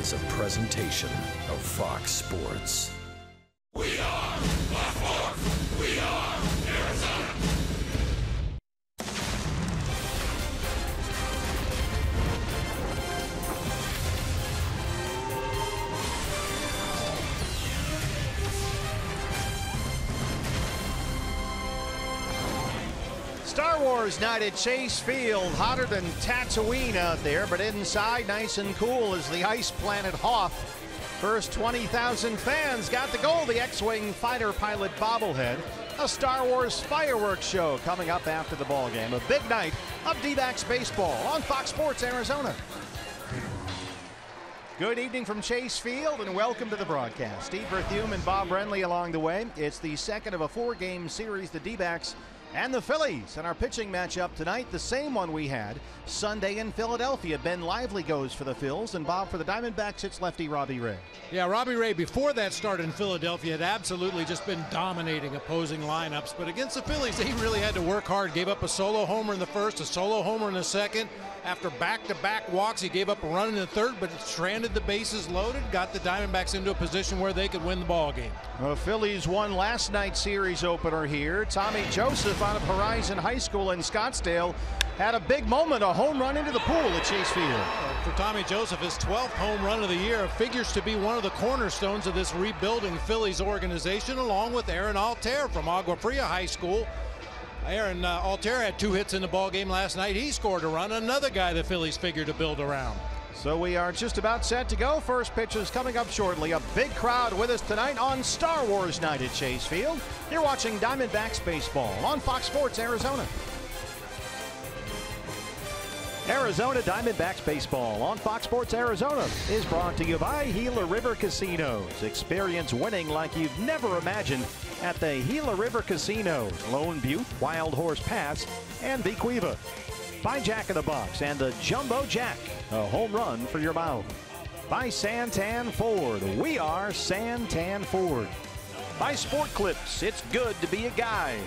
is a presentation of Fox Sports. We are Baltimore. We are Arizona. Star Wars night at Chase Field, hotter than Tatooine out there, but inside nice and cool as the ice planet Hoth. First 20,000 fans got to go. The X-Wing fighter pilot bobblehead. A Star Wars fireworks show coming up after the ball game. A big night of D-backs baseball on Fox Sports Arizona. Good evening from Chase Field and welcome to the broadcast. Steve Berthume and Bob Brenly along the way. It's the second of a four-game series, the D-backs and the Phillies. And our pitching matchup tonight, the same one we had Sunday in Philadelphia. Ben Lively goes for the Phils, and Bob for the Diamondbacks, it's lefty Robbie Ray. Yeah, Robbie Ray, before that start in Philadelphia, had absolutely just been dominating opposing lineups. But against the Phillies, he really had to work hard. Gave up a solo homer in the first, a solo homer in the second. After back-to-back walks, he gave up a run in the third, but stranded the bases loaded, got the Diamondbacks into a position where they could win the ball game. Well, the Phillies won last night's series opener here. Tommy Joseph out of Horizon High School in Scottsdale had a big moment, a home run into the pool at Chase Field. For Tommy Joseph, his 12th home run of the year figures to be one of the cornerstones of this rebuilding Phillies organization, along with Aaron Altair from Agua Fria High School. Aaron Altair had 2 hits in the ballgame last night. He scored a run, another guy the Phillies figured to build around. So we are just about set to go. First pitch is coming up shortly. A big crowd with us tonight on Star Wars night at Chase Field. You're watching Diamondbacks baseball on Fox Sports Arizona. Arizona Diamondbacks baseball on Fox Sports Arizona is brought to you by Gila River Casinos. Experience winning like you've never imagined at the Gila River Casinos, Lone Butte, Wild Horse Pass, and Bequiva. By Jack in the Box and the Jumbo Jack, a home run for your mouth. By Santan Ford, we are Santan Ford. By Sport Clips, it's good to be a guy.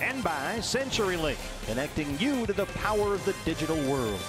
And by CenturyLink, connecting you to the power of the digital world.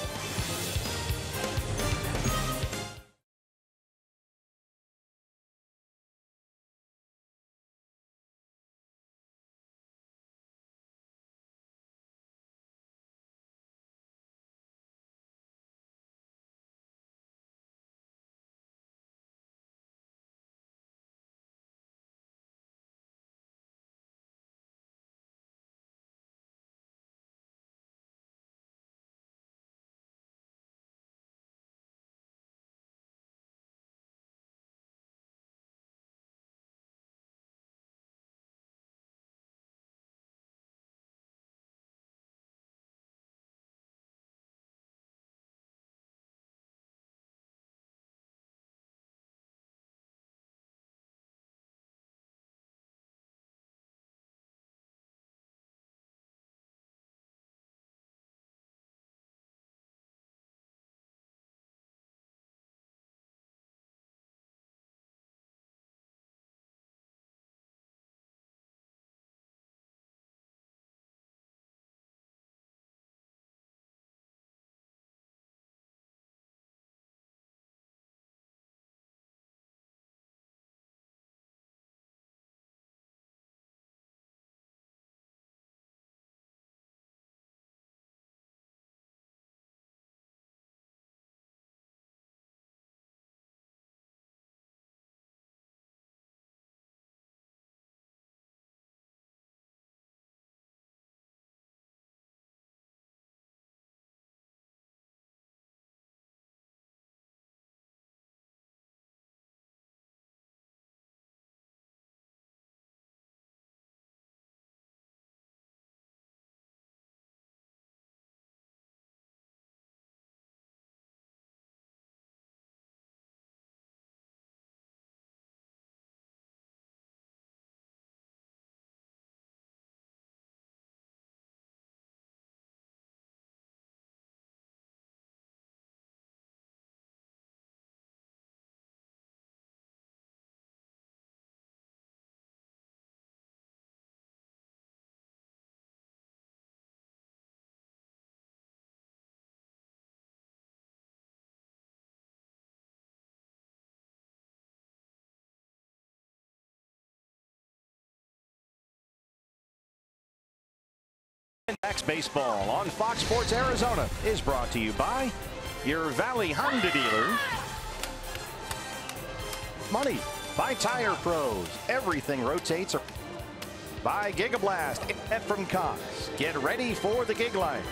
Diamondbacks baseball on Fox Sports Arizona is brought to you by your Valley Honda dealer. Money by Tire Pros. Everything rotates. By Gigablast from Cox. Get ready for the gig life.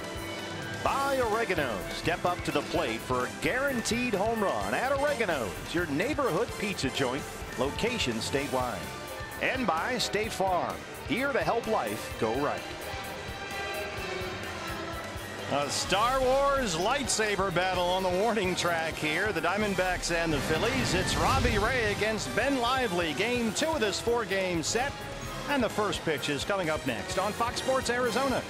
By Oregano. Step up to the plate for a guaranteed home run at Oregano's, your neighborhood pizza joint, location statewide. And by State Farm, here to help life go right. A Star Wars lightsaber battle on the warning track here. The Diamondbacks and the Phillies. It's Robbie Ray against Ben Lively. Game 2 of this 4-game set. And the first pitch is coming up next on Fox Sports Arizona.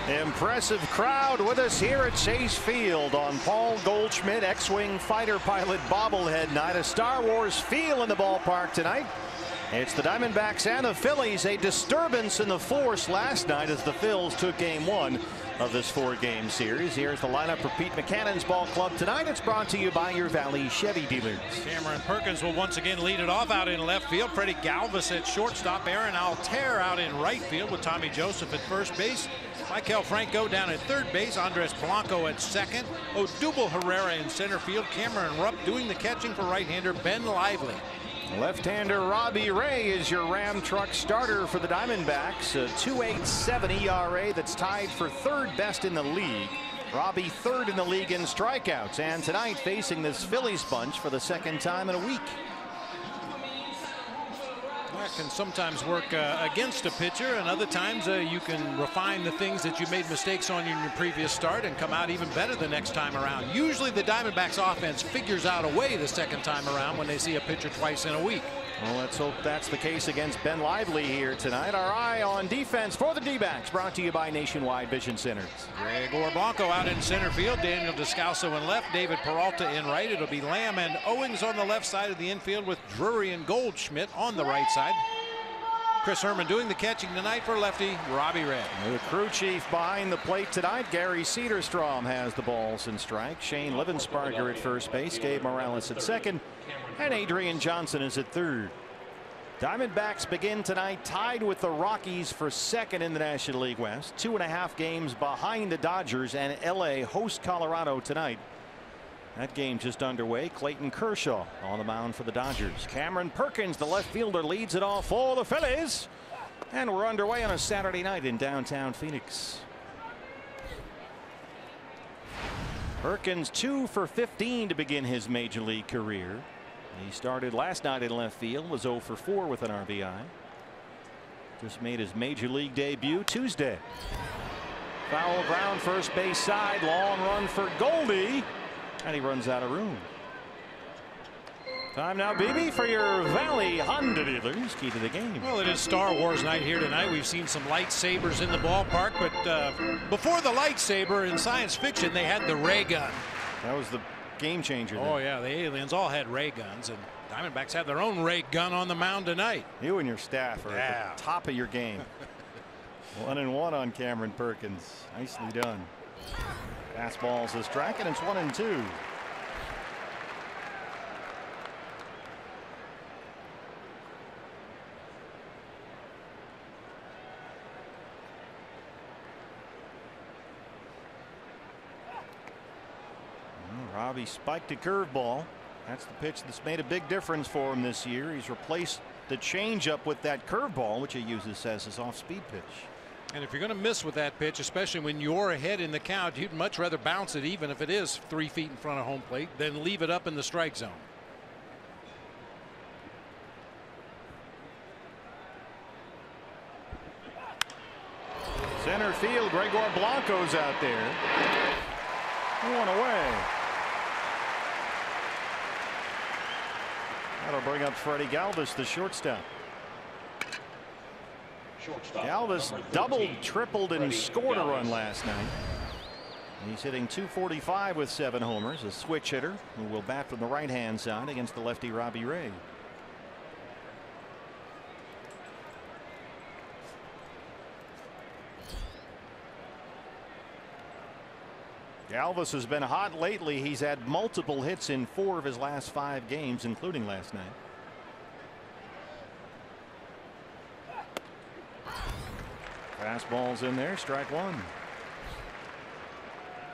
Impressive crowd with us here at Chase Field on Paul Goldschmidt X-Wing fighter pilot bobblehead night. A Star Wars feel in the ballpark tonight. It's the Diamondbacks and the Phillies. A disturbance in the force last night as the Phils took game 1 of this 4-game series. Here's the lineup for Pete McCannon's ball club tonight. It's brought to you by your Valley Chevy dealers. Cameron Perkins will once again lead it off out in left field. Freddie Galvis at shortstop. Aaron Altair out in right field with Tommy Joseph at first base. Michael Franco down at third base. Andres Blanco at second. Odubel Herrera in center field. Cameron Rupp doing the catching for right-hander Ben Lively. Left-hander Robbie Ray is your Ram truck starter for the Diamondbacks. A 2.87 ERA that's tied for third best in the league. Robbie third in the league in strikeouts, and tonight facing this Phillies bunch for the second time in a week. That can sometimes work against a pitcher, and other times you can refine the things that you made mistakes on in your previous start and come out even better the next time around. Usually the Diamondbacks offense figures out a way the second time around when they see a pitcher twice in a week. Well, let's hope that's the case against Ben Lively here tonight. Our eye on defense for the D-backs, brought to you by Nationwide Vision Centers. Gregor Blanco out in center field. Daniel Descalso in left. David Peralta in right. It'll be Lamb and Owings on the left side of the infield with Drury and Goldschmidt on the right side. Chris Herman doing the catching tonight for lefty Robbie Ray. The crew chief behind the plate tonight, Gary Cederstrom, has the balls and strikes. Shane Livensparger at first base, Gabe Morales at second, and Adrian Johnson is at third. Diamondbacks begin tonight tied with the Rockies for second in the National League West. 2.5 games behind the Dodgers, and LA host Colorado tonight. That game just underway. Clayton Kershaw on the mound for the Dodgers. Cameron Perkins, the left fielder, leads it off for the Phillies. And we're underway on a Saturday night in downtown Phoenix. Perkins 2 for 15 to begin his major league career. He started last night in left field, was 0 for 4 with an RBI. Just made his major league debut Tuesday. Foul ground, first base side, long run for Goldie. And he runs out of room. Time now, BB, for your Valley Honda dealers. Key to the game. Well, it is Star Wars night here tonight. We've seen some lightsabers in the ballpark, but before the lightsaber in science fiction, they had the ray gun. That was the game changer. Oh, yeah, the aliens all had ray guns, and Diamondbacks have their own ray gun on the mound tonight. You and your staff are at the top of your game. 1-1 on Cameron Perkins. Nicely done. Fastballs a strike, and it's 1-2. Robbie spiked a curveball. That's the pitch that's made a big difference for him this year. He's replaced the changeup with that curveball, which he uses as his off-speed pitch. And if you're going to miss with that pitch, especially when you're ahead in the count, you'd much rather bounce it, even if it is 3 feet in front of home plate, than leave it up in the strike zone. Center field, Gregor Blanco's out there. One away. That'll bring up Freddie Galvis, the shortstop. Galvis doubled, tripled, and scored a run last night. He's hitting .245 with 7 homers. A switch hitter who will bat from the right-hand side against the lefty Robbie Ray. Galvis has been hot lately. He's had multiple hits in 4 of his last 5 games, including last night. Fastball's in there, strike 1.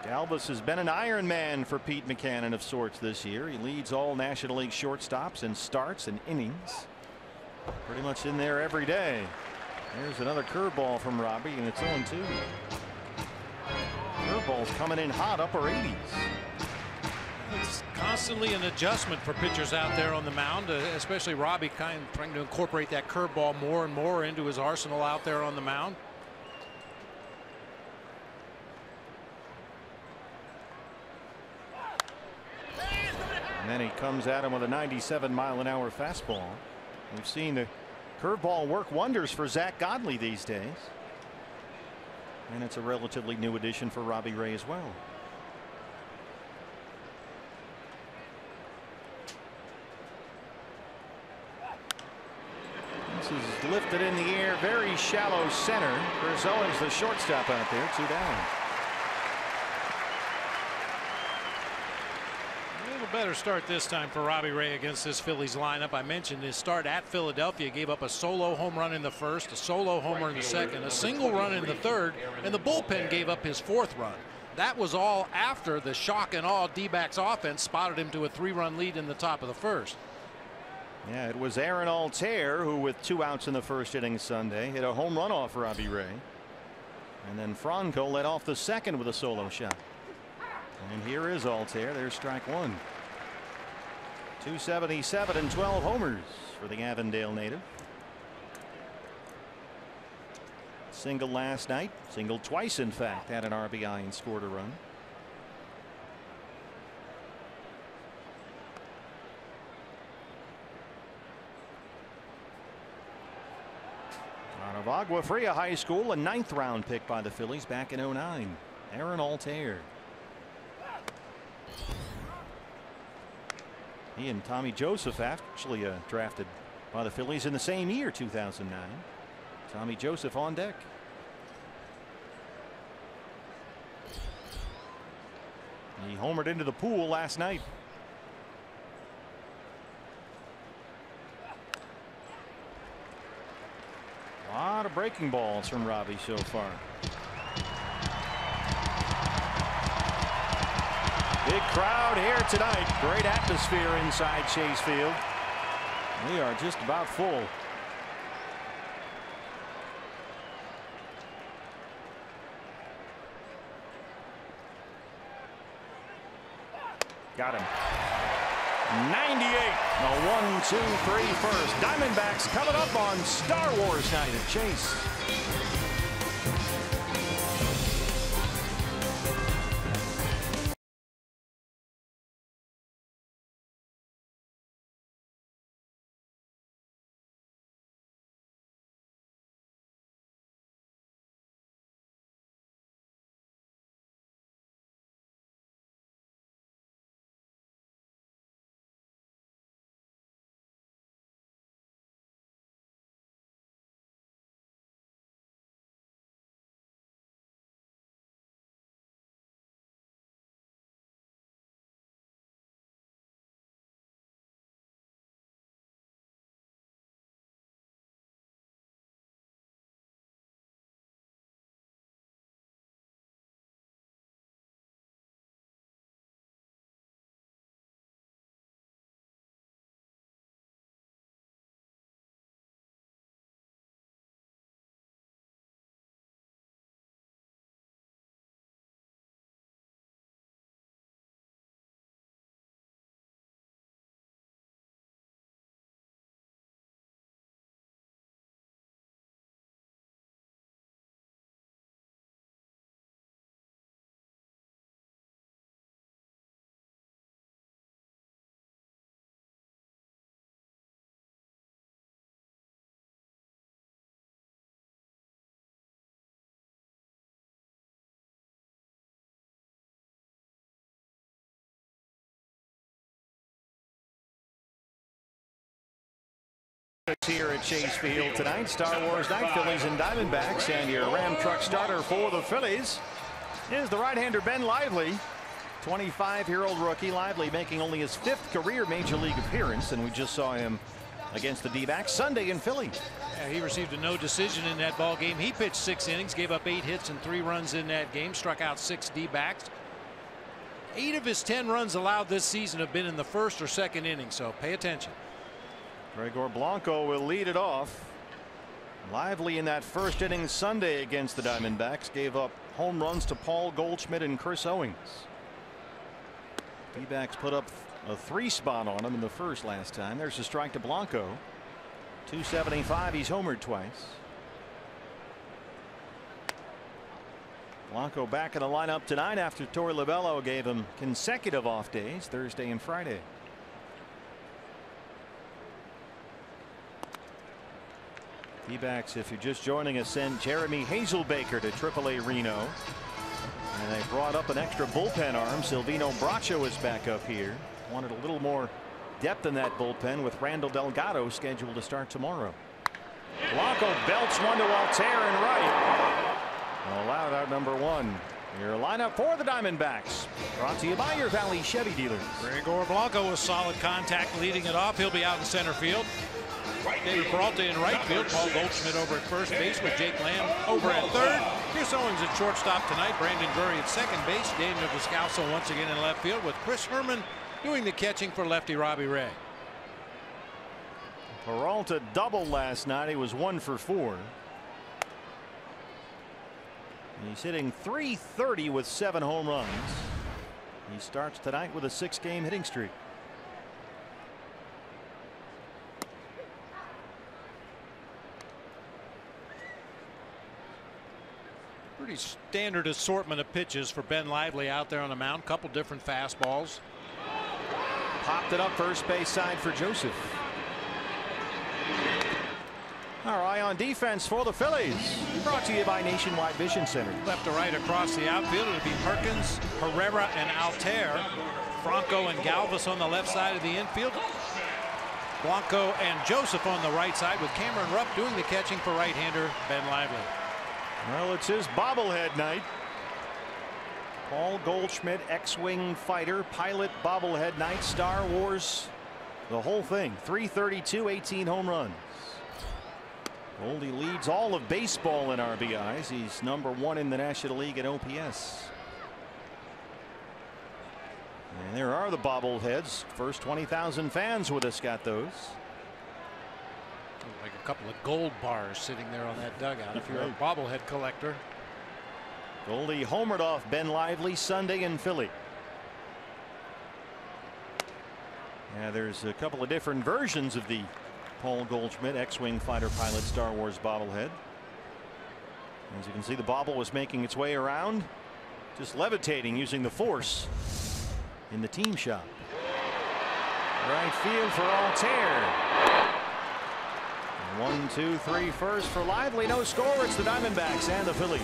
Galvis has been an Iron Man for Pete Mackanin of sorts this year. He leads all National League shortstops in starts and innings. Pretty much in there every day. There's another curveball from Robbie, and it's 0-2. Curveball's coming in hot, upper 80s. It's constantly an adjustment for pitchers out there on the mound, especially Robbie kind of trying to incorporate that curveball more and more into his arsenal out there on the mound. And then he comes at him with a 97-mile-an-hour fastball. We've seen the curveball work wonders for Zach Godley these days. And it's a relatively new addition for Robbie Ray as well. This is lifted in the air, very shallow center. Chris Owens, the shortstop out there, 2 down. Better start this time for Robbie Ray against this Phillies lineup. I mentioned his start at Philadelphia, gave up a solo home run in the first, a solo homer in the second, a single run in the third, and the bullpen gave up his 4th run. That was all after the shock and awe D-backs offense spotted him to a 3-run lead in the top of the first. Yeah, it was Aaron Altair who, with 2 outs in the first inning Sunday, hit a home run off Robbie Ray. And then Franco led off the second with a solo shot. And here is Altair. There's strike 1. 277 and 12 homers for the Avondale native. Single last night, singled twice in fact, had an RBI and scored a run. Out of Agua Fria High School, a 9th round pick by the Phillies back in '09. Aaron Altair. He and Tommy Joseph actually drafted by the Phillies in the same year, 2009. Tommy Joseph on deck. He homered into the pool last night. A lot of breaking balls from Robbie so far. Big crowd here tonight. Great atmosphere inside Chase Field. We are just about full. Got him. 98. A 1-2-3 first. Diamondbacks coming up on Star Wars night at Chase. Here at Chase Field tonight. Star Wars night. Phillies and Diamondbacks, and your Ram truck starter for the Phillies is the right-hander Ben Lively. 25-year-old rookie. Lively making only his 5th career major league appearance, and we just saw him against the D-backs Sunday in Philly. Yeah, he received a no decision in that ball game. He pitched 6 innings, gave up 8 hits and 3 runs in that game, struck out 6 D-backs. 8 of his 10 runs allowed this season have been in the 1st or 2nd inning, so pay attention. Gregor Blanco will lead it off. Lively in that 1st inning Sunday against the Diamondbacks gave up home runs to Paul Goldschmidt and Chris Owings. D-backs put up a 3 spot on him in the 1st last time. There's a strike to Blanco. 275. He's homered twice. Blanco back in the lineup tonight after Torey Lovullo gave him consecutive off days Thursday and Friday. D-backs, if you're just joining us, send Jeremy Hazelbaker to AAA Reno. And they brought up an extra bullpen arm. Silvino Bracho is back up here. Wanted a little more depth in that bullpen with Randall Delgado scheduled to start tomorrow. Blanco belts one to Altair and right. Allowed out number 1. Your lineup for the Diamondbacks, brought to you by your Valley Chevy dealers. Gregor Blanco with solid contact leading it off. He'll be out in center field. David Peralta in right field. Paul Goldschmidt over at first base with Jake Lamb over at 3rd. Chris Owings at shortstop tonight. Brandon Drury at 2nd base. Daniel Descalso once again in left field with Chris Herman doing the catching for lefty Robbie Ray. Peralta doubled last night. He was 1 for 4. He's hitting .330 with 7 home runs. He starts tonight with a 6-game hitting streak. Pretty standard assortment of pitches for Ben Lively out there on the mound. Couple different fastballs. Popped it up first base side for Joseph. Our eye on defense for the Phillies, brought to you by Nationwide Vision Center. Left to right across the outfield. It'll be Perkins, Herrera, and Altair. Franco and Galvis on the left side of the infield. Blanco and Joseph on the right side with Cameron Rupp doing the catching for right-hander Ben Lively. Well, it's his bobblehead night. Paul Goldschmidt, X-Wing fighter, pilot bobblehead night, Star Wars, the whole thing. 332, 18 home runs. Goldie leads all of baseball in RBIs. He's #1 in the National League in OPS. And there are the bobbleheads. First 20,000 fans with us got those. Like a couple of gold bars sitting there on that dugout if you're a bobblehead collector. Goldie homered off Ben Lively Sunday in Philly. Yeah, there's a couple of different versions of the Paul Goldschmidt X-Wing fighter pilot Star Wars bobblehead. As you can see, the bobble was making its way around, just levitating using the force in the team shop. Right field for Altair. 1, 2, 3 first for Lively. No score. It's the Diamondbacks and the Phillies.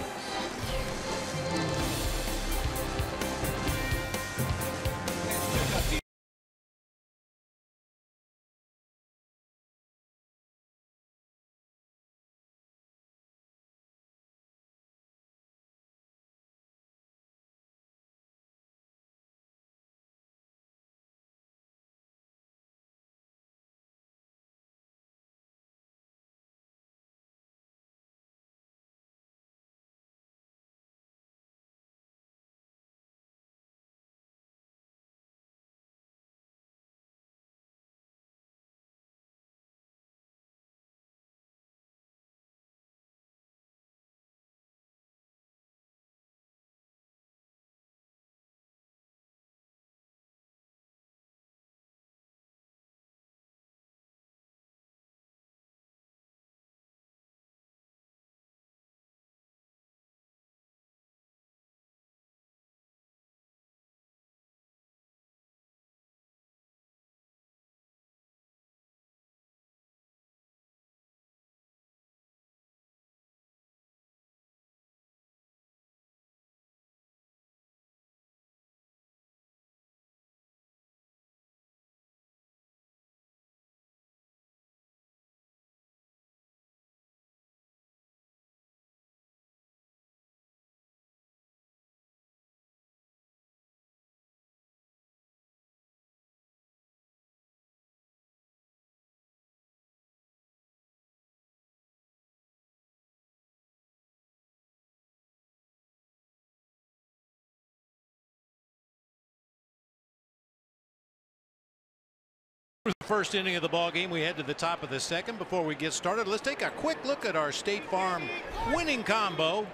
The first inning of the ball game. We head to the top of the second. Before we get started, let's take a quick look at our State Farm winning combo.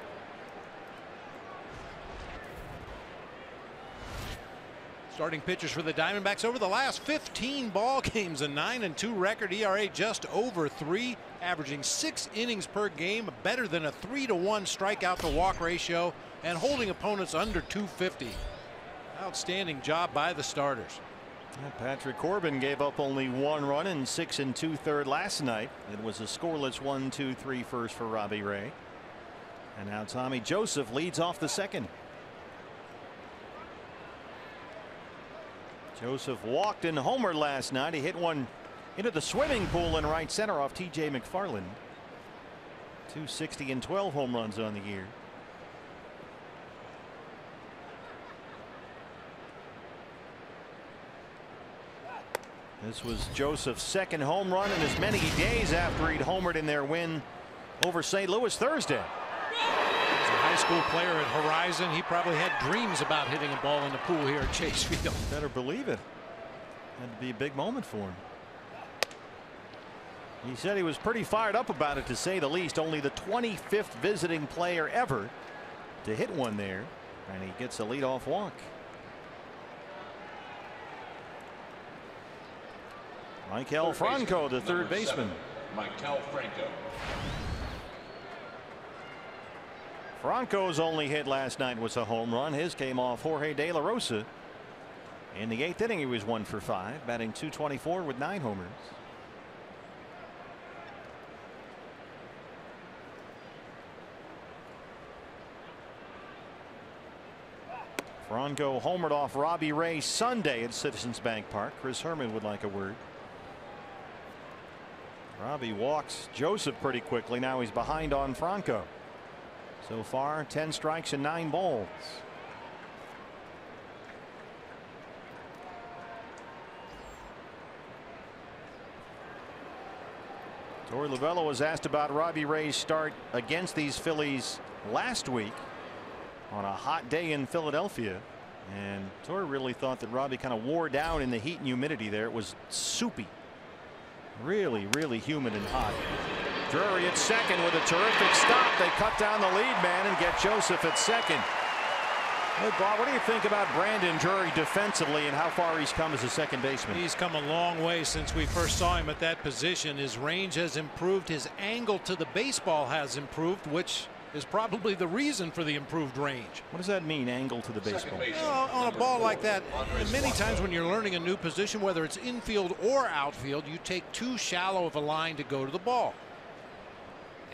Starting pitchers for the Diamondbacks over the last 15 ball games, a 9-2 record, ERA just over 3, averaging 6 innings per game, better than a 3-to-1 strikeout to walk ratio, and holding opponents under 250. Outstanding job by the starters. Patrick Corbin gave up only 1 run in 6 2/3 last night. It was a scoreless 1-2-3 first for Robbie Ray. And now Tommy Joseph leads off the second. Joseph walked and homered last night. He hit one into the swimming pool in right center off T.J. McFarland. 260 and 12 home runs on the year. This was Joseph's second home run in as many days after he'd homered in their win over St. Louis Thursday. As a high school player at Horizon, he probably had dreams about hitting a ball in the pool here at Chase Field. Better believe it. Had to be a big moment for him. He said he was pretty fired up about it, to say the least. Only the 25th visiting player ever to hit one there, and he gets a leadoff walk. Michael Franco, the third baseman. Michael Franco. Franco's only hit last night was a home run. His came off Jorge De La Rosa. In the 8th inning, he was 1 for 5, batting .224 with 9 homers. Franco homered off Robbie Ray Sunday at Citizens Bank Park. Chris Herman would like a word. Robbie walks Joseph pretty quickly. Now he's behind on Franco. So far 10 strikes and 9 balls. Torey Lovullo was asked about Robbie Ray's start against these Phillies last week on a hot day in Philadelphia, and Torey really thought that Robbie kind of wore down in the heat and humidity there. It was soupy, really humid and hot. Drury at second with a terrific stop. They cut down the lead man and get Joseph at second. Hey, Bob, what do you think about Brandon Drury defensively and how far he's come as a second baseman? He's come a long way since we first saw him at that position. His range has improved. His angle to the baseball has improved, which is probably the reason for the improved range. What does that mean, angle to the baseball? Well, on a ball like that, many times when you're learning a new position, whether it's infield or outfield, you take too shallow of a line to go to the ball.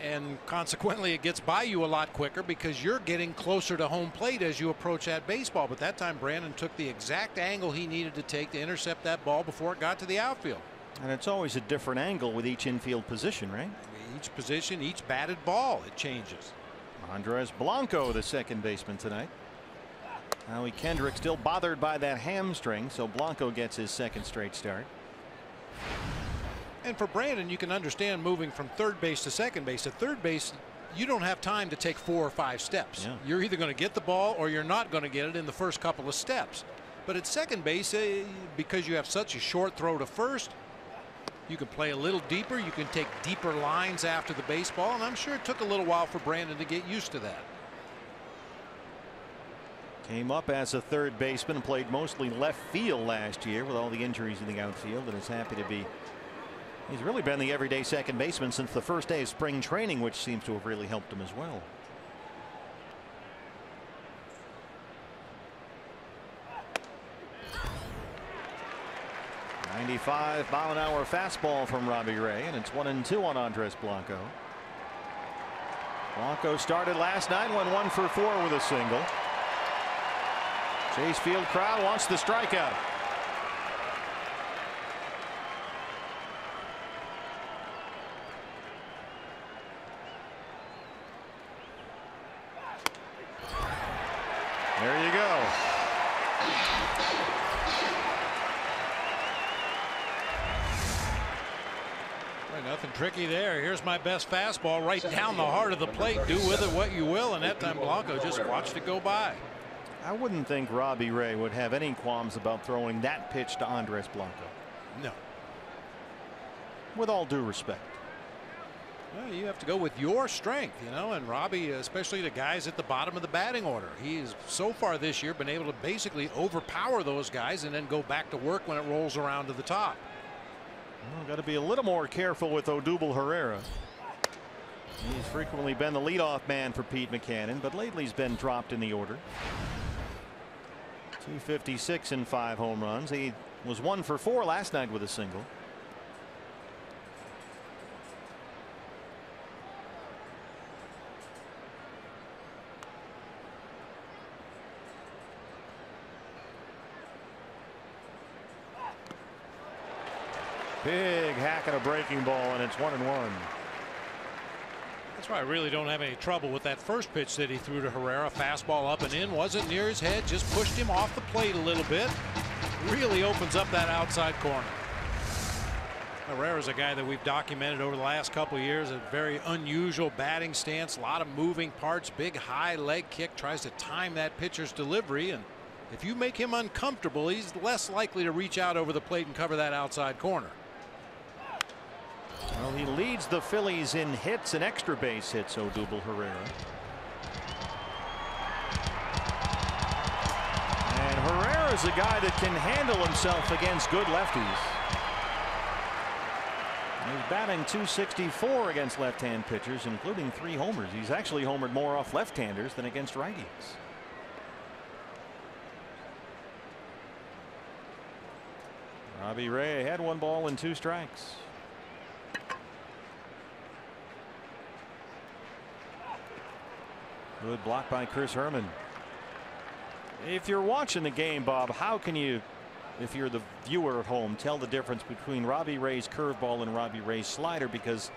And consequently it gets by you a lot quicker because you're getting closer to home plate as you approach that baseball. But that time Brandon took the exact angle he needed to take to intercept that ball before it got to the outfield. And it's always a different angle with each infield position, right? Each position, each batted ball, it changes. Andres Blanco, the second baseman tonight. Howie Kendrick still bothered by that hamstring, so Blanco gets his second straight start. And for Brandon, you can understand moving from third base to second base. At third base, you don't have time to take 4 or 5 steps. Yeah. You're either going to get the ball or you're not going to get it in the first couple of steps. But at second base, because you have such a short throw to first, you can play a little deeper. You can take deeper lines after the baseball. And I'm sure it took a little while for Brandon to get used to that. Came up as a third baseman and played mostly left field last year with all the injuries in the outfield, and is happy to be. He's really been the everyday second baseman since the first day of spring training, which seems to have really helped him as well. .95-mile-an-hour fastball from Robbie Ray, and it's 1-2 on Andres Blanco. Blanco started last night, went 1 for 4 with a single. Chase Field crowd wants the strikeout. There you go. Nothing tricky there. Here's my best fastball right down the heart of the plate. Do with it what you will. And that time Blanco just watched it go by. I wouldn't think Robbie Ray would have any qualms about throwing that pitch to Andres Blanco. No. With all due respect. Well, you have to go with your strength, you know, and Robbie, especially the guys at the bottom of the batting order. He's so far this year been able to basically overpower those guys and then go back to work when it rolls around to the top. Well, got to be a little more careful with Odubel Herrera. He's frequently been the leadoff man for Pete Mackanin, but lately he's been dropped in the order. 256 and 5 home runs. He was 1 for 4 last night with a single. Big hack at a breaking ball, and it's 1-1. That's why I really don't have any trouble with that first pitch that he threw to Herrera. Fastball up and in, wasn't near his head, just pushed him off the plate a little bit. Really opens up that outside corner. Herrera's a guy that we've documented over the last couple of years. A very unusual batting stance, a lot of moving parts, big high leg kick, tries to time that pitcher's delivery, and if you make him uncomfortable, he's less likely to reach out over the plate and cover that outside corner. Well, he leads the Phillies in hits and extra base hits, Odubel Herrera. And Herrera's a guy that can handle himself against good lefties. He's batting .264 against left-hand pitchers, including 3 homers. He's actually homered more off left-handers than against righties. Robbie Ray had 1 ball and 2 strikes. Good block by Chris Herman. If you're watching the game, Bob, how can you if you're the viewer at home, tell the difference between Robbie Ray's curveball and Robbie Ray's slider, because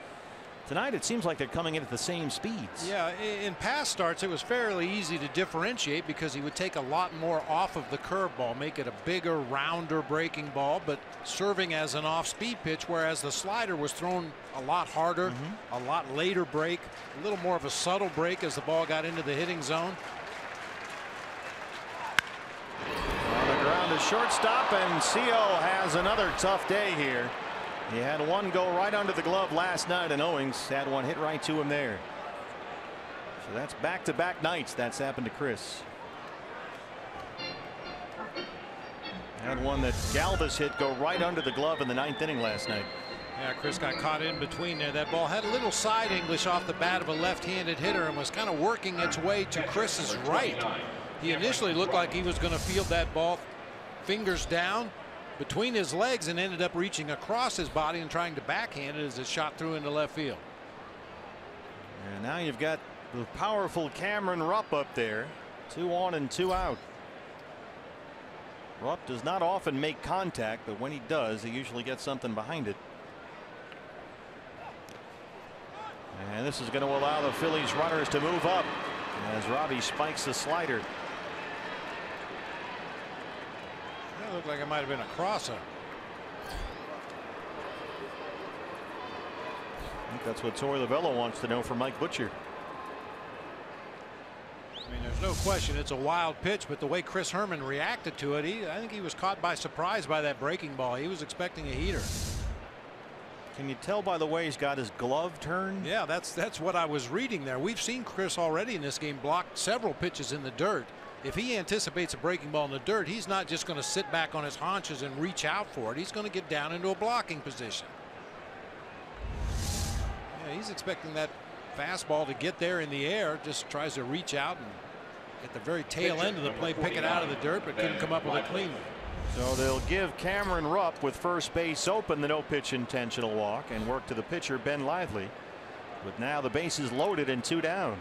tonight it seems like they're coming in at the same speeds. Yeah, in past starts it was fairly easy to differentiate because he would take a lot more off of the curveball, make it a bigger, rounder breaking ball, but serving as an off-speed pitch, whereas the slider was thrown a lot harder, a lot later break, a little more of a subtle break as the ball got into the hitting zone. On the ground to shortstop, and CO has another tough day here. He had one go right under the glove last night, and Owings had one hit right to him there. So that's back-to-back nights that's happened to Chris. Had one that Galvis hit go right under the glove in the 9th inning last night. Yeah, Chris got caught in between there. That ball had a little side English off the bat of a left-handed hitter and was kind of working its way to Chris's right. He initially looked like he was going to field that ball fingers down between his legs and ended up reaching across his body and trying to backhand it as it shot through into left field. And now you've got the powerful Cameron Rupp up there. 2 on and 2 out. Rupp does not often make contact, but when he does, he usually gets something behind it. And this is going to allow the Phillies runners to move up as Robbie spikes the slider. That looked like it might have been a crosser. I think that's what Torey Lovullo wants to know from Mike Butcher. I mean, there's no question it's a wild pitch, but the way Chris Herman reacted to it, I think he was caught by surprise by that breaking ball. He was expecting a heater. Can you tell by the way he's got his glove turned? Yeah, that's what I was reading there. We've seen Chris already in this game block several pitches in the dirt. If he anticipates a breaking ball in the dirt, he's not just going to sit back on his haunches and reach out for it. He's going to get down into a blocking position. Yeah, he's expecting that fastball to get there in the air, just tries to reach out and at the very tail end of the play pick it out of the dirt, but couldn't come up with a clean one. So they'll give Cameron Rupp with first base open the no pitch intentional walk and work to the pitcher Ben Lively. But now the bases loaded and 2 down.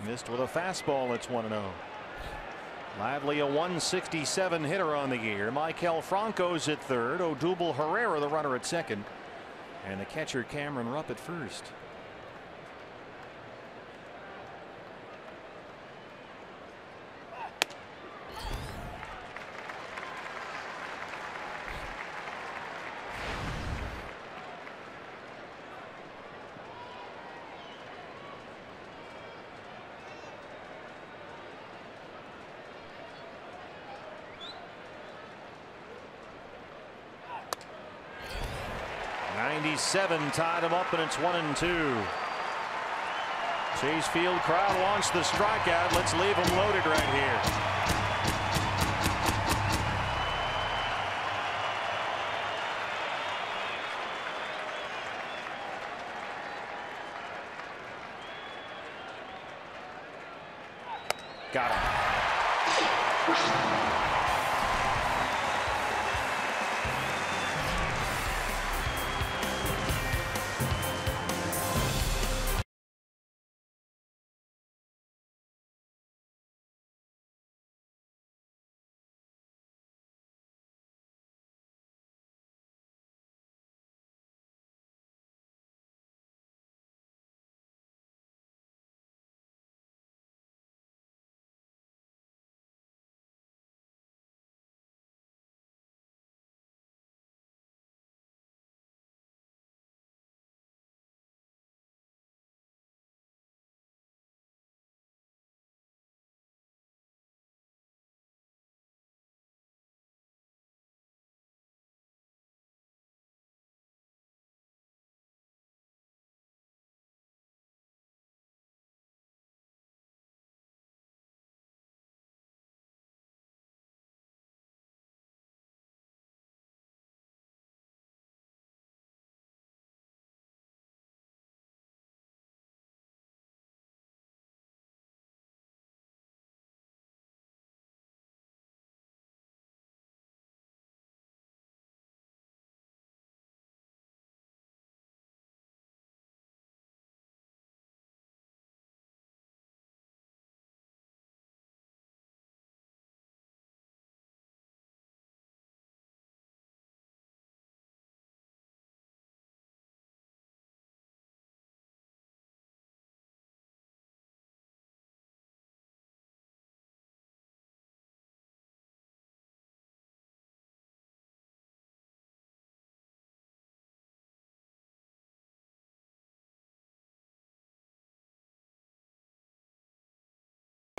Missed with a fastball. It's 1-0. Lively, a 167 hitter on the year. Maikel Franco's at third. Odubel Herrera the runner at second. And the catcher Cameron Rupp at first. '97 tied him up, and it's 1-2. Chase Field crowd wants the strikeout. Let's leave him loaded right here. Got him.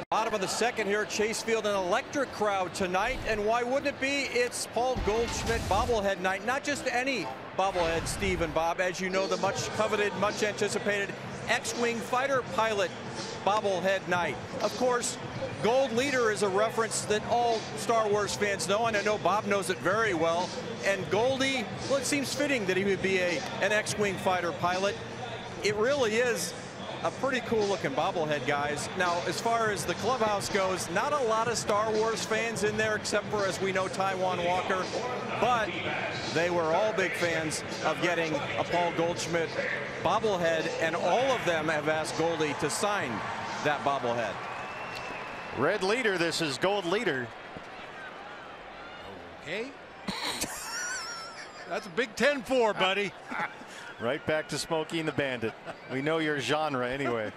Bottom of the second here at Chase Field, an electric crowd tonight, and why wouldn't it be? It's Paul Goldschmidt bobblehead night. Not just any bobblehead, Steve and Bob. As you know, the much coveted, much anticipated X-Wing fighter pilot bobblehead night. Of course, Gold Leader is a reference that all Star Wars fans know, and I know Bob knows it very well. And Goldie, well, it seems fitting that he would be an X-Wing fighter pilot. It really is a pretty cool looking bobblehead, guys. Now, as far as the clubhouse goes, not a lot of Star Wars fans in there, except for, as we know, Taiwan Walker, but they were all big fans of getting a Paul Goldschmidt bobblehead, and all of them have asked Goldie to sign that bobblehead. Red Leader, this is Gold Leader. Okay. That's a big 10-4, buddy. Right back to Smokey and the Bandit. We know your genre anyway.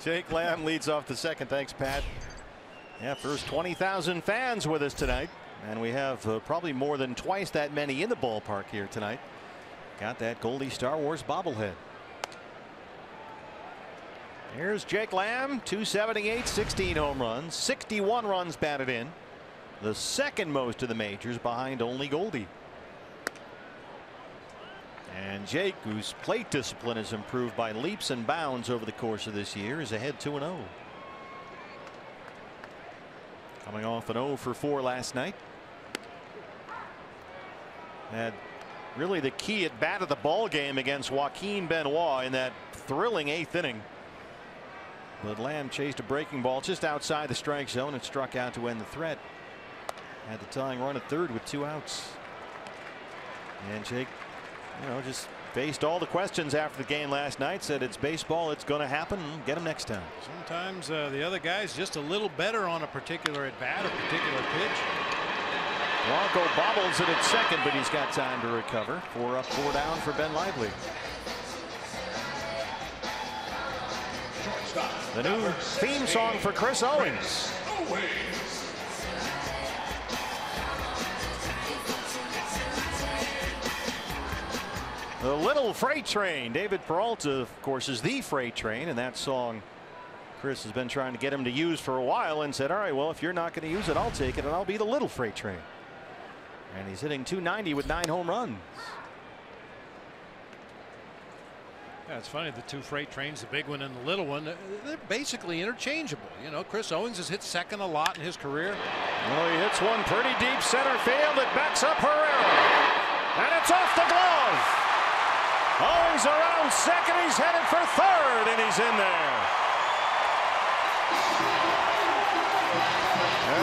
Jake Lamb leads off the second. Thanks, Pat. Yeah, first 20,000 fans with us tonight. And we have probably more than twice that many in the ballpark here tonight. Got that Goldie Star Wars bobblehead. Here's Jake Lamb, 278, 16 home runs, 61 runs batted in. The second most of the majors, behind only Goldie. And Jake, whose plate discipline has improved by leaps and bounds over the course of this year, is ahead 2-0. Coming off an 0 for 4 last night. Had really the key at bat of the ball game against Joaquin Benoit in that thrilling 8th inning. But Lamb chased a breaking ball just outside the strike zone and struck out to end the threat. Had the tying run at third with 2 outs. And Jake, you know, just faced all the questions after the game last night. Said it's baseball, it's going to happen. Get him next time. Sometimes the other guy's just a little better on a particular at bat, a particular pitch. Blanco bobbles it at second, but he's got time to recover. 4 up, 4 down for Ben Lively. The new theme song for Chris Owings. The Little Freight Train. David Peralta, of course, is the freight train, and that song Chris has been trying to get him to use for a while, and said, all right, well, if you're not going to use it, I'll take it, and I'll be the Little Freight Train. And he's hitting .290 with 9 home runs. Yeah, it's funny, the two freight trains, the big one and the little one, they're basically interchangeable. You know, Chris Owings has hit second a lot in his career. Well, he hits one pretty deep center field. It backs up Herrera, and it's off the glove. Owings around second. He's headed for third, and he's in there.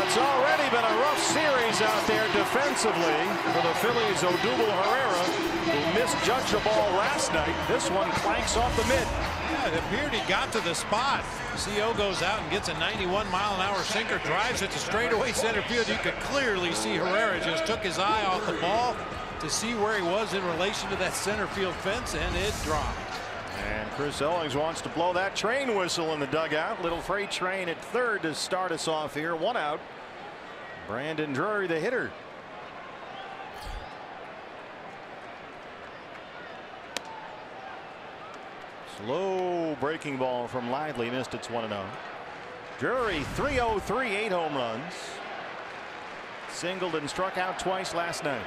It's already been a rough series out there defensively for the Phillies. Odubel Herrera, who misjudged the ball last night. This one clanks off the mid. Yeah, it appeared he got to the spot. CO goes out and gets a 91-mile-an-hour sinker, drives it to straightaway center field. You could clearly see Herrera just took his eye off the ball to see where he was in relation to that center field fence, and it dropped. And Chris Owings wants to blow that train whistle in the dugout. Little freight train at third to start us off here. 1 out. Brandon Drury, the hitter. Slow breaking ball from Lively, missed. It's 1-0. Drury, 303, 8 home runs. Singled and struck out twice last night.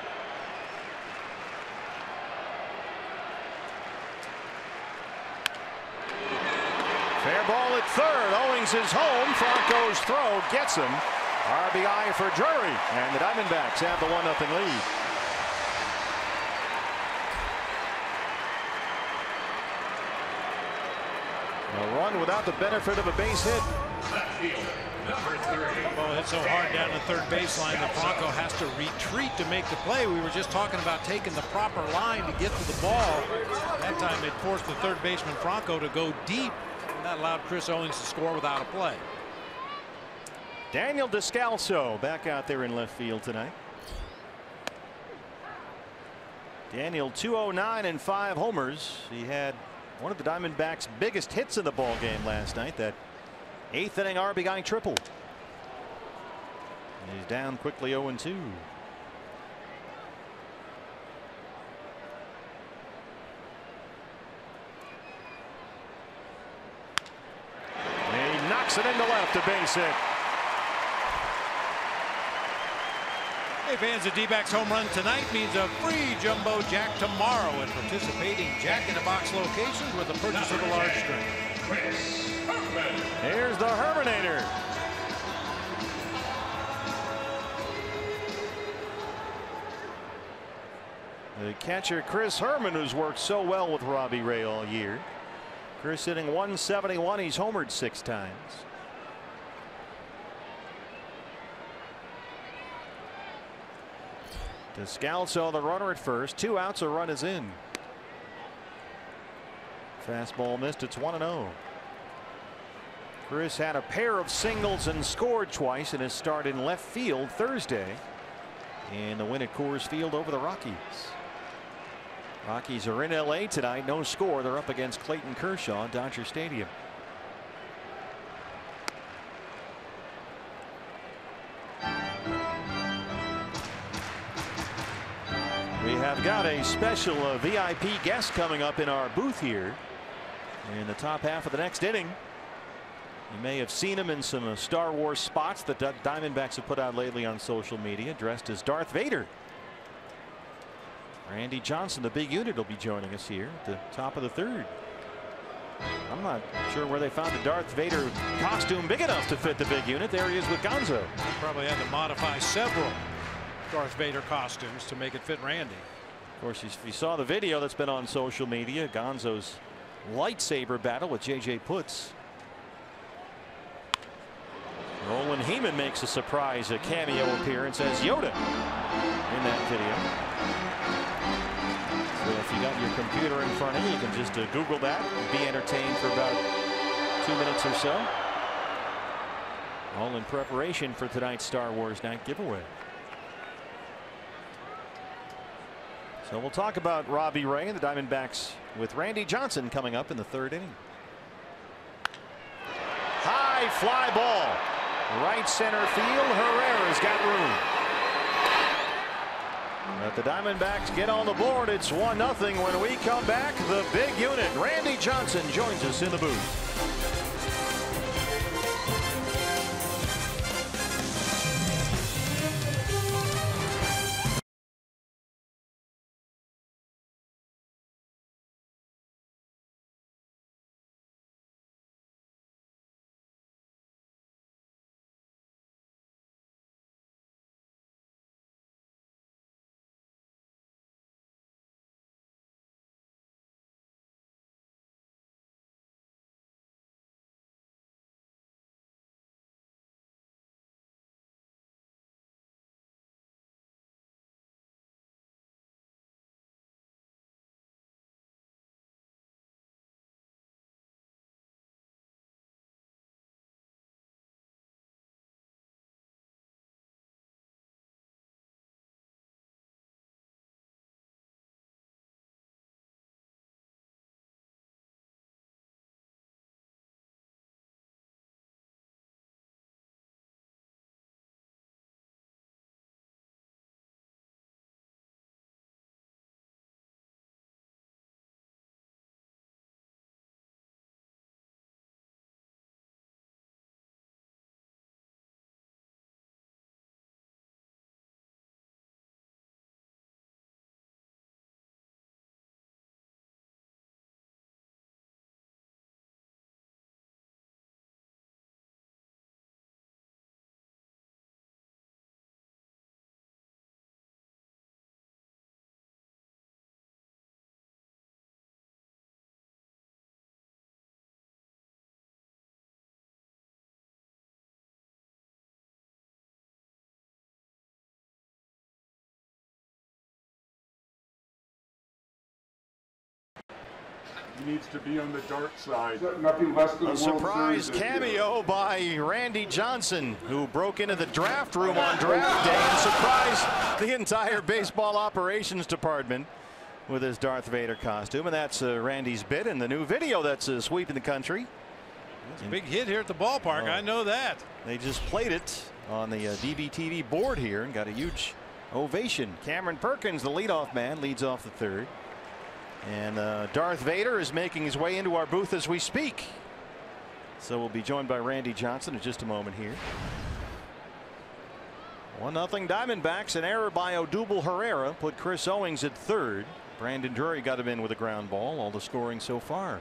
Fair ball at third. Owings is home. Franco's throw gets him. RBI for Drury, and the Diamondbacks have the 1-0 lead. A run without the benefit of a base hit. Well, hit so hard down the third baseline that Franco has to retreat to make the play. We were just talking about taking the proper line to get to the ball. That time it forced the third baseman Franco to go deep, and that allowed Chris Owings to score without a play. Daniel Descalso back out there in left field tonight. Daniel, 209 and 5 homers. He had one of the Diamondbacks' biggest hits in the ball game last night, that 8th inning RBI triple. And he's down quickly 0-2. He box and into left, a base hit. Hey fans, the D-backs home run tonight means a free jumbo jack tomorrow at participating Jack-in-the-Box locations with the purchase of a large drink. Here's the Herminator. The catcher Chris Herman, who's worked so well with Robbie Ray all year. Chris hitting 171. He's homered 6 times. Descalso the runner at first. 2 outs, a run is in. Fastball missed. It's 1-0. Chris had a pair of singles and scored twice in his start in left field Thursday in the win at Coors Field over the Rockies. Rockies are in LA tonight. No score. They're up against Clayton Kershaw, Dodger Stadium. We have got a special VIP guest coming up in our booth here in the top half of the next inning. You may have seen him in some Star Wars spots that Diamondbacks have put out lately on social media, dressed as Darth Vader. Randy Johnson, the big unit, will be joining us here at the top of the 3rd. I'm not sure where they found a Darth Vader costume big enough to fit the big unit. There he is with Gonzo. Probably had to modify several Darth Vader costumes to make it fit Randy. Of course, if you saw the video that's been on social media, Gonzo's lightsaber battle with J.J. Putz. Roland Heeman makes a surprise cameo appearance as Yoda in that video. So if you got your computer in front of you, you can just Google that and be entertained for about 2 minutes or so. All in preparation for tonight's Star Wars Night giveaway. So we'll talk about Robbie Ray and the Diamondbacks with Randy Johnson coming up in the 3rd inning. High fly ball. Right center field. Herrera's got room. But the Diamondbacks get on the board. It's 1-0 when we come back. The big unit, Randy Johnson, joins us in the booth. He needs to be on the dark side. Nothing less than a surprise cameo by Randy Johnson, who broke into the draft room on draft day and surprised the entire baseball operations department with his Darth Vader costume. And that's Randy's bit in the new video that's sweeping the country. It's a big hit here at the ballpark. I know that. They just played it on the DBTV board here and got a huge ovation. Cameron Perkins, the leadoff man, leads off the 3rd. And Darth Vader is making his way into our booth as we speak. So we'll be joined by Randy Johnson in just a moment here. 1-0 Diamondbacks. An error by Odubel Herrera put Chris Owings at third. Brandon Drury got him in with a ground ball. All the scoring so far.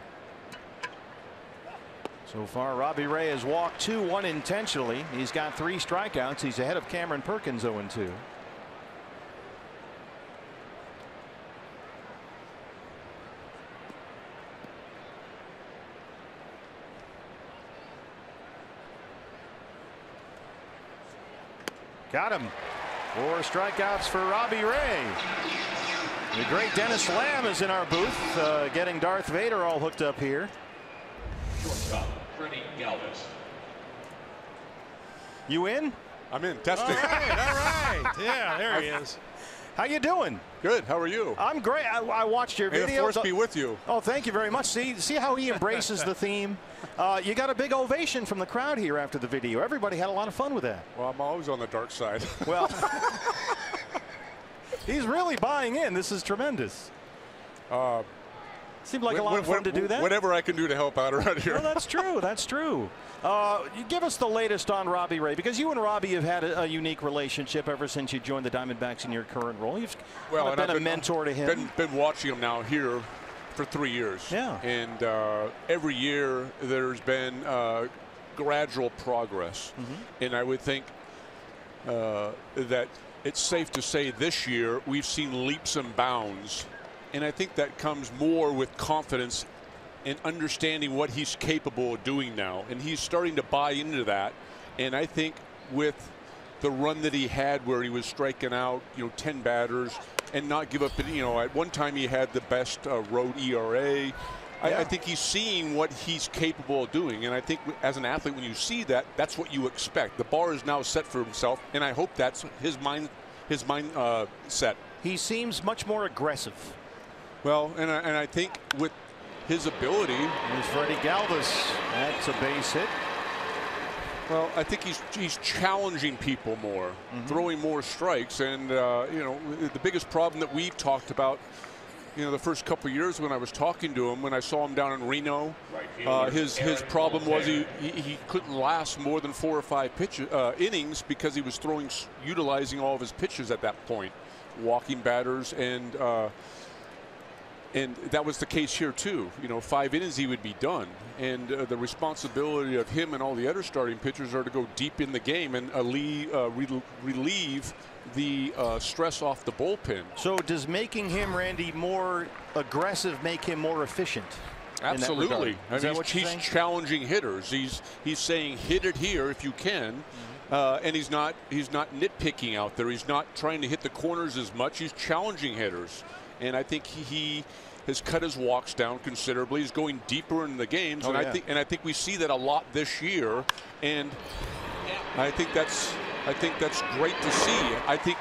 So far, Robbie Ray has walked 2 unintentionally. He's got 3 strikeouts. He's ahead of Cameron Perkins 0-2. Got him. 4 strikeouts for Robbie Ray. The great Dennis Lamb is in our booth, getting Darth Vader all hooked up here. Shortstop, Freddie Galvis. You in? I'm in. Testing. All right. Yeah, there he is. How you doing? Good. How are you? I'm great. I watched your May video. the force be with you. Oh, thank you very much. See how he embraces the theme. You got a big ovation from the crowd here after the video. Everybody had a lot of fun with that. Well, I'm always on the dark side. Well, he's really buying in. This is tremendous. Seemed like a lot of fun to do that. Whatever I can do to help out around here. Well, that's true. That's true. You give us the latest on Robbie Ray, because you and Robbie have had a unique relationship ever since you joined the Diamondbacks in your current role. You've been a mentor to him. Been watching him now here for 3 years. Yeah. And every year there's been gradual progress. And I would think that it's safe to say this year we've seen leaps and bounds. And I think that comes more with confidence and understanding what he's capable of doing now. And he's starting to buy into that. And I think with the run that he had where he was striking out, 10 batters and not give up, at one time he had the best road ERA. I think he's seeing what he's capable of doing. And I think as an athlete, when you see that, that's what you expect. The bar is now set for himself. And I hope that's his mind set. He seems much more aggressive. Well, and I think with his ability. Here's Freddie Galvis. That's a base hit. Well, I think he's challenging people more, throwing more strikes, and the biggest problem that we've talked about, the first couple of years when I was talking to him, when I saw him down in Reno, his problem was he couldn't last more than 4 or 5 innings because he was utilizing all of his pitches at that point, walking batters, and that was the case here too. 5 innings he would be done, and the responsibility of him and all the other starting pitchers are to go deep in the game and relieve the stress off the bullpen. So does making him, Randy, more aggressive make him more efficient? Absolutely. He's challenging hitters. He's saying hit it here if you can. And he's not nitpicking out there. He's not trying to hit the corners as much. He's challenging hitters. And I think he has cut his walks down considerably. He's going deeper in the games, I think we see that a lot this year. And I think that's great to see. I think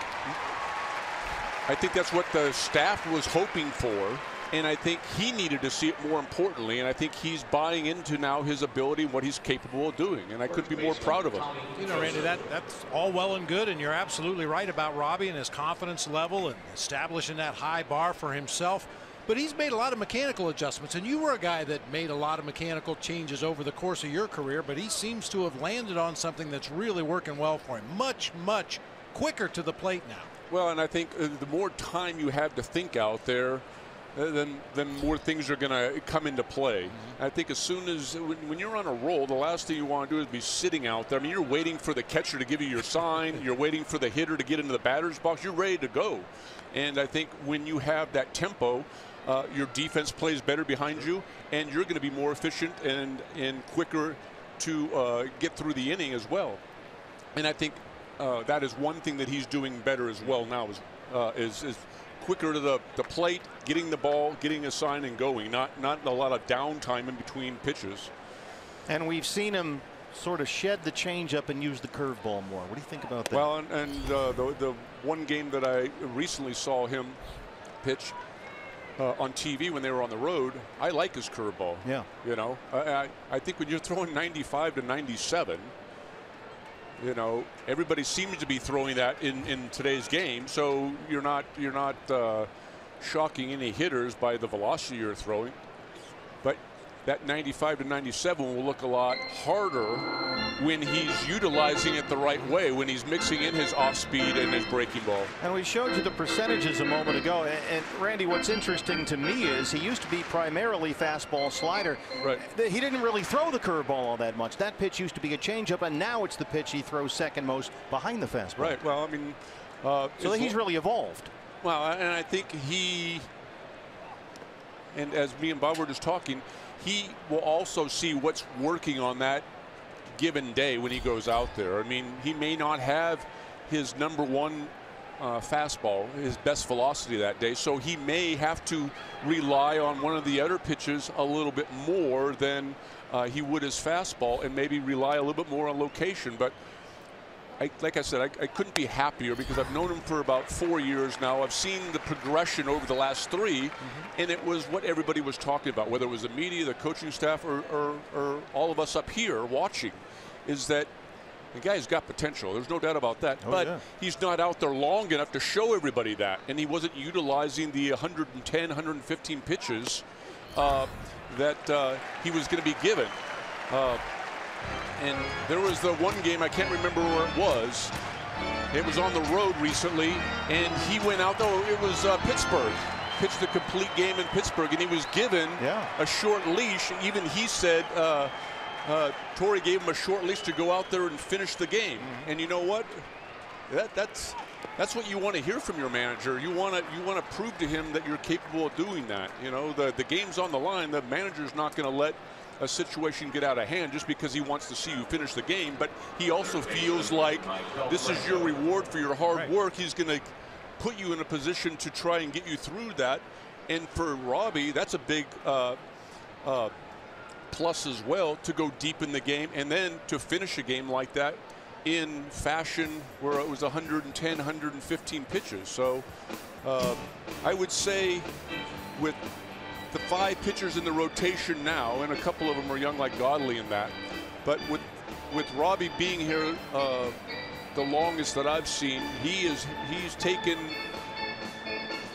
that's what the staff was hoping for, and I think he needed to see it more importantly. And I think he's buying into now his ability and what he's capable of doing. And I couldn't be more proud of him. Randy, that's all well and good, and you're absolutely right about Robbie and his confidence level and establishing that high bar for himself. But he's made a lot of mechanical adjustments, and you were a guy that made a lot of mechanical changes over the course of your career, but he seems to have landed on something that's really working well for him. Much, much quicker to the plate now. Well, and I think the more time you have to think out there, then more things are going to come into play. I think as soon as when you're on a roll, the last thing you want to do is be sitting out there. I mean, you're waiting for the catcher to give you your sign. You're waiting for the hitter to get into the batter's box. You're ready to go. And I think when you have that tempo, your defense plays better behind you, and you're going to be more efficient and quicker to get through the inning as well. And I think that is one thing that he's doing better as well now is quicker to the plate, getting the ball, getting a sign and going, not a lot of downtime in between pitches. And we've seen him sort of shed the changeup and use the curveball more. What do you think about that? Well, and the one game that I recently saw him pitch on TV when they were on the road, I like his curveball. Yeah. I think when you're throwing 95 to 97, everybody seems to be throwing that in today's game. So you're not shocking any hitters by the velocity you're throwing. But that 95 to 97 will look a lot harder when he's utilizing it the right way, when he's mixing in his off speed and his breaking ball. And we showed you the percentages a moment ago. And Randy, what's interesting to me is he used to be primarily fastball slider. Right. He didn't really throw the curveball all that much. That pitch used to be a changeup, and now it's the pitch he throws second most behind the fastball. Right. Well, I mean, so he's really evolved. Well, and I think he, and as me and Bob were just talking, he will also see what's working on that given day when he goes out there. I mean, he may not have his #1 fastball, his best velocity that day, so he may have to rely on one of the other pitches a little bit more than he would his fastball, and maybe rely a little bit more on location. But like I said, I couldn't be happier, because I've known him for about 4 years now. I've seen the progression over the last 3, and it was what everybody was talking about, whether it was the media, the coaching staff, or all of us up here watching, is that the guy's got potential. There's no doubt about that. But he's not out there long enough to show everybody that, and he wasn't utilizing the 110, 115 pitches that he was going to be given. And there was the one game, I can't remember where it was. It was on the road recently, and he went out, though it was Pittsburgh. Pitched the complete game in Pittsburgh, and he was given a short leash. Even he said Torrey gave him a short leash to go out there and finish the game. And you know what? That's what you want to hear from your manager. You want to prove to him that you're capable of doing that. You know, the game's on the line. The manager's not going to let a situation get out of hand just because he wants to see you finish the game, but he also feels like this is your reward for your hard work. He's going to put you in a position to try and get you through that. And for Robbie, that's a big plus as well, to go deep in the game and then to finish a game like that in fashion where it was 110, 115 pitches. So I would say with the 5 pitchers in the rotation now, and a couple of them are young like Godley in that, but with Robbie being here the longest that I've seen, he's taken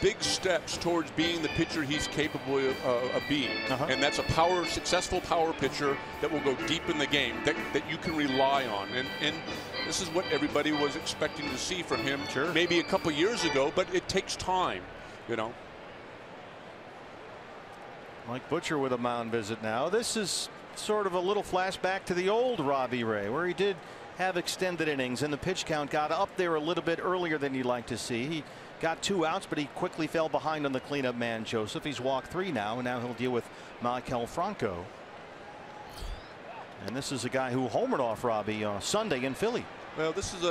big steps towards being the pitcher he's capable of being. And that's a successful power pitcher that will go deep in the game, that you can rely on. And this is what everybody was expecting to see from him maybe a couple years ago, but it takes time, you know. Mike Butcher with a mound visit now. This is sort of a little flashback to the old Robbie Ray, where he did have extended innings and the pitch count got up there a little bit earlier than you'd like to see. He got 2 outs, but he quickly fell behind on the cleanup man, Joseph. He's walked 3 now, and now he'll deal with Maikel Franco. And this is a guy who homered off Robbie on Sunday in Philly. Well, this is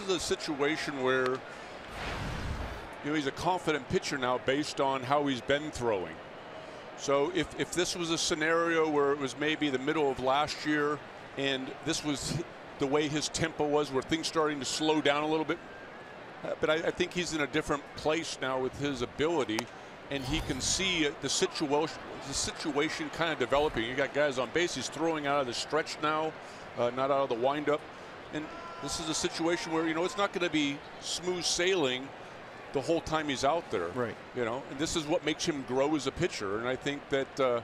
a situation where, you know, he's a confident pitcher now based on how he's been throwing. So if this was a scenario where it was maybe the middle of last year and this was the way his tempo was, where things starting to slow down a little bit, but I think he's in a different place now with his ability, and he can see the situation kind of developing. You got guys on base, he's throwing out of the stretch now, not out of the windup, and this is a situation where, you know, it's not going to be smooth sailing the whole time he's out there. Right. You know, and this is what makes him grow as a pitcher. And I think that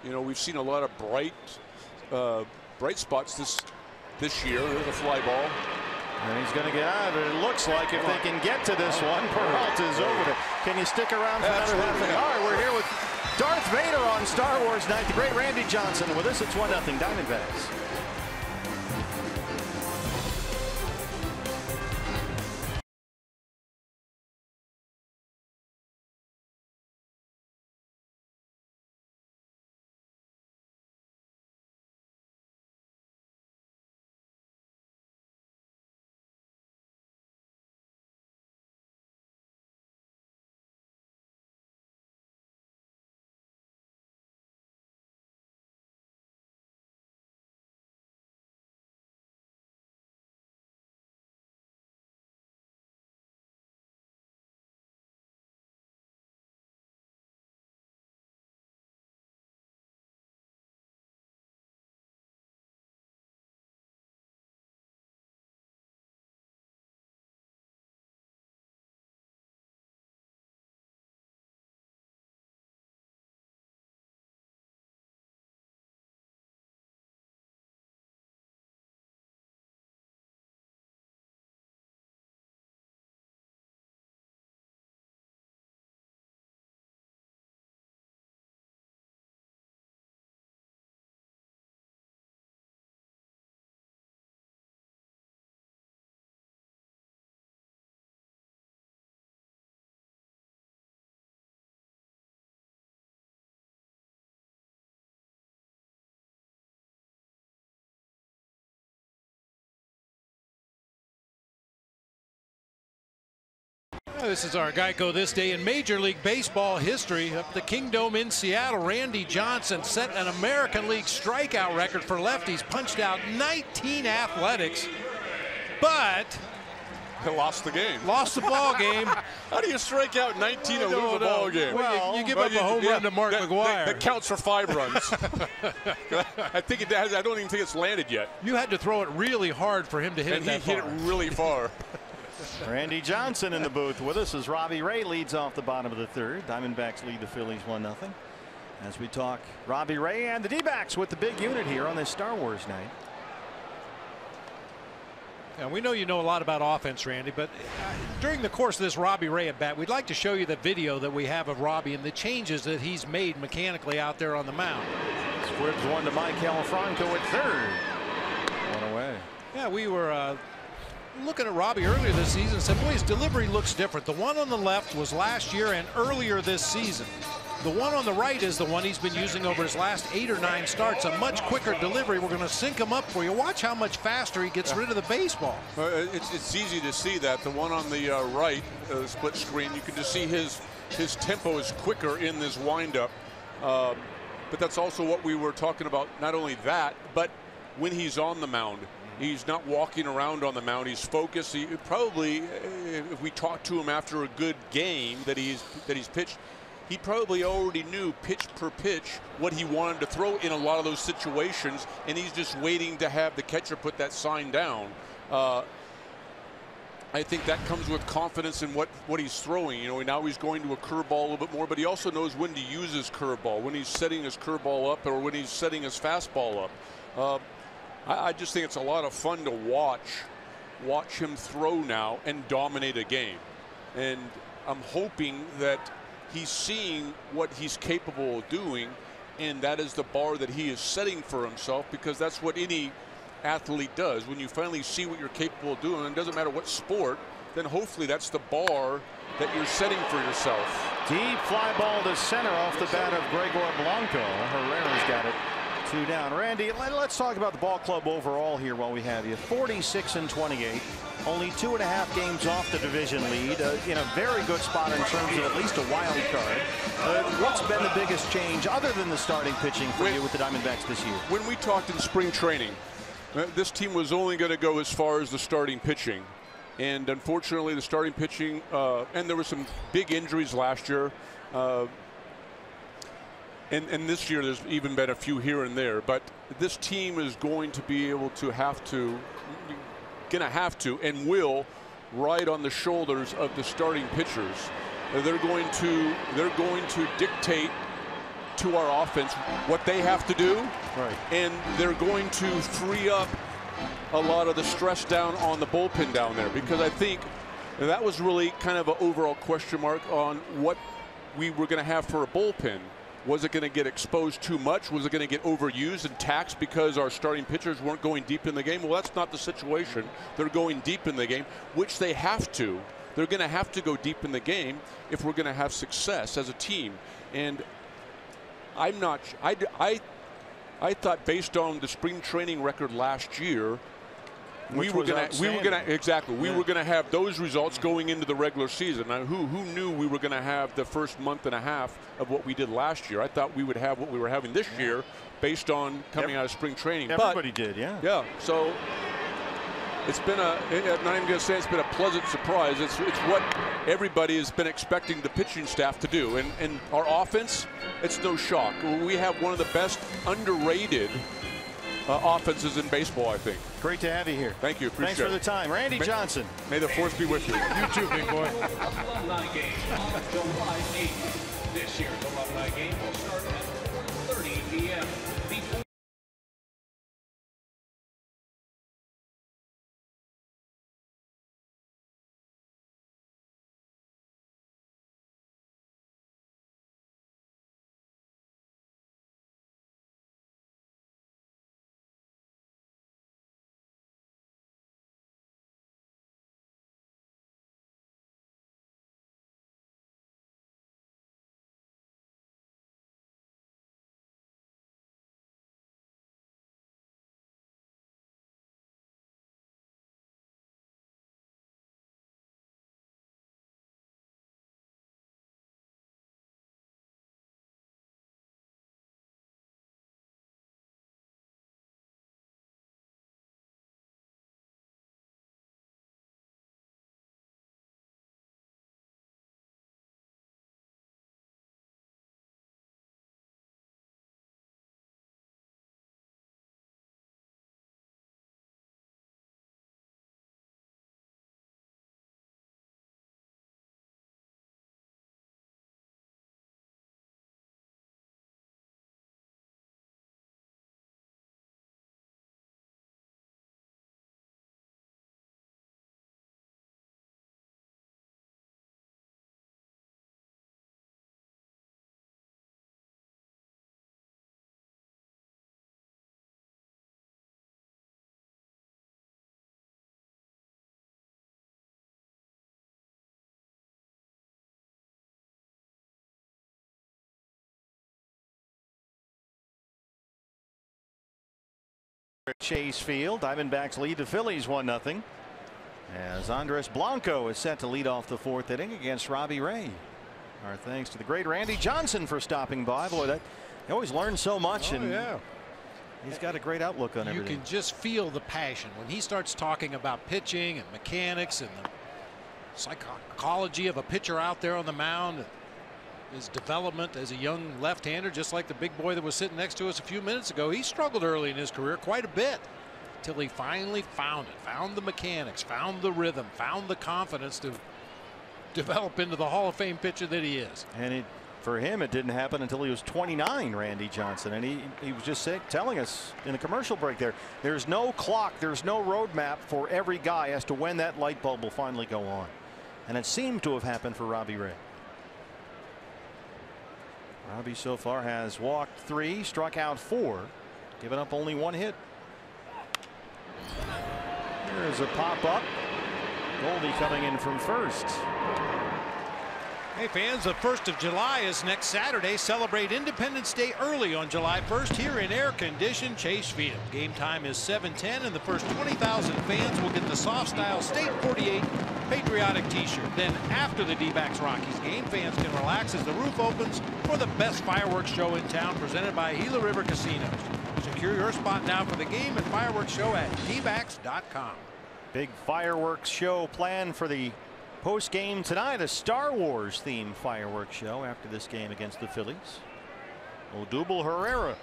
you know, we've seen a lot of bright spots this year. There's a fly ball. And he's going to get out of it. It looks like if they can get to this one, Peralta's over there. Can you stick around for another half an hour? All right, we're here with Darth Vader on Star Wars Night. The great Randy Johnson with us. It's 1-0 Diamondbacks. This is our Geico This Day in Major League Baseball history. Up the Kingdome in Seattle, Randy Johnson set an American League strikeout record for lefties, punched out 19 Athletics, but He lost the game. lost the ball game. How do you strike out 19 and lose a ball game? Well, you give up a home run to Mark McGwire. That counts for 5 runs. I think it has. I don't even think it's landed yet. You had to throw it really hard for him to hit And it that he hit far. it really far. Randy Johnson in the booth with us as Robbie Ray leads off the bottom of the third. Diamondbacks lead the Phillies 1-0. As we talk Robbie Ray and the D-backs with the big unit here on this Star Wars night. Now, we know you know a lot about offense, Randy, but during the course of this Robbie Ray at bat, we'd like to show you the video that we have of Robbie and the changes that he's made mechanically out there on the mound. Squibs one to Mike Califranco at third. One away. Yeah, we were looking at Robbie earlier this season and said, boy, his delivery looks different. The one on the left was last year and earlier this season. The one on the right is the one he's been using over his last 8 or 9 starts. A much quicker delivery. We're going to sync him up for you. Watch how much faster he gets rid of the baseball. It's easy to see that. The one on the right, split screen, you can just see his tempo is quicker in this windup. But that's also what we were talking about. Not only that, but when he's on the mound. He's not walking around on the mound. He's focused. He probably, if we talked to him after a good game that he's pitched, he probably already knew pitch per pitch what he wanted to throw in a lot of those situations, and he's just waiting to have the catcher put that sign down. I think that comes with confidence in what he's throwing. You know, now he's going to a curveball a little bit more, but he also knows when to use his curveball, when he's setting his curveball up or when he's setting his fastball up. I just think it's a lot of fun to watch him throw now and dominate a game. And I'm hoping that he's seeing what he's capable of doing, and that is the bar that he is setting for himself, because that's what any athlete does. When you finally see what you're capable of doing, and it doesn't matter what sport, then hopefully that's the bar that you're setting for yourself. Deep fly ball to center off the bat of Gregor Blanco. Herrera's got it. 2 down. Randy, let's talk about the ball club overall here while we have you. 46-28. Only 2.5 games off the division lead. In a very good spot in terms of at least a wild card. What's been the biggest change other than the starting pitching for you with the Diamondbacks this year? When we talked in spring training, this team was only going to go as far as the starting pitching. And unfortunately, the starting pitching, and there were some big injuries last year. And this year there's even been a few here and there, but this team is going to be able to have to and will ride on the shoulders of the starting pitchers. They're going to dictate to our offense what they have to do, right, and they're going to free up a lot of the stress down on the bullpen down there, because I think that was really kind of an overall question mark on what we were going to have for a bullpen. Was it going to get exposed too much? Was it going to get overused and taxed because our starting pitchers weren't going deep in the game? Well, that's not the situation. They're going deep in the game, which they have to. They're going to have to go deep in the game if we're going to have success as a team. And I'm not. I thought based on the spring training record last year, we were going to have those results going into the regular season. Now, who knew we were going to have the first month and a half of what we did last year? I thought we would have what we were having this year based on coming out of spring training. Everybody did, yeah. Yeah. So it's been I'm not even going to say it's been a pleasant surprise. It's what everybody has been expecting the pitching staff to do. And our offense, it's no shock. We have one of the best underrated offenses in baseball, I think. Great to have you here. Thank you. Appreciate Thanks for the time. Randy Johnson. May the force be with you. You too, big boy. Alumni game on July 8th. This year's alumni game will start at 4:30 p.m. Chase Field. Diamondbacks lead the Phillies 1-0. As Andres Blanco is set to lead off the 4th inning against Robbie Ray. Our thanks to the great Randy Johnson for stopping by. Boy, that he always learns so much. Yeah. He's got a great outlook on everything. You can just feel the passion when he starts talking about pitching and mechanics and the psychology of a pitcher out there on the mound. His development as a young left-hander, just like the big boy that was sitting next to us a few minutes ago. He struggled early in his career quite a bit until he finally found it, found the mechanics, found the rhythm, found the confidence to develop into the Hall of Fame pitcher that he is. And for him, it didn't happen until he was 29, Randy Johnson. And he was just telling us in the commercial break there's no clock, there's no roadmap for every guy as to when that light bulb will finally go on. And it seemed to have happened for Robbie Ray. Robbie so far has walked 3, struck out 4, given up only 1 hit. There's a pop-up. Goldie coming in from first. Hey fans, the 1st of July is next Saturday. Celebrate Independence Day early on July 1st here in air-conditioned Chase Field. Game time is 7:10, and the first 20,000 fans will get the soft style State 48 patriotic t-shirt. Then after the D-backs Rockies game, fans can relax as the roof opens for the best fireworks show in town, presented by Gila River Casinos. Secure your spot now for the game and fireworks show at dbacks.com. Big fireworks show planned for the post game tonight. A Star Wars themed fireworks show after this game against the Phillies. Odubel Herrera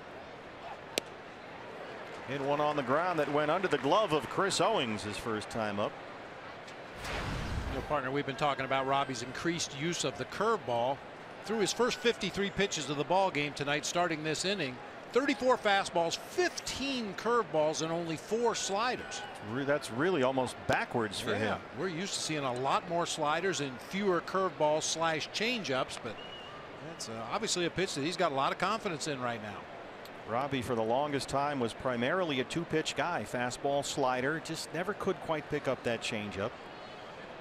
hit one on the ground that went under the glove of Chris Owings his first time up. Partner, we've been talking about Robbie's increased use of the curveball. Through his first 53 pitches of the ball game tonight, starting this inning, 34 fastballs, 15 curveballs, and only 4 sliders. That's really almost backwards for him. We're used to seeing a lot more sliders and fewer curveballs / changeups, but that's obviously a pitch that he's got a lot of confidence in right now. Robbie, for the longest time, was primarily a 2-pitch guy. Fastball, slider, just never could quite pick up that changeup,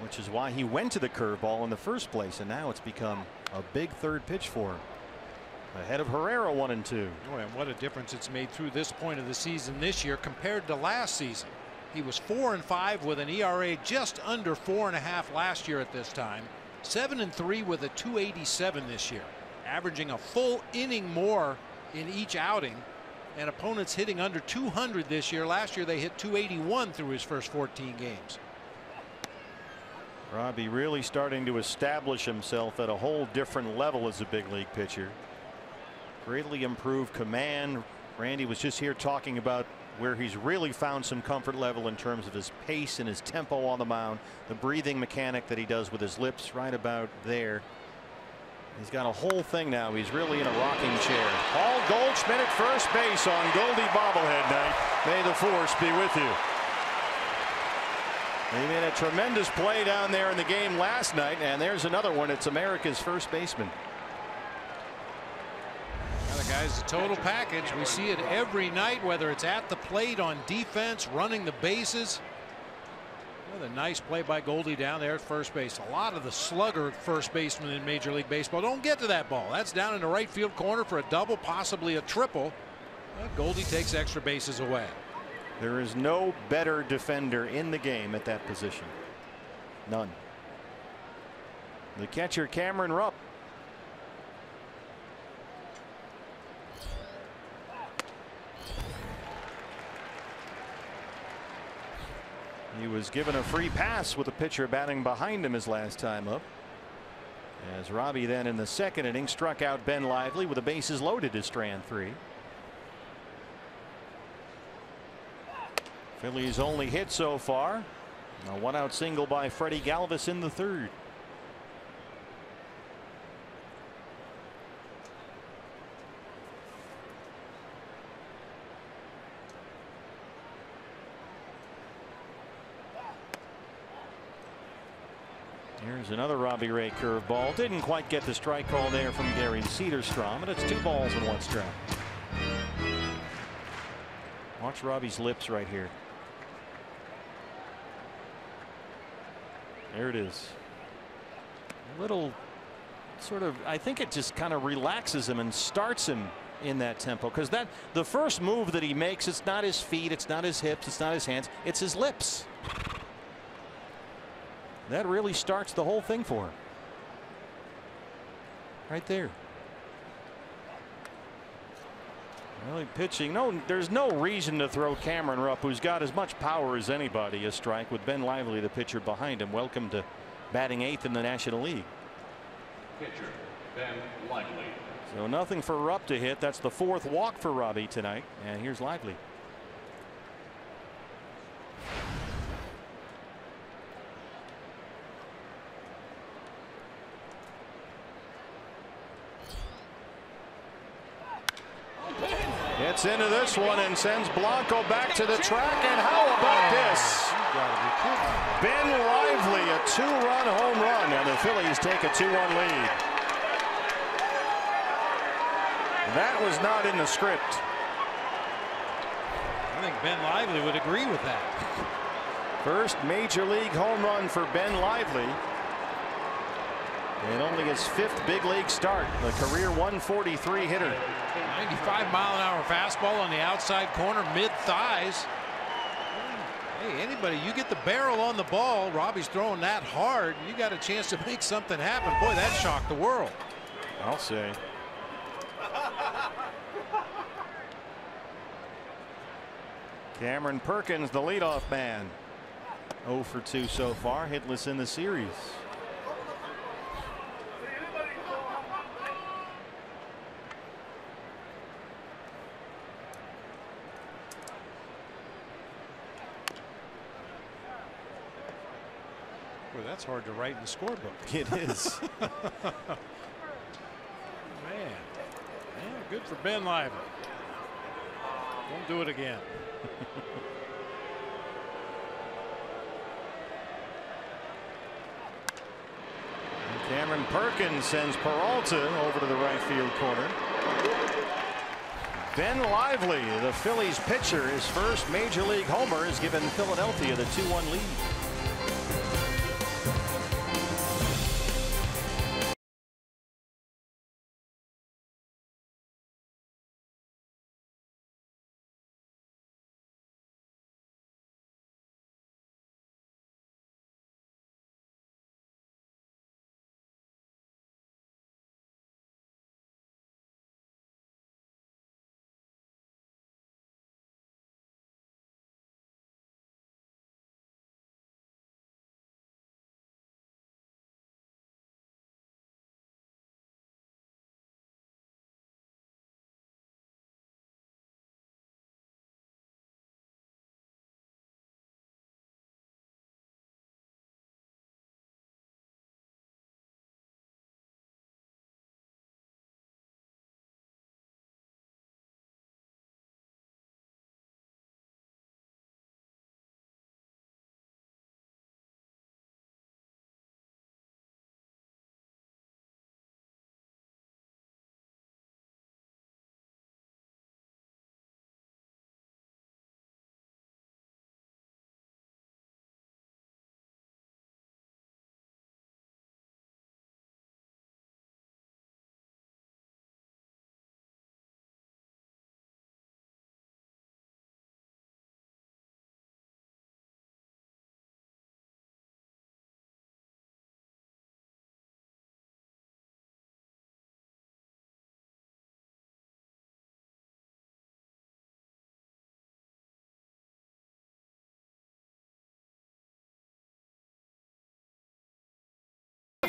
which is why he went to the curveball in the first place, and now it's become a big 3rd pitch for him. Ahead of Herrera 1-2. Oh, and what a difference it's made through this point of the season this year compared to last season. He was 4-5 with an ERA just under 4.5 last year at this time. 7-3 with a 287 this year, averaging a full inning more in each outing, and opponents hitting under 200 this year. Last year they hit 281 through his first 14 games. Robbie really starting to establish himself at a whole different level as a big league pitcher. Greatly improved command. Randy was just here talking about where he's really found some comfort level in terms of his pace and his tempo on the mound. The breathing mechanic that he does with his lips right about there. He's got a whole thing now. He's really in a rocking chair. Paul Goldschmidt at first base on Goldie bobblehead night. May the force be with you. He made a tremendous play down there in the game last night, and there's another one. It's America's first baseman. Well, the guy's a total package. We see it every night, whether it's at the plate, on defense, running the bases. Another nice play by Goldie down there at first base. A lot of the slugger first basemen in Major League Baseball don't get to that ball. That's down in the right field corner for a double, possibly a triple. But Goldie takes extra bases away. There is no better defender in the game at that position. None. The catcher, Cameron Rupp. He was given a free pass with a pitcher batting behind him his last time up. As Robbie then in the 2nd inning struck out Ben Lively with the bases loaded to strand 3. Phillies only hit so far. A 1-out single by Freddie Galvis in the 3rd. Here's another Robbie Ray curveball. Didn't quite get the strike call there from Gary Cedarstrom, and it's 2 balls and 1 strike. Watch Robbie's lips right here. There it is. A little sort of, I think it just kind of relaxes him and starts him in that tempo, because the first move that he makes, it's not his feet, it's not his hips, it's not his hands, it's his lips. That really starts the whole thing for him. Right there. Really pitching. No, there's no reason to throw Cameron Rupp, who's got as much power as anybody, a strike, with Ben Lively, the pitcher, behind him. Welcome to batting 8th in the National League. Pitcher, Ben Lively. So nothing for Rupp to hit. That's the 4th walk for Robbie tonight. And here's Lively. Gets into this one and sends Blanco back to the track. And how about this? Ben Lively, a 2-run home run, and the Phillies take a 2-1 lead. That was not in the script. I think Ben Lively would agree with that. First major league home run for Ben Lively. And only his 5th big league start. The career 143 hitter. 95-mile-an-hour fastball on the outside corner, mid-thighs. Hey, anybody, you get the barrel on the ball. Robbie's throwing that hard. You got a chance to make something happen. Boy, that shocked the world. I'll say. Cameron Perkins, the leadoff man. 0 for 2 so far, hitless in the series. Boy, that's hard to write in the scorebook. It is. Man, good for Ben Lively. Won't do it again. Cameron Perkins sends Peralta over to the right field corner. Ben Lively, the Phillies pitcher, his first major league homer, has given Philadelphia the 2-1 lead.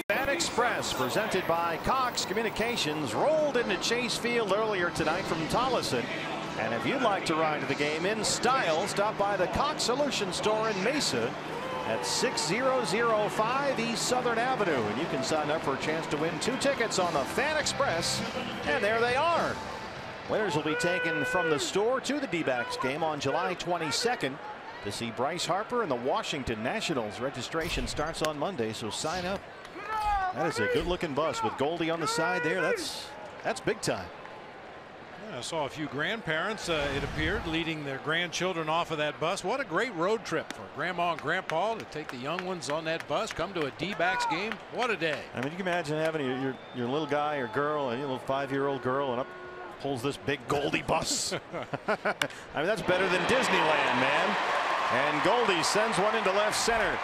Fan Express, presented by Cox Communications, rolled into Chase Field earlier tonight from Tolleson. And if you'd like to ride to the game in style, stop by the Cox Solution Store in Mesa at 6005 East Southern Avenue. And you can sign up for a chance to win 2 tickets on the Fan Express. And there they are. Winners will be taken from the store to the D-backs game on July 22nd to see Bryce Harper and the Washington Nationals. Registration starts on Monday, so sign up. That is a good-looking bus with Goldie on the side there. That's big time. Yeah, I saw a few grandparents, it appeared, leading their grandchildren off of that bus. What a great road trip for Grandma and Grandpa to take the young ones on that bus, come to a D-backs game. What a day. I mean, you can imagine having your little guy or girl, a little 5-year-old girl, and up pulls this big Goldie bus. I mean, that's better than Disneyland, man. And Goldie sends one into left center.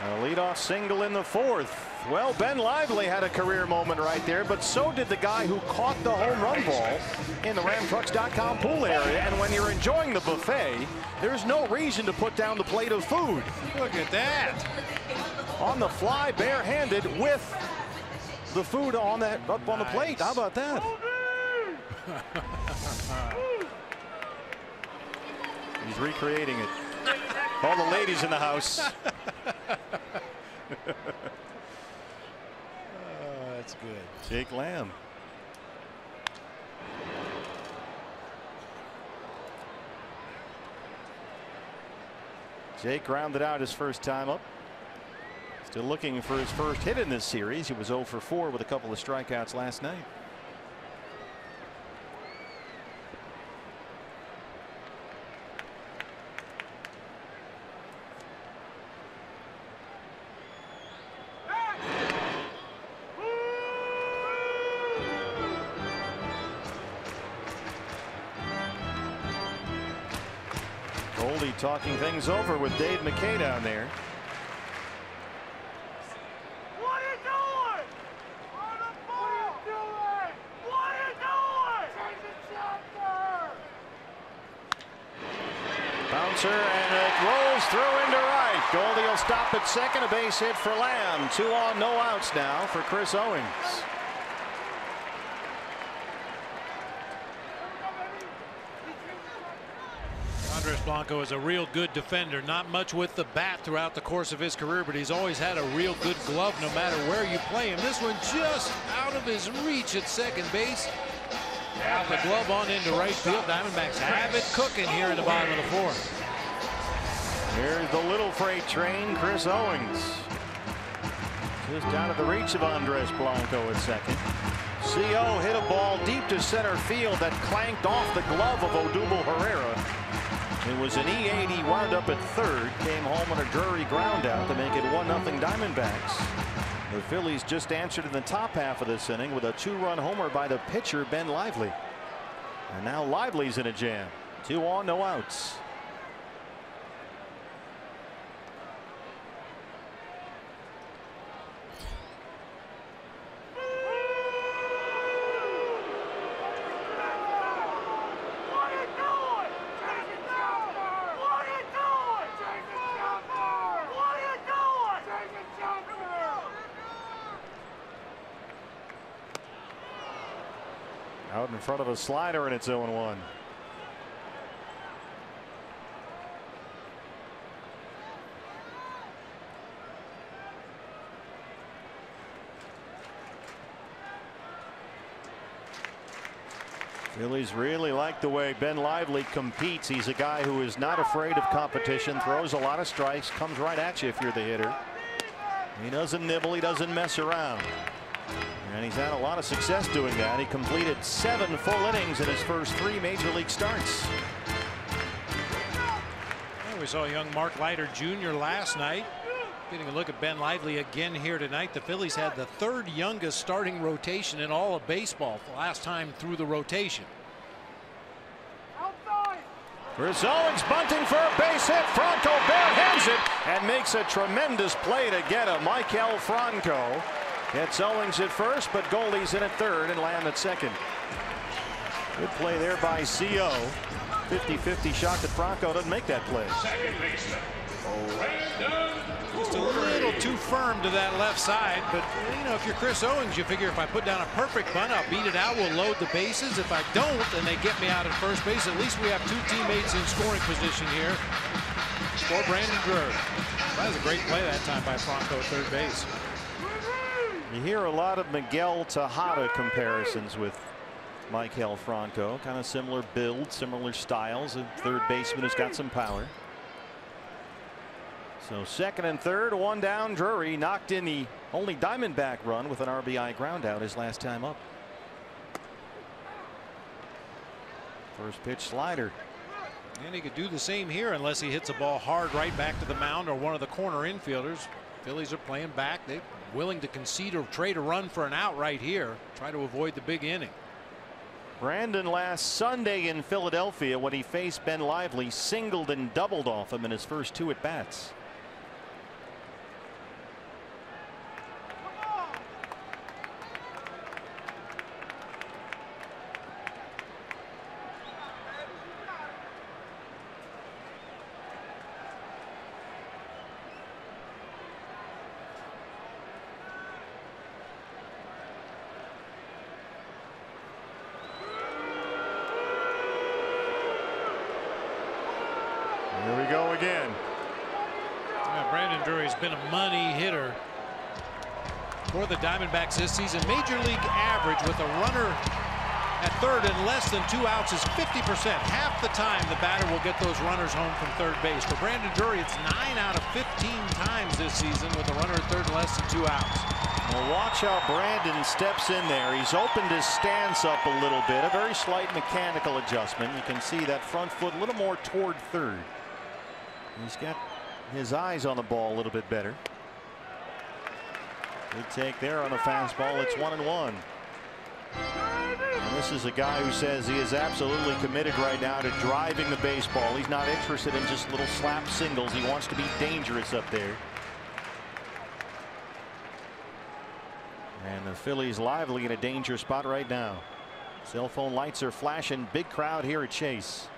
A leadoff single in the fourth. Well, Ben Lively had a career moment right there, but so did the guy who caught the home run ball in the RamTrucks.com pool area. And when you're enjoying the buffet, there's no reason to put down the plate of food. Look at that. On the fly, barehanded, with the food on that up on the plate. How about that? He's recreating it. All the ladies in the house. That's good. Jake Lamb. Jake grounded out his first time up. Still looking for his first hit in this series. He was 0 for 4 with a couple of strikeouts last night. Goldie talking things over with Dave McKay down there. What are you doing? On the ball! What are you doing? What are you doing? Change the chapter! Bouncer, and it rolls through into right. Goldie will stop at second. A base hit for Lamb. 2 on, no outs now for Chris Owings. Andres Blanco is a real good defender. Not much with the bat throughout the course of his career, but he's always had a real good glove no matter where you play him. This one just out of his reach at second base. Got the glove on into right field. Diamondbacks have it cooking here in the bottom of the fourth. Here's the little freight train, Chris Owings. Just out of the reach of Andres Blanco at second. CO hit a ball deep to center field that clanked off the glove of Odubel Herrera. It was an E80, wound up at third, came home on a Drury ground out to make it 1-0 Diamondbacks. The Phillies just answered in the top half of this inning with a 2-run homer by the pitcher Ben Lively. And now Lively's in a jam. 2 on, no outs. Out in front of a slider, and it's 0-1. Phillies really like the way Ben Lively competes. He's a guy who is not afraid of competition, throws a lot of strikes, comes right at you if you're the hitter. He doesn't nibble, he doesn't mess around. And he's had a lot of success doing that. He completed 7 full innings in his first 3 major league starts. Well, we saw young Mark Leiter Jr. last night. Getting a look at Ben Lively again here tonight. The Phillies had the 3rd youngest starting rotation in all of baseball last time through the rotation. Chris Owings bunting for a base hit. Franco barehands it and makes a tremendous play to get him. Maikel Franco gets Owings at first, but Goldie's in at third and Lamb at second. Good play there by CO. 50-50 shot that Franco doesn't make that play. Just a little too firm to that left side, but you know, if you're Chris Owings, you figure if I put down a perfect bunt, I'll beat it out, we'll load the bases. If I don't, and they get me out at first base, at least we have 2 teammates in scoring position here for Brandon Drury. That was a great play that time by Franco at third base. You hear a lot of Miguel Tejada comparisons with Maikel Franco. Kind of similar build, similar styles. A third baseman who's got some power. So second and third, 1 down. Drury knocked in the only Diamondback run with an RBI ground out his last time up. First pitch slider. And he could do the same here unless he hits a ball hard right back to the mound or one of the corner infielders. Phillies are playing back. They willing to concede or trade a run for an out right here. Try to avoid the big inning. Brandon last Sunday in Philadelphia when he faced Ben Lively singled and doubled off him in his first 2 at bats. Here we go again. Yeah, Brandon Drury's been a money hitter for the Diamondbacks this season. Major league average with a runner at third and less than 2 outs is 50%. Half the time the batter will get those runners home from third base. For Brandon Drury, it's 9 out of 15 times this season with a runner at third and less than 2 outs. Well, watch how Brandon steps in there. He's opened his stance up a little bit, a very slight mechanical adjustment. You can see that front foot a little more toward third. He's got his eyes on the ball a little bit better. Good take there on a fastball. It's 1-1. And this is a guy who says he is absolutely committed right now to driving the baseball. He's not interested in just little slap singles. He wants to be dangerous up there. And the Phillies lively in a danger spot right now. Cell phone lights are flashing. Big crowd here at Chase.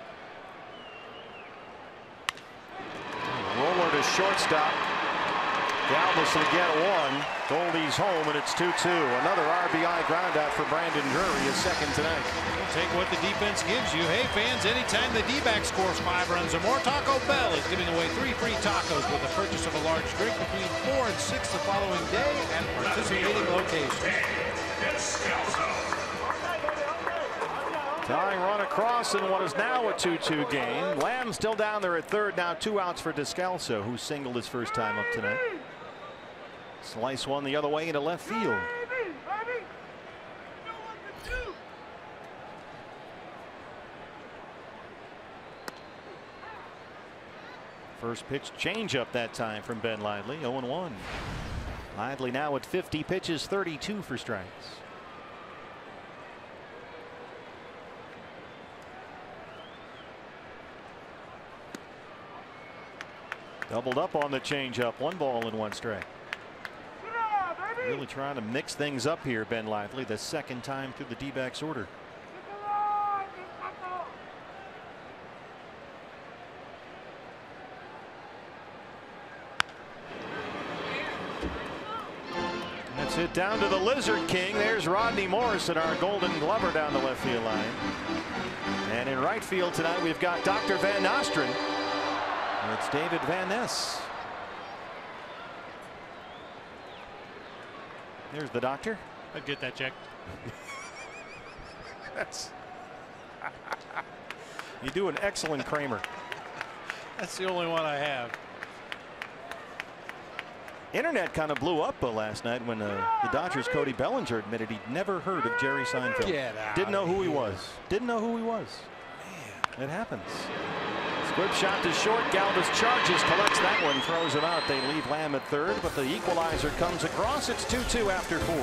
Roller to shortstop. Galvis will get one. Goldie's home, and it's 2-2. Another RBI ground out for Brandon Drury, his second tonight. Take what the defense gives you. Hey, fans, anytime the D-backs scores 5 runs or more, Taco Bell is giving away 3 free tacos with the purchase of a large drink between 4 and 6 the following day at participating locations. Tying run across in what is now a 2-2 game. Lamb still down there at third. Now 2 outs for Descalso, who singled his first time up tonight. Slice one the other way into left field. First pitch changeup that time from Ben Lively. 0-1. Lively now at 50 pitches, 32 for strikes. Doubled up on the changeup. 1 ball and 1 strike. Really trying to mix things up here, Ben Lively, the second time through the D-backs order. That's it down to the Lizard King. There's Rodney Morrison, our Golden Glover, down the left field line. And in right field tonight, we've got Dr. Van Nostrand. It's David Van Ness. There's the doctor. I'd get that checked. That's you do an excellent Kramer. That's the only one I have. Internet kind of blew up last night when the Dodgers' Cody Bellinger admitted he'd never heard of Jerry Seinfeld. Get out. Didn't know who he was. Didn't know who he was. Man, it happens. Good shot to short. Galvis charges, collects that one, throws him out. They leave Lamb at third, but the equalizer comes across. It's 2-2 after 4.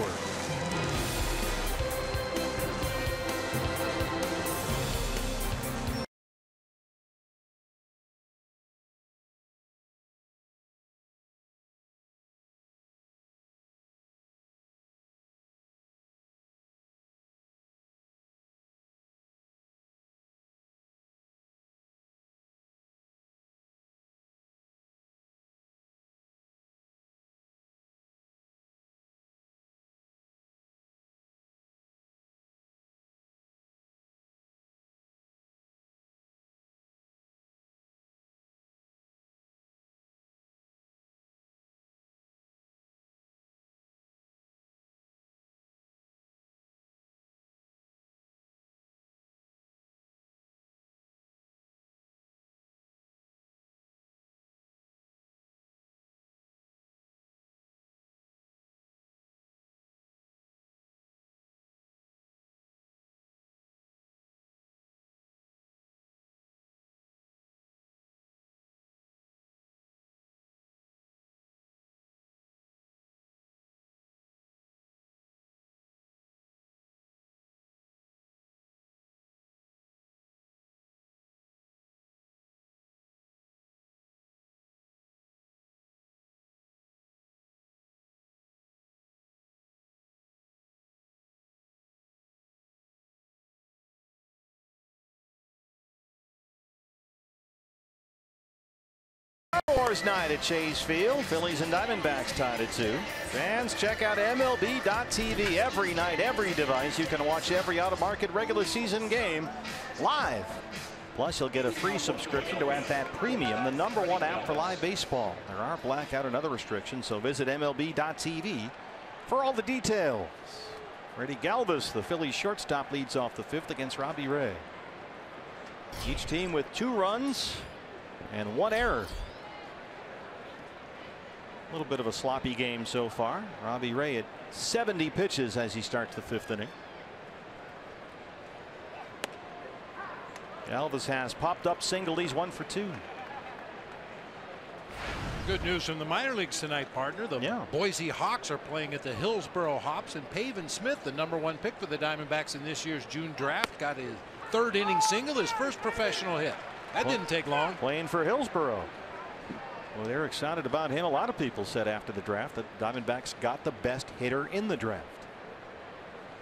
Wars night at Chase Field. Phillies and Diamondbacks tied at 2. Fans, check out MLB.tv every night, every device. You can watch every out-of-market regular season game live. Plus, you'll get a free subscription to At That Premium, the #1 app for live baseball. There are blackout and other restrictions, so visit MLB.tv for all the details. Freddie Galvis, the Phillies shortstop, leads off the 5th against Robbie Ray. Each team with 2 runs and 1 error. A little bit of a sloppy game so far. Robbie Ray at 70 pitches as he starts the 5th inning. Galvis has popped up single. He's 1 for 2. Good news from the minor leagues tonight, partner. The Boise Hawks are playing at the Hillsboro Hops, and Pavin Smith, the #1 pick for the Diamondbacks in this year's June draft, got his 3rd inning single, his first professional hit. That didn't take long. Playing for Hillsboro. Well, they're excited about him. A lot of people said after the draft that Diamondbacks got the best hitter in the draft.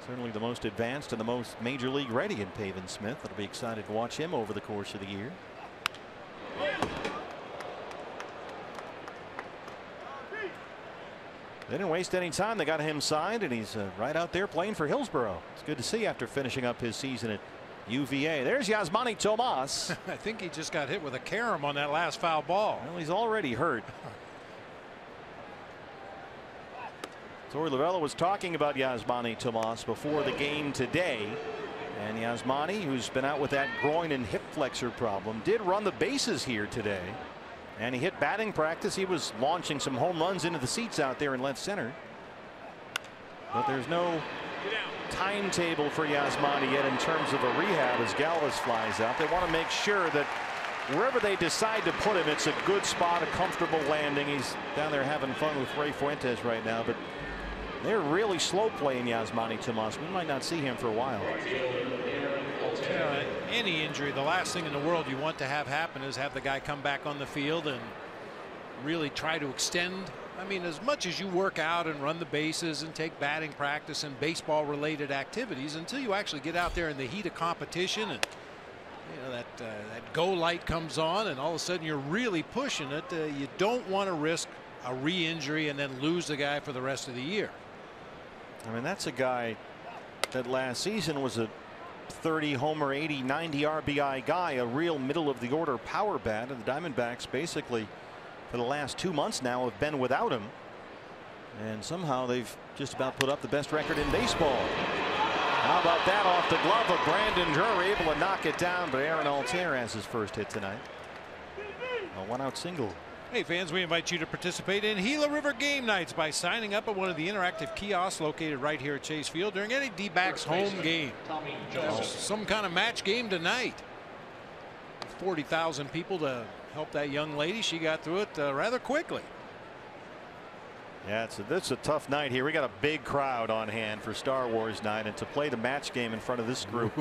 Certainly the most advanced and the most major league ready in Pavin Smith. It'll be excited to watch him over the course of the year. They didn't waste any time. They got him signed, and he's right out there playing for Hillsboro. It's good to see after finishing up his season at UVA. There's Yasmani Tomas. I think he just got hit with a carom on that last foul ball. Well, he's already hurt. Torey Lovullo was talking about Yasmani Tomas before the game today. And Yasmani, who's been out with that groin and hip flexor problem, did run the bases here today. And he hit batting practice. He was launching some home runs into the seats out there in left center. But there's no timetable for Yasmani yet in terms of a rehab as Galvis flies out. They want to make sure that wherever they decide to put him, it's a good spot, a comfortable landing. He's down there having fun with Ray Fuentes right now, but they're really slow playing Yasmani Tomas. We might not see him for a while. Any injury, the last thing in the world you want to have happen is have the guy come back on the field and really try to extend. I mean, as much as you work out and run the bases and take batting practice and baseball related activities, until you actually get out there in the heat of competition and that go light comes on and all of a sudden you're really pushing it, you don't want to risk a re-injury and then lose the guy for the rest of the year. I mean, that's a guy that last season was a 30 homer, 80, 90 RBI guy, a real middle of the order power bat, and the Diamondbacks basically for the last 2 months now have been without him, and somehow they've just about put up the best record in baseball. How about that off the glove of Brandon Drury, able to knock it down, but Aaron Altair has his first hit tonight. A 1-out single. Hey fans, we invite you to participate in Gila River game nights by signing up at one of the interactive kiosks located right here at Chase Field during any D-backs home game. Some kind of match game tonight. 40,000 people to help that young lady. She got through it rather quickly. Yeah, it's a tough night here. We got a big crowd on hand for Star Wars night, and to play the match game in front of this group,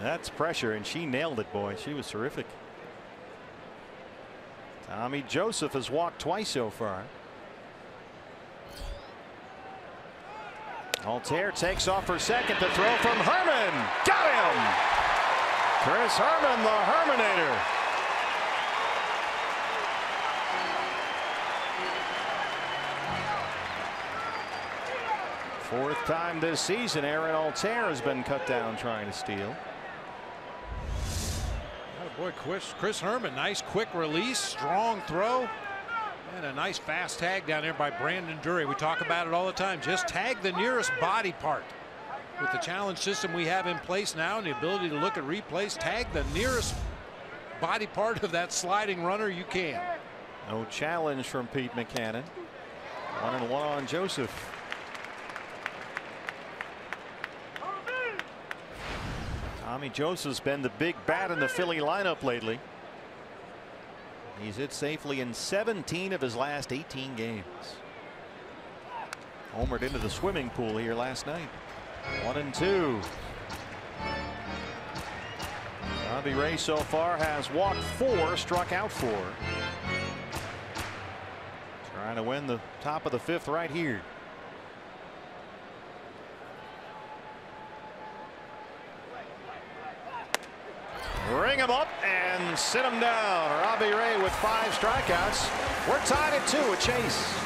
that's pressure, and she nailed it, boy. She was terrific. Tommy Joseph has walked twice so far. Altair takes off for second. The throw from Herman. Got him. Chris Herman, the Herminator. Fourth time this season, Aaron Altair has been cut down trying to steal. Boy, Chris Herman, nice quick release, strong throw, and a nice fast tag down there by Brandon Drury. We talk about it all the time. Just tag the nearest body part. With the challenge system we have in place now and the ability to look at replays, tag the nearest body part of that sliding runner you can. No challenge from Pete Mackanin. 1-1 on Joseph. Tommy Joseph's been the big bat in the Philly lineup lately. He's hit safely in 17 of his last 18 games. Homered into the swimming pool here last night. 1-2. Robbie Ray so far has walked 4, struck out 4. Trying to win the top of the 5th right here. Ray Bring him up and sit him down. Robbie Ray with 5 strikeouts. We're tied at 2 with Chase.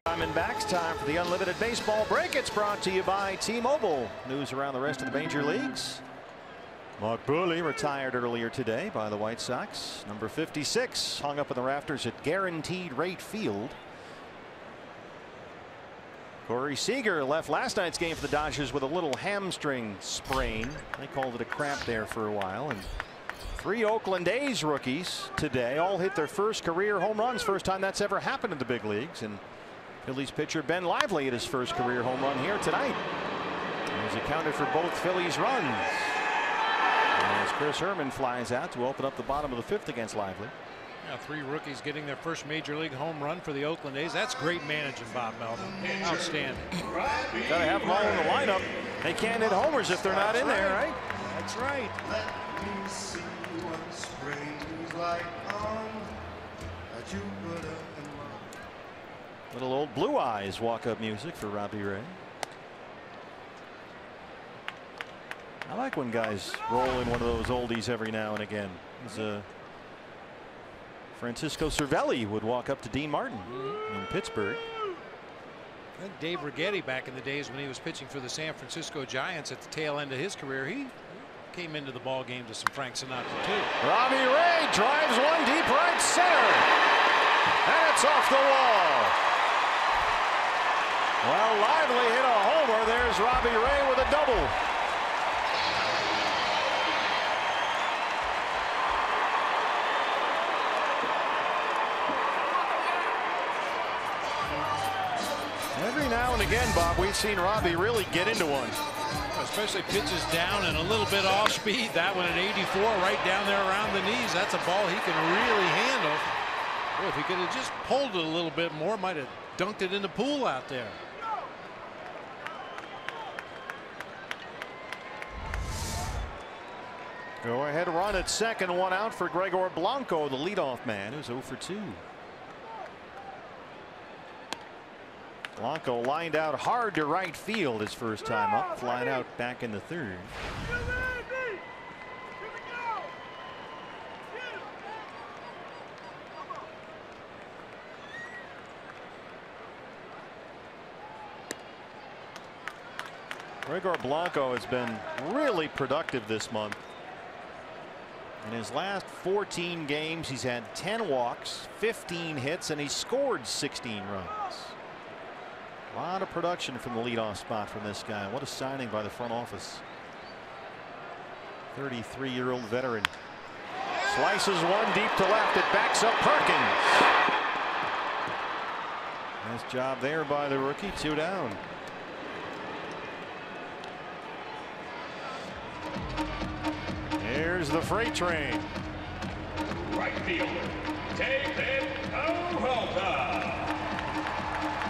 Diamondbacks, time for the unlimited baseball break. It's brought to you by T-Mobile. News around the rest of the major leagues. Mark Buehrle retired earlier today by the White Sox. Number 56 hung up in the rafters at Guaranteed Rate Field. Corey Seager left last night's game for the Dodgers with a little hamstring sprain. They called it a cramp there for a while. And 3 Oakland A's rookies today all hit their first career home runs. First time that's ever happened in the big leagues. And Phillies pitcher Ben Lively hit his first career home run here tonight. He's accounted for both Phillies runs. As Chris Herman flies out to open up the bottom of the 5th against Lively. Yeah, 3 rookies getting their first major league home run for the Oakland A's. That's great managing, Bob Melvin. Outstanding. Got to have them all in the lineup. They can't hit homers if they're not in there, right? That's right. Let me see what spring's like on Jupiter. Little old Blue Eyes walk-up music for Robbie Ray. I like when guys roll in one of those oldies every now and again. Francisco Cervelli would walk up to Dean Martin in Pittsburgh. And Dave Righetti, back in the days when he was pitching for the San Francisco Giants at the tail end of his career, he came into the ball game to some Frank Sinatra too. Robbie Ray drives one deep right center, and it's off the wall. Well, Lively hit a homer. There's Robbie Ray with a double. Every now and again, Bob, we've seen Robbie really get into one. Especially pitches down and a little bit off speed. That one at 84, right down there around the knees. That's a ball he can really handle. Boy, if he could have just pulled it a little bit more, might have dunked it in the pool out there. Go ahead run at second, 1 out for Gregor Blanco, the leadoff man, who's 0 for 2. Blanco lined out hard to right field his first time up, flying out back in the 3rd. Gregor Blanco has been really productive this month. In his last 14 games, he's had 10 walks, 15 hits, and he's scored 16 runs. A lot of production from the leadoff spot from this guy. What a signing by the front office. 33-year-old veteran. Slices one deep to left. It backs up Perkins. Nice job there by the rookie. 2 down. Here's the freight train. Right fielder, David Peralta.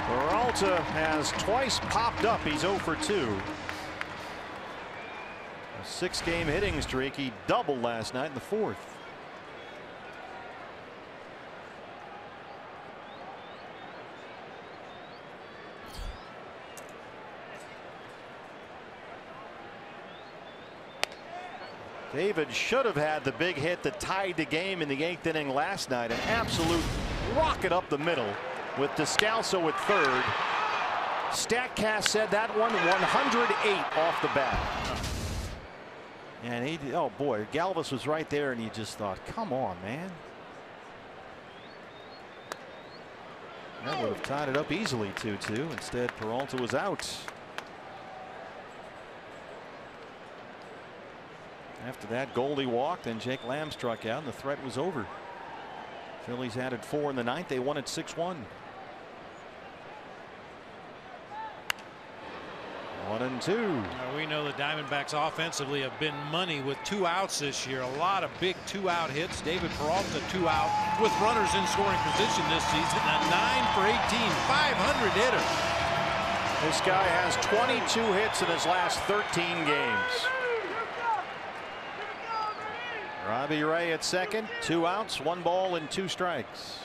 Peralta has twice popped up. He's 0 for 2. A 6-game hitting streak. He doubled last night in the 4th. David should have had the big hit that tied the game in the 8th inning last night. An absolute rocket up the middle with Descalso at third. Statcast said that one 108 off the bat. And he, oh boy, Galvis was right there, and he just thought, come on, man. That would have tied it up easily, 2-2. Instead, Peralta was out. After that, Goldie walked and Jake Lamb struck out, and the threat was over. Phillies added 4 in the 9th. They won at 6-1. 1-2. We know the Diamondbacks offensively have been money with 2 outs this year. A lot of big 2-out hits. David Peralta 2 out with runners in scoring position this season. A 9 for 18, 500 hitter. This guy has 22 hits in his last 13 games. Robbie Ray at second. 2 outs, 1 ball and 2 strikes.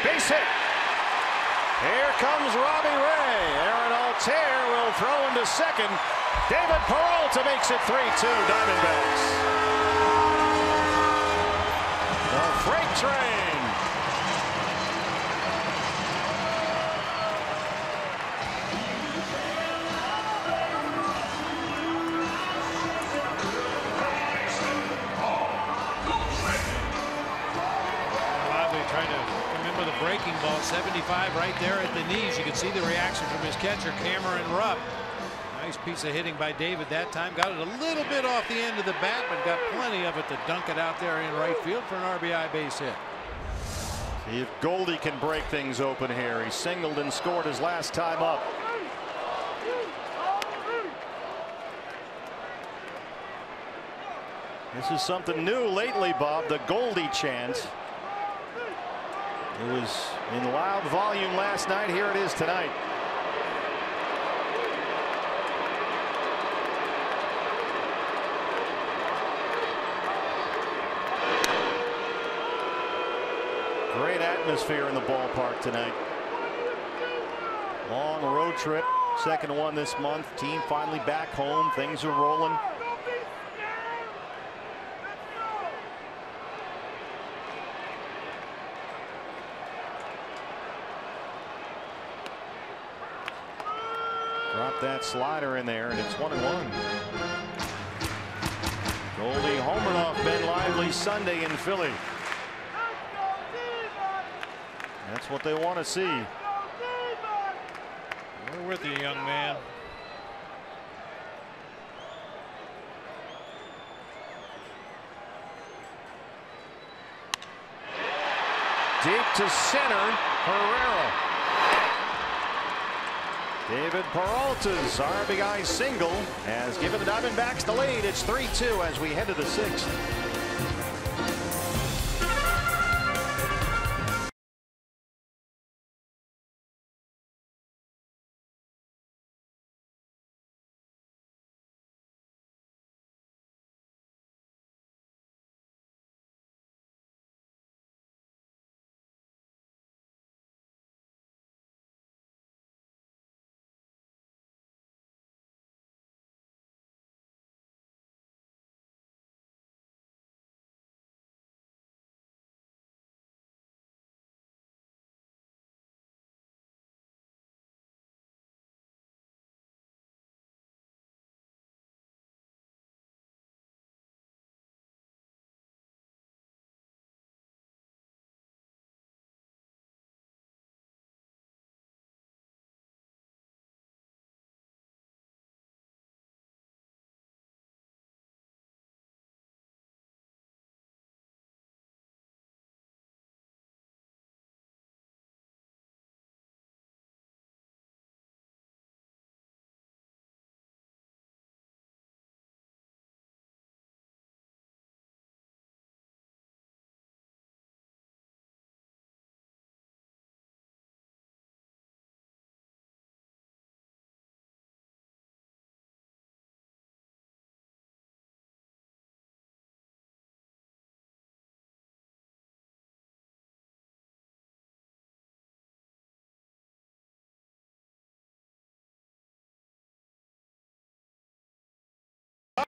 Base hit. Here comes Robbie Ray. Aaron Altair will throw into second. David Peralta makes it 3-2 Diamondbacks. The freight train. Trying to remember the breaking ball. 75 right there at the knees. You can see the reaction from his catcher, Cameron Rupp. Nice piece of hitting by David that time. Got it a little bit off the end of the bat, but got plenty of it to dunk it out there in right field for an RBI base hit. See if Goldie can break things open here. He singled and scored his last time up. This is something new lately, Bob. The Goldie chant. It was in loud volume last night. Here it is tonight. Great atmosphere in the ballpark tonight. Long road trip, second one this month. Team finally back home. Things are rolling. Drop that slider in there, and it's 1-1. Goldie homered off Ben Lively Sunday in Philly. That's what they want to see. We're with you, young man. Deep to center, Herrera. David Peralta's RBI single has given the Diamondbacks the lead. It's 3-2 as we head to the 6th.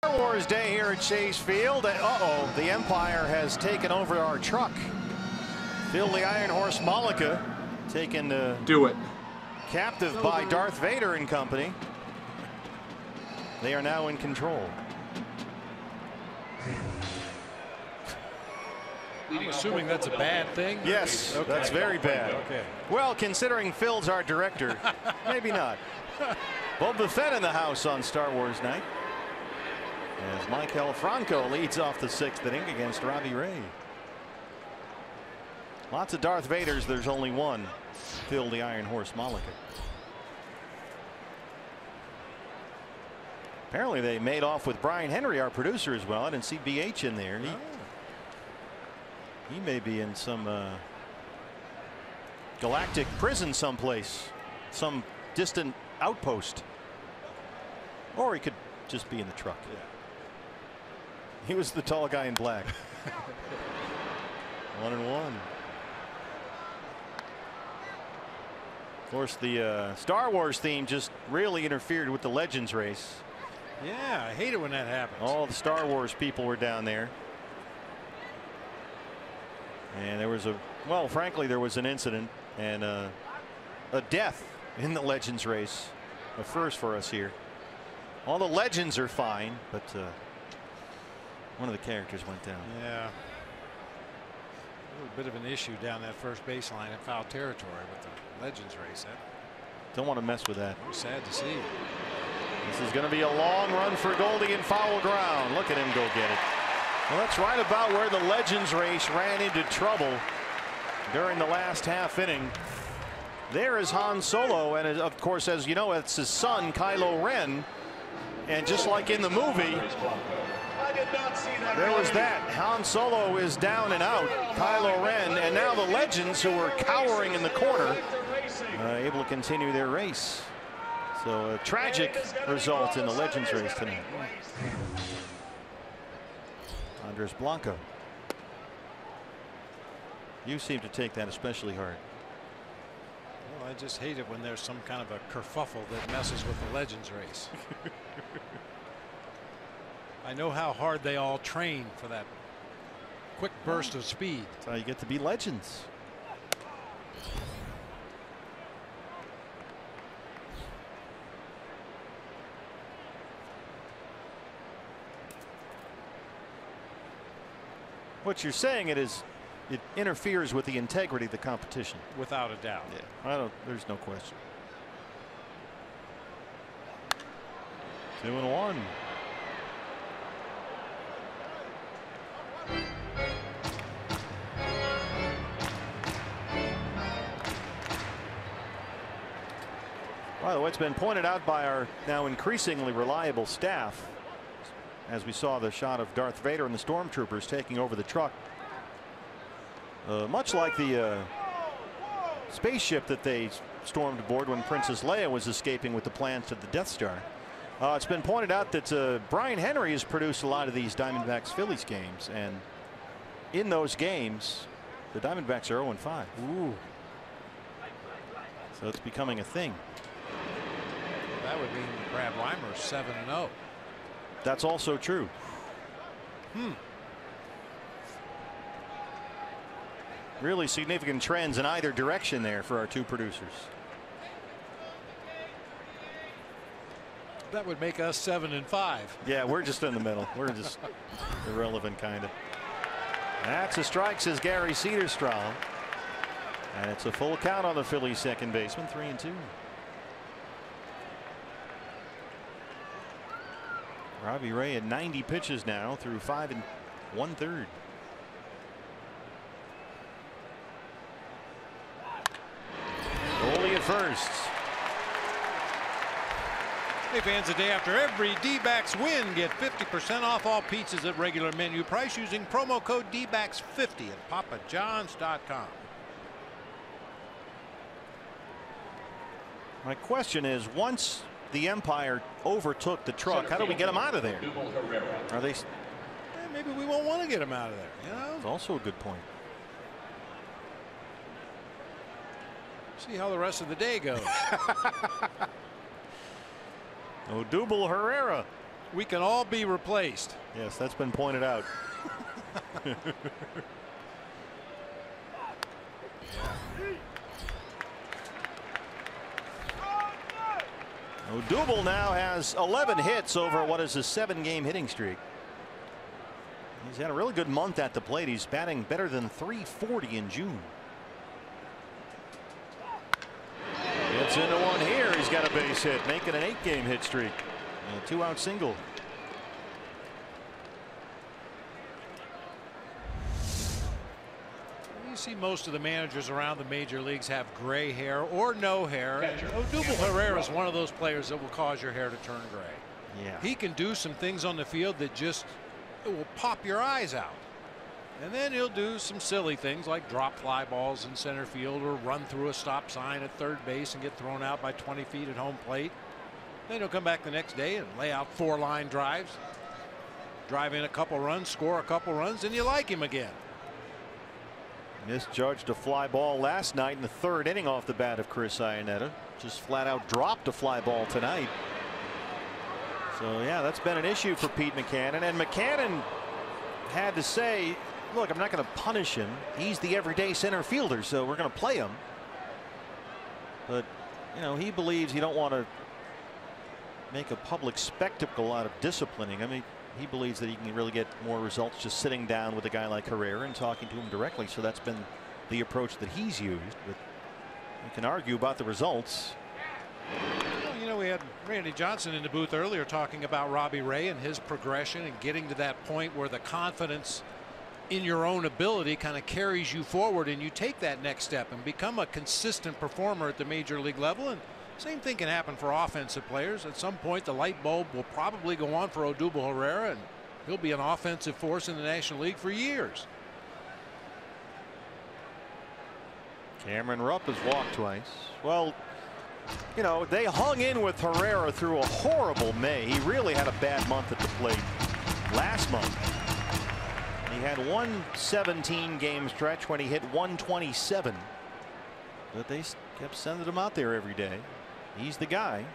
Star Wars Day here at Chase Field. Uh-oh, the Empire has taken over our truck. Phil the Iron Horse Malika taken captive by Darth Vader and company. They are now in control. I'm assuming that's a bad thing? Yes, okay. That's very bad. Okay. Well, considering Phil's our director, maybe not. Boba Fett in the house on Star Wars night. As Michael Franco leads off the 6th inning against Robbie Ray. Lots of Darth Vaders. There's only one. Phil the Iron Horse Malika. Apparently they made off with Brian Henry, our producer, as well. I didn't see BH in there. He may be in some galactic prison someplace, some distant outpost, or he could just be in the truck. Yeah. He was the tall guy in black. 1-1. Of course, the Star Wars theme just really interfered with the Legends race. Yeah, I hate it when that happens. All the Star Wars people were down there. And there was well, frankly, there was an incident and a death in the Legends race. A first for us here. All the Legends are fine, but one of the characters went down. Yeah. A little bit of an issue down that first baseline in foul territory with the Legends race. Don't want to mess with that. Sad to see. This is going to be a long run for Goldie in foul ground. Look at him go get it. Well, that's right about where the Legends race ran into trouble during the last half inning. There is Han Solo, and of course, as you know, it's his son Kylo Ren. And just like in the movie, there was that. Han Solo is down and out. Kylo Ren, and now the Legends, who were cowering in the corner, able to continue their race. So a tragic result in the Legends race tonight. Andres Blanco. You seem to take that especially hard. Well, I just hate it when there's some kind of a kerfuffle that messes with the Legends race. I know how hard they all train for that quick burst of speed. That's how you get to be legends. What you're saying it interferes with the integrity of the competition. Without a doubt. Yeah, there's no question. 2-1. By the way, it's been pointed out by our now increasingly reliable staff, as we saw the shot of Darth Vader and the stormtroopers taking over the truck. Much like the spaceship that they stormed aboard when Princess Leia was escaping with the plans to the Death Star. It's been pointed out that Brian Henry has produced a lot of these Diamondbacks Phillies games, and in those games the Diamondbacks are 0-5. Ooh. So it's becoming a thing. That would mean Brad Weimer's 7-0. That's also true. Really significant trends in either direction there for our two producers. That would make us 7-5. Yeah, we're just in the middle. We're just irrelevant, kind of. That's a strike, says Gary Cederstrom. And it's a full count on the Phillies second baseman, 3-2. Robbie Ray at 90 pitches now through 5 1/3. Goldie at first. Hey fans, the day after every D-backs win, get 50% off all pizzas at regular menu price using promo code DBACKS50 at papajohns.com. My question is, once the Empire overtook the truck, how do we get them out of there? Are they? Maybe we won't want to get them out of there. You know, that's also a good point. See how the rest of the day goes. Odubel Herrera We can all be replaced. Yes, that's been pointed out. Odubel now has 11 hits over what is a 7-game hitting streak. He's had a really good month at the plate. He's batting better than .340 in June. Gets into one here. He's got a base hit, making an 8-game hit streak. A 2-out single. You see most of the managers around the major leagues have gray hair or no hair. Odubel Herrera is one of those players that will cause your hair to turn gray. Yeah. He can do some things on the field that just will pop your eyes out. And then he'll do some silly things like drop fly balls in center field or run through a stop sign at third base and get thrown out by 20 feet at home plate. Then he'll come back the next day and lay out 4-line drives, drive in a couple runs, score a couple runs, and you like him again. Misjudged a fly ball last night in the 3rd inning off the bat of Chris Iannetta. Just flat out dropped a fly ball tonight. So yeah, that's been an issue for Pete Mackanin, and Mackanin had to say, look, I'm not going to punish him. He's the everyday center fielder, so we're going to play him. But you know, he believes you don't want to make a public spectacle out of disciplining. I mean, he believes that he can really get more results just sitting down with a guy like Herrera and talking to him directly. So that's been the approach that he's used. But you can argue about the results. Well, you know, we had Randy Johnson in the booth earlier talking about Robbie Ray and his progression and getting to that point where the confidence in your own ability kind of carries you forward and you take that next step and become a consistent performer at the major league level. And same thing can happen for offensive players. At some point, the light bulb will probably go on for Odubel Herrera, and he'll be an offensive force in the National League for years. Cameron Rupp has walked twice. Well, you know, they hung in with Herrera through a horrible May. He really had a bad month at the plate last month. He had one 17-game stretch when he hit 127. But they kept sending him out there every day. He's the guy.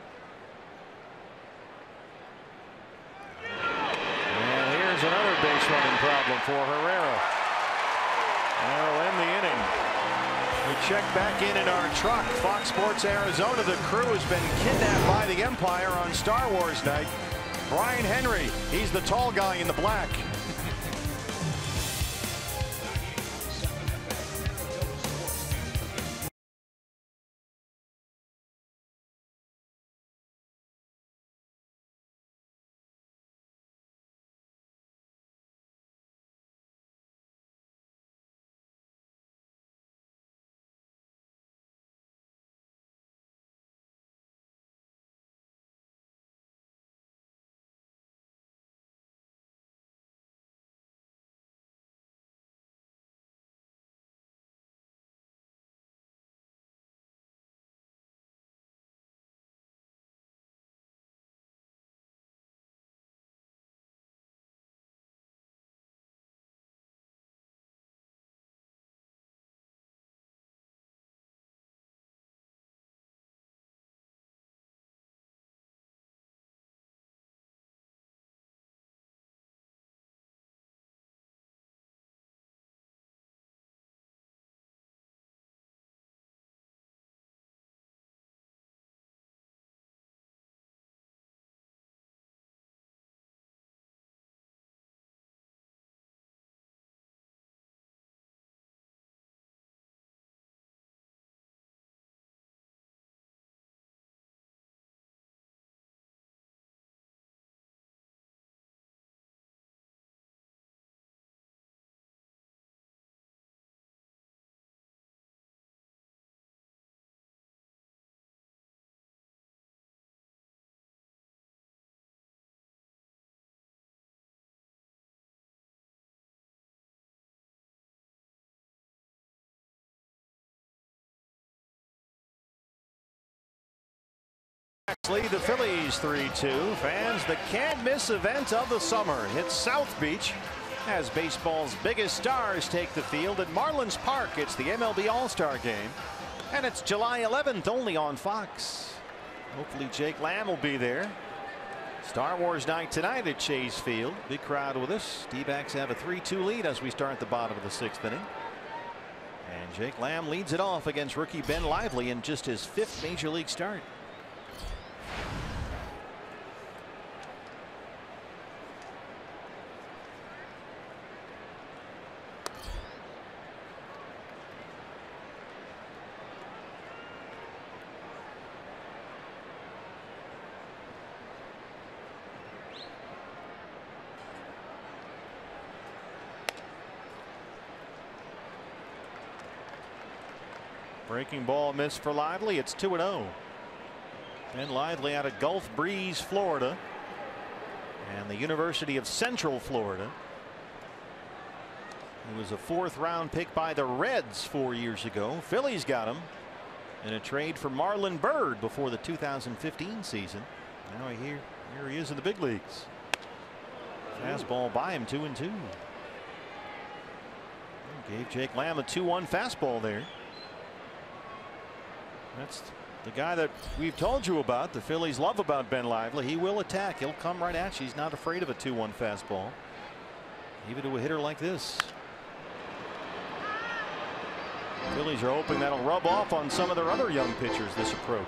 And here's another base running problem for Herrera. That'll end the inning. We check back in our truck. Fox Sports Arizona. The crew has been kidnapped by the Empire on Star Wars night. Brian Henry, he's the tall guy in the black. Lead the Phillies 3-2. Fans, the can't miss event of the summer hits South Beach as baseball's biggest stars take the field at Marlins Park. It's the MLB All-Star Game, and it's July 11th only on Fox. Hopefully Jake Lamb will be there. Star Wars night tonight at Chase Field. Big crowd with us. D-backs have a 3-2 lead as we start at the bottom of the 6th inning. And Jake Lamb leads it off against rookie Ben Lively in just his 5th major league start. Breaking ball missed for Lively. It's 2-0. Ben Lively out of Gulf Breeze, Florida, and the University of Central Florida. He was a 4th-round pick by the Reds 4 years ago. Phillies got him in a trade for Marlon Byrd before the 2015 season. Now here he is in the big leagues. Fastball by him, 2-2. Gave Jake Lamb a 2-1 fastball there. That's the guy that we've told you about. The Phillies love about Ben Lively. He will attack. He'll come right at you. He's not afraid of a 2-1 fastball, even to a hitter like this. Phillies are hoping that'll rub off on some of their other young pitchers, this approach.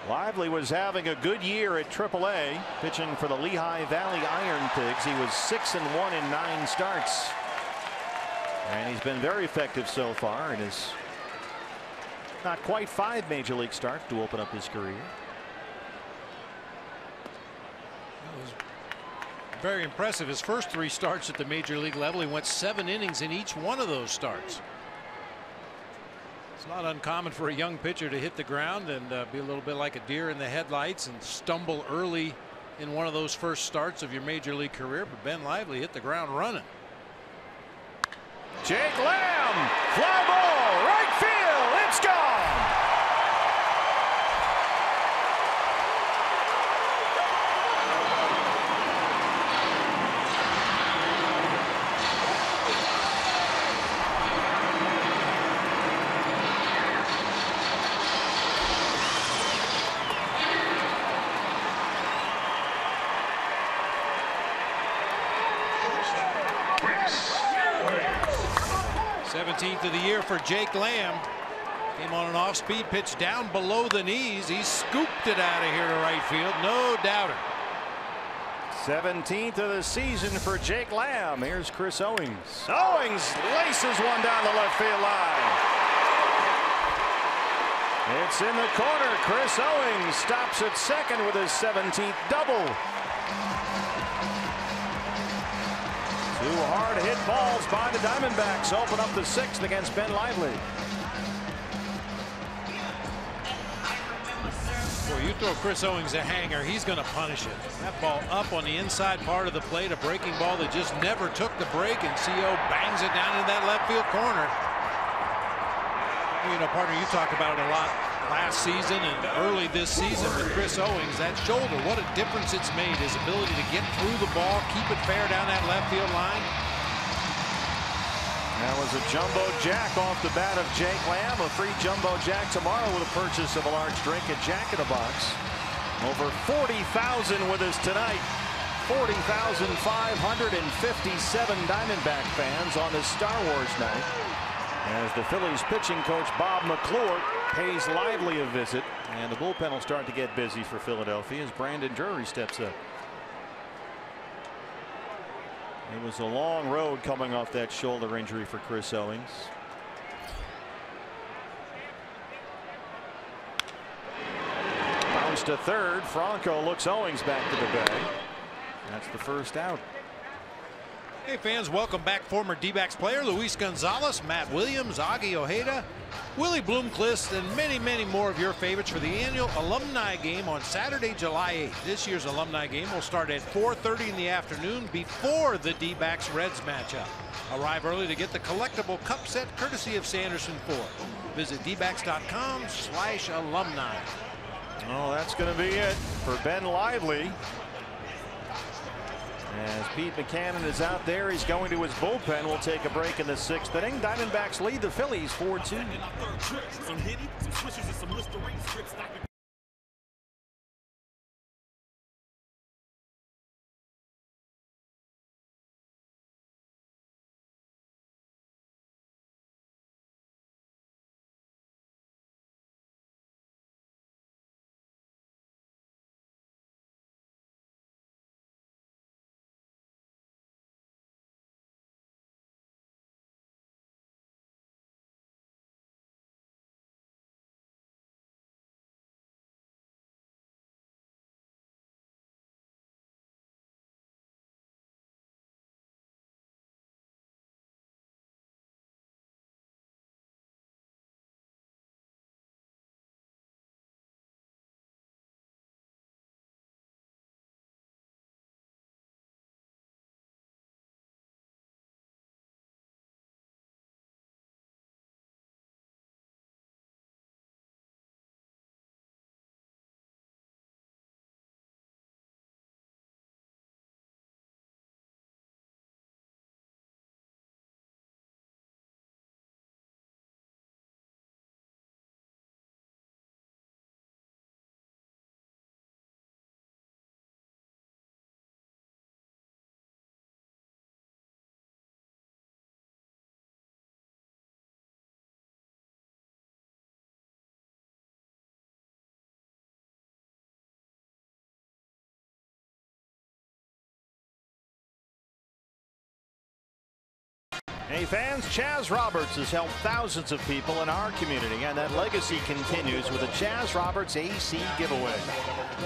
Lively was having a good year at AAA, pitching for the Lehigh Valley Iron Pigs. He was 6-1 in 9 starts, and he's been very effective so far in his not quite 5 major league starts to open up his career. That was very impressive. His first 3 starts at the major league level, he went 7 innings in each one of those starts. It's not uncommon for a young pitcher to hit the ground and be a little bit like a deer in the headlights and stumble early in one of those first starts of your major league career. But Ben Lively hit the ground running. Jake Lamb, fly ball, right field, it's gone. Of the year for Jake Lamb. Came on an off-speed pitch down below the knees. He scooped it out of here to right field, no doubter. 17th of the season for Jake Lamb. Here's Chris Owings. Owings laces one down the left field line. It's in the corner. Chris Owings stops at second with his 17th double. 2 hard hit balls by the Diamondbacks open up the 6th against Ben Lively. Boy, you throw Chris Owings a hanger, he's going to punish it. That ball up on the inside part of the plate, a breaking ball that just never took the break, and CO bangs it down into that left field corner. You know, partner, you talked about it a lot last season and early this season with Chris Owings. That shoulder, what a difference it's made. His ability to get through the ball, keep it fair down that left field line. That was a jumbo jack off the bat of Jake Lamb. A free jumbo jack tomorrow with a purchase of a large drink at Jack in the Box. Over 40,000 with us tonight. 40,557 Diamondback fans on this Star Wars night, as the Phillies pitching coach Bob McClure pays Lively a visit, and the bullpen will start to get busy for Philadelphia as Brandon Drury steps up. It was a long road coming off that shoulder injury for Chris Owings. Bounce to third. Franco looks Owings back to the bag. That's the first out. Hey fans, welcome back former D-backs player Luis Gonzalez, Matt Williams, Augie Ojeda, Willie Bloomquist, and many, many more of your favorites for the annual alumni game on Saturday, July 8th. This year's alumni game will start at 4:30 in the afternoon before the D-backs Reds matchup. Arrive early to get the collectible cup set courtesy of Sanderson Ford. Visit dbacks.com/alumni. Oh, that's going to be it for Ben Lively. As Pete Buchanan is out there, he's going to his bullpen. We'll take a break in the 6th inning. Diamondbacks lead the Phillies 4-2. Hey fans, Chaz Roberts has helped thousands of people in our community, and that legacy continues with a Chaz Roberts AC giveaway.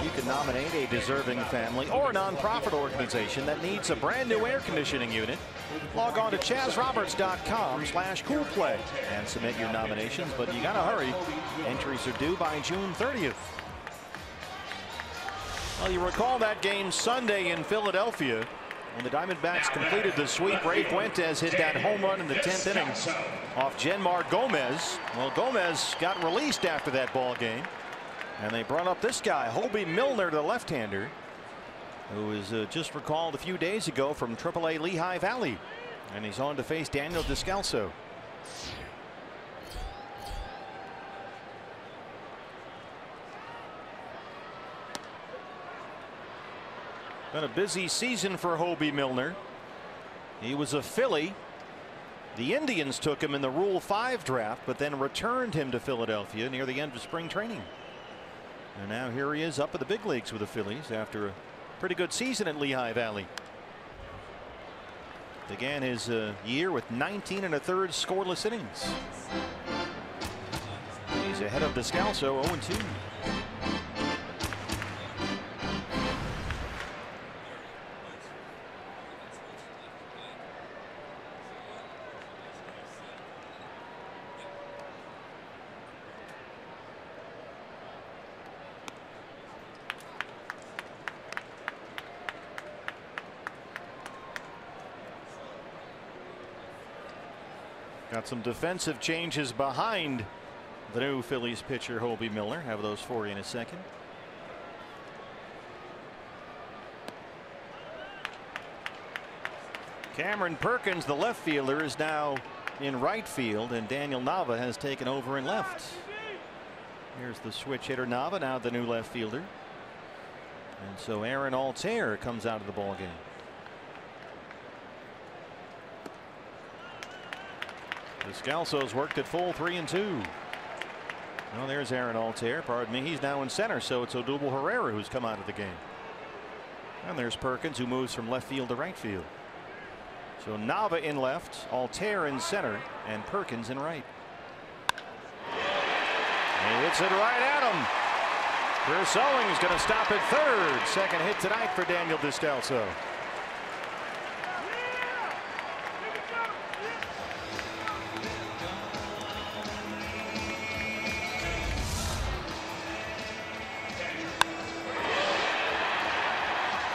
You can nominate a deserving family or a nonprofit organization that needs a brand new air conditioning unit. Log on to chazroberts.com/coolplay and submit your nominations, but you gotta hurry. Entries are due by June 30th. Well, you recall that game Sunday in Philadelphia when the Diamondbacks completed the sweep. Ray Fuentes hit that home run in the 10th inning off Genmar Gomez. Well, Gomez got released after that ball game, and they brought up this guy, Hobie Milner, the left-hander, who was just recalled a few days ago from AAA Lehigh Valley, and he's on to face Daniel Descalso. Been a busy season for Hobie Milner. He was a Philly. The Indians took him in the Rule 5 draft, but then returned him to Philadelphia near the end of spring training. And now here he is up at the big leagues with the Phillies after a pretty good season at Lehigh Valley. Began his year with 19 1/3 scoreless innings. He's ahead of Descalso, 0-2. Got some defensive changes behind the new Phillies pitcher Hobie Milner. Have those for you in a second. Cameron Perkins, the left fielder, is now in right field, and Daniel Nava has taken over in left. Here's the switch hitter Nava, now the new left fielder. And so Aaron Altair comes out of the ball game. Descalso's worked at full 3-2. Well, there's Aaron Altair. Pardon me. He's now in center, so it's Odubel Herrera who's come out of the game. And there's Perkins, who moves from left field to right field. So Nava in left, Altair in center, and Perkins in right. He hits it right at him. Chris Owings going to stop at third. Second hit tonight for Daniel Descalso.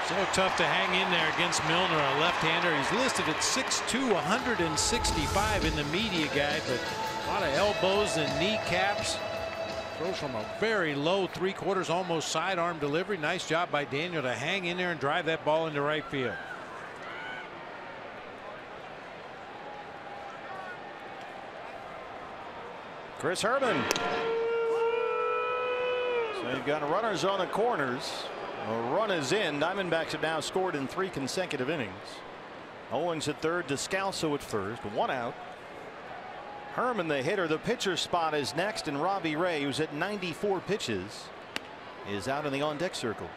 So tough to hang in there against Milner, a left-hander. He's listed at 6'2", 165 in the media guide, but a lot of elbows and kneecaps. Throws from a very low 3/4, almost sidearm delivery. Nice job by Daniel to hang in there and drive that ball into right field. Chris Herman. So you've got runners on the corners. A run is in. Diamondbacks have now scored in 3 consecutive innings. Owens at third, Descalso at first, 1 out. Herman the hitter. The pitcher spot is next, and Robbie Ray, who's at 94 pitches, is out in the on deck circle.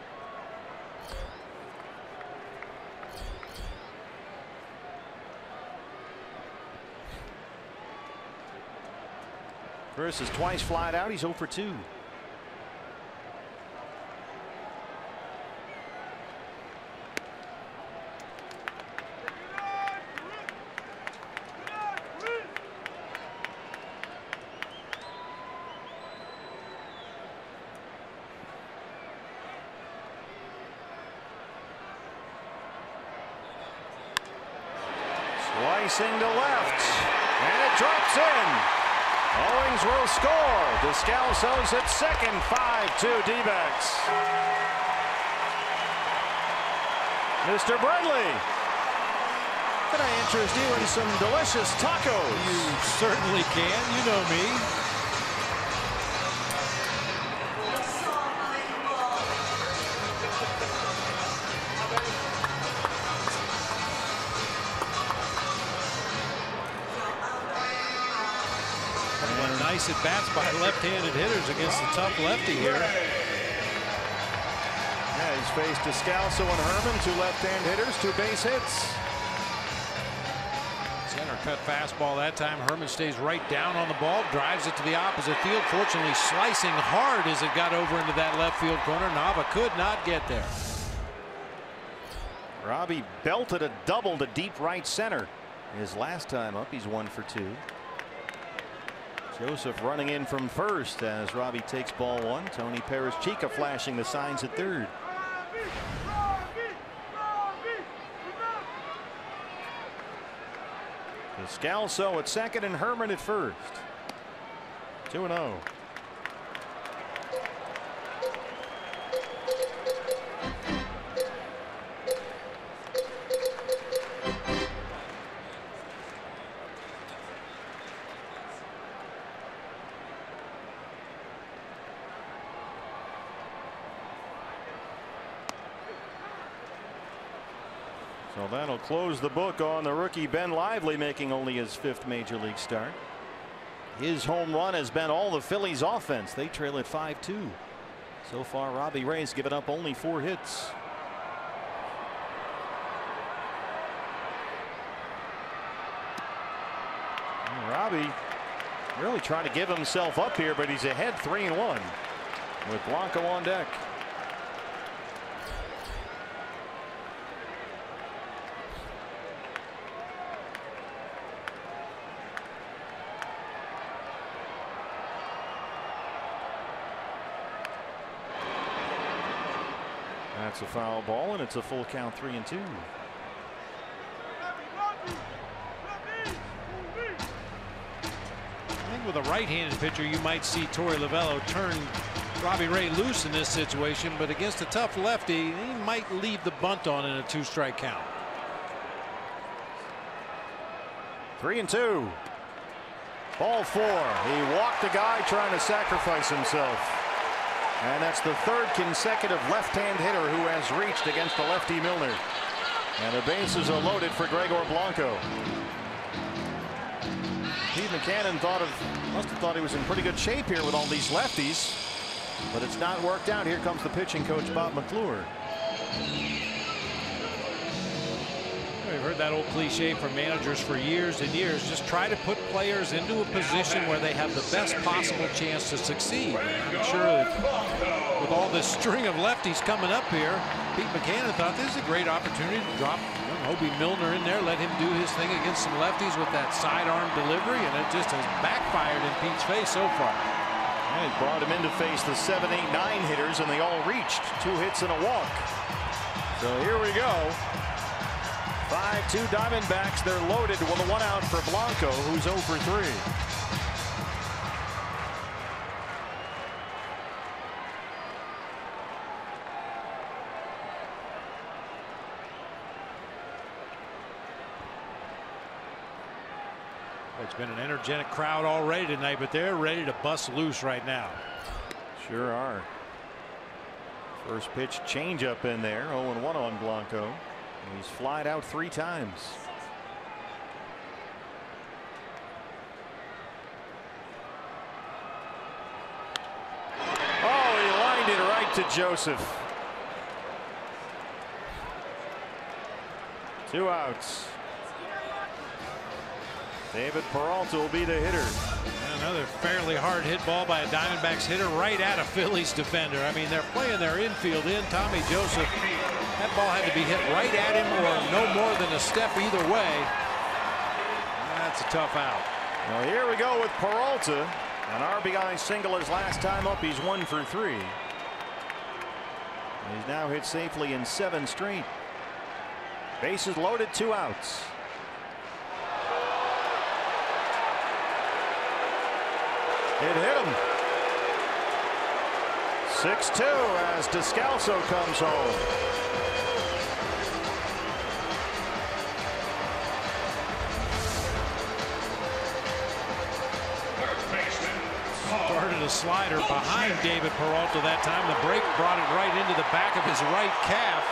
Chris is twice flied out. He's 0 for 2. Slicing to left, and it drops in. Owens will score. Descalso's at second. 5-2 D-backs. Mr. Brentley, can I interest you in some delicious tacos? You certainly can. You know me. Nice at bats by left-handed hitters against the tough lefty here. Yeah, he's faced Descalso and Herman, 2 left-hand hitters, 2 base hits. Center cut fastball that time. Herman stays right down on the ball, drives it to the opposite field. Fortunately, slicing hard as it got over into that left field corner. Nava could not get there. Robbie belted a double to deep right center. His last time up, he's 1 for 2. Joseph running in from first as Robbie takes ball 1. Tony Perez-Chica flashing the signs at third. Descalso at second and Herman at first. 2-0. So that'll close the book on the rookie Ben Lively, making only his 5th major league start. His home run has been all the Phillies offense. They trail at 5-2. So far, Robbie Ray's given up only 4 hits. And Robbie really trying to give himself up here, but he's ahead 3-1 with Blanco on deck. That's a foul ball, and it's a full count, 3-2. I think with a right-handed pitcher, you might see Torey Lovullo turn Robbie Ray loose in this situation, but against a tough lefty, he might leave the bunt on in a 2-strike count. 3-2. Ball 4. He walked the guy trying to sacrifice himself. And that's the 3rd consecutive left-hand hitter who has reached against the lefty Milner. And the bases are loaded for Gregor Blanco. Pete McCannon must have thought he was in pretty good shape here with all these lefties. But it's not worked out. Here comes the pitching coach, Bob McClure. We've heard that old cliche from managers for years and years. Just try to put players into a position where they have the best possible chance to succeed. I'm sure that with all this string of lefties coming up here, Pete McCannon thought this is a great opportunity to drop Hobie Milner in there, let him do his thing against some lefties with that sidearm delivery, and it just has backfired in Pete's face so far. And it brought him in to face the 7, 8, 9 hitters, and they all reached. 2 hits and a walk. So here we go. 5-2 Diamondbacks. They're loaded with a 1 out for Blanco, who's 0 for 3. It's been an energetic crowd already tonight, but they're ready to bust loose right now. Sure are. First pitch changeup in there. 0-1 on Blanco. He's flied out 3 times. Oh, he lined it right to Joseph. 2 outs. David Peralta will be the hitter. Another fairly hard hit ball by a Diamondbacks hitter right at a Phillies defender. I mean, they're playing their infield in. Tommy Joseph, that ball had to be hit right at him or no more than a step either way. That's a tough out. Well, here we go with Peralta. An RBI single his last time up. He's 1 for 3. He's now hit safely in 7 straight. Bases loaded, 2 outs. It hit him. 6-2 as Descalso comes home. Started a slider behind David Peralta that time. The break brought it right into the back of his right calf.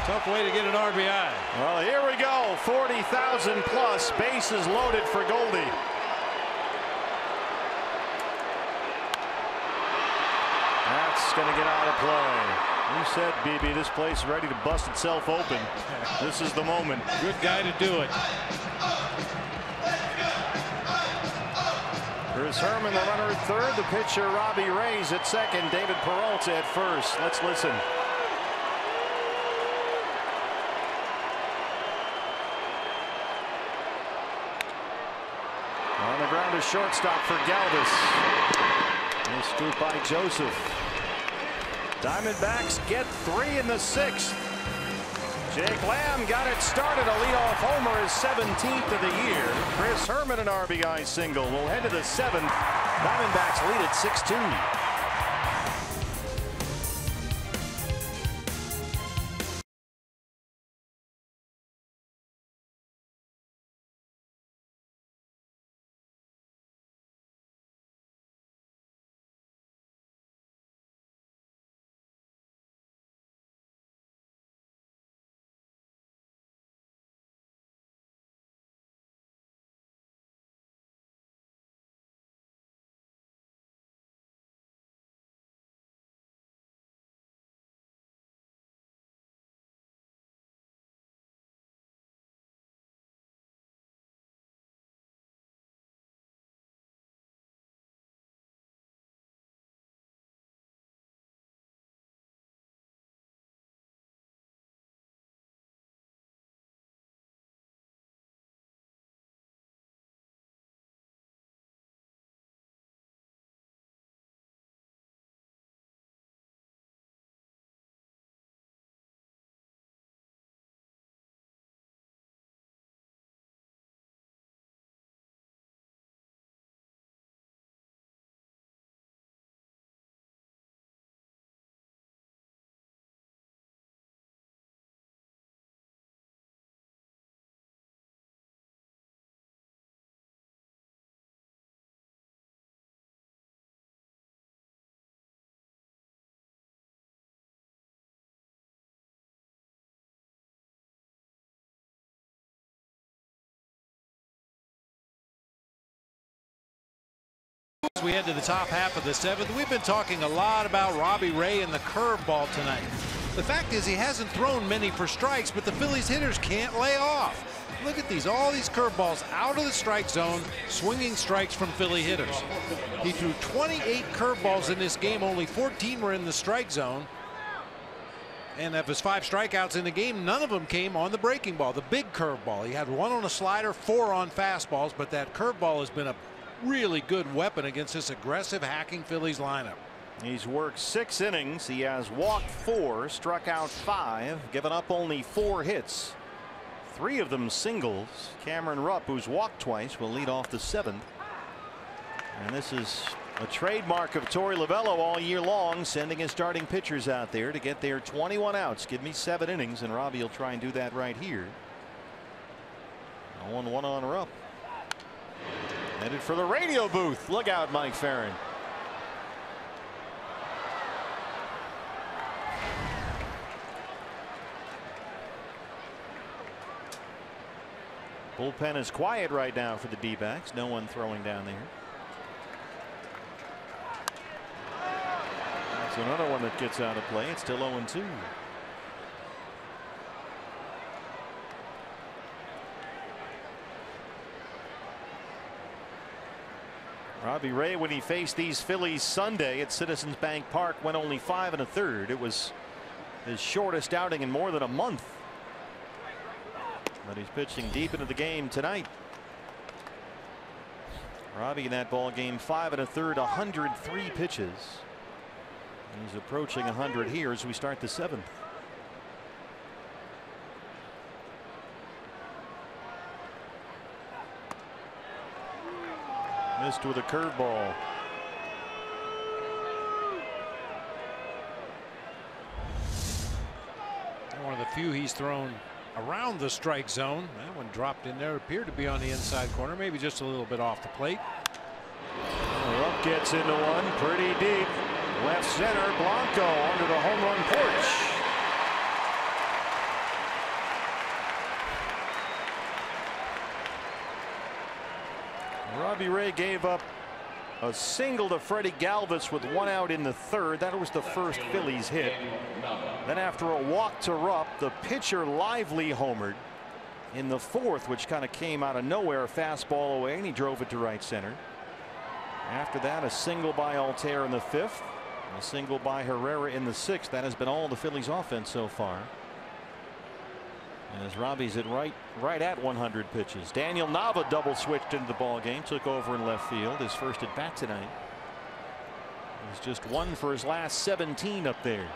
Tough way to get an RBI. Well, here we go. 40,000 plus. Bases loaded for Goldie. That's going to get out of play. You said, BB, this place is ready to bust itself open. This is the moment. Good guy to do it. Chris Herman, the runner at third. The pitcher, Robbie Reyes at second. David Peralta at first. Let's listen. On the ground to shortstop for Galvis. Nice scoop by Joseph. Diamondbacks get 3 in the 6th. Jake Lamb got it started. A leadoff homer, his 17th of the year. Chris Herman, an RBI single. We'll head to the 7th. Diamondbacks lead at 6-2. As we head to the top half of the 7th, we've been talking a lot about Robbie Ray and the curveball tonight. The fact is he hasn't thrown many for strikes, but the Phillies hitters can't lay off. Look at these, all these curveballs out of the strike zone, swinging strikes from Philly hitters. He threw 28 curveballs in this game, only 14 were in the strike zone. And of his 5 strikeouts in the game, none of them came on the breaking ball, the big curveball. He had 1 on a slider, 4 on fastballs, but that curveball has been a really good weapon against this aggressive hacking Phillies lineup. He's worked 6 innings. He has walked 4, struck out 5, given up only 4 hits. 3 of them singles. Cameron Rupp, who's walked twice, will lead off the 7th. And this is a trademark of Torey Lovullo all year long, sending his starting pitchers out there to get their 21 outs. Give me 7 innings, and Robbie will try and do that right here. 0-1 on Rupp. Headed for the radio booth. Look out, Mike Farron. Bullpen is quiet right now for the D-backs. No one throwing down there. That's another one that gets out of play. It's still 0-2. Robbie Ray, when he faced these Phillies Sunday at Citizens Bank Park, went only 5 1/3. It was his shortest outing in more than a month. But he's pitching deep into the game tonight. Robbie in that ball game 5 1/3, 103 pitches. He's approaching 100 here as we start the 7th. Missed with a curveball. One of the few he's thrown around the strike zone. That one dropped in there. Appeared to be on the inside corner, maybe just a little bit off the plate. Up gets into one pretty deep. Left center. Blanco under the home run porch. Robbie Ray gave up a single to Freddie Galvis with 1 out in the 3rd. That was the first Phillies hit. Then after a walk to Rupp, the pitcher Lively homered in the 4th, which kind of came out of nowhere. A fastball away, and he drove it to right center. After that, a single by Altair in the 5th, a single by Herrera in the 6th. That has been all the Phillies offense so far. As Robbie's at right at 100 pitches. Daniel Nava double switched into the ball game, took over in left field. His first at bat tonight. He's just 1 for his last 17 up there.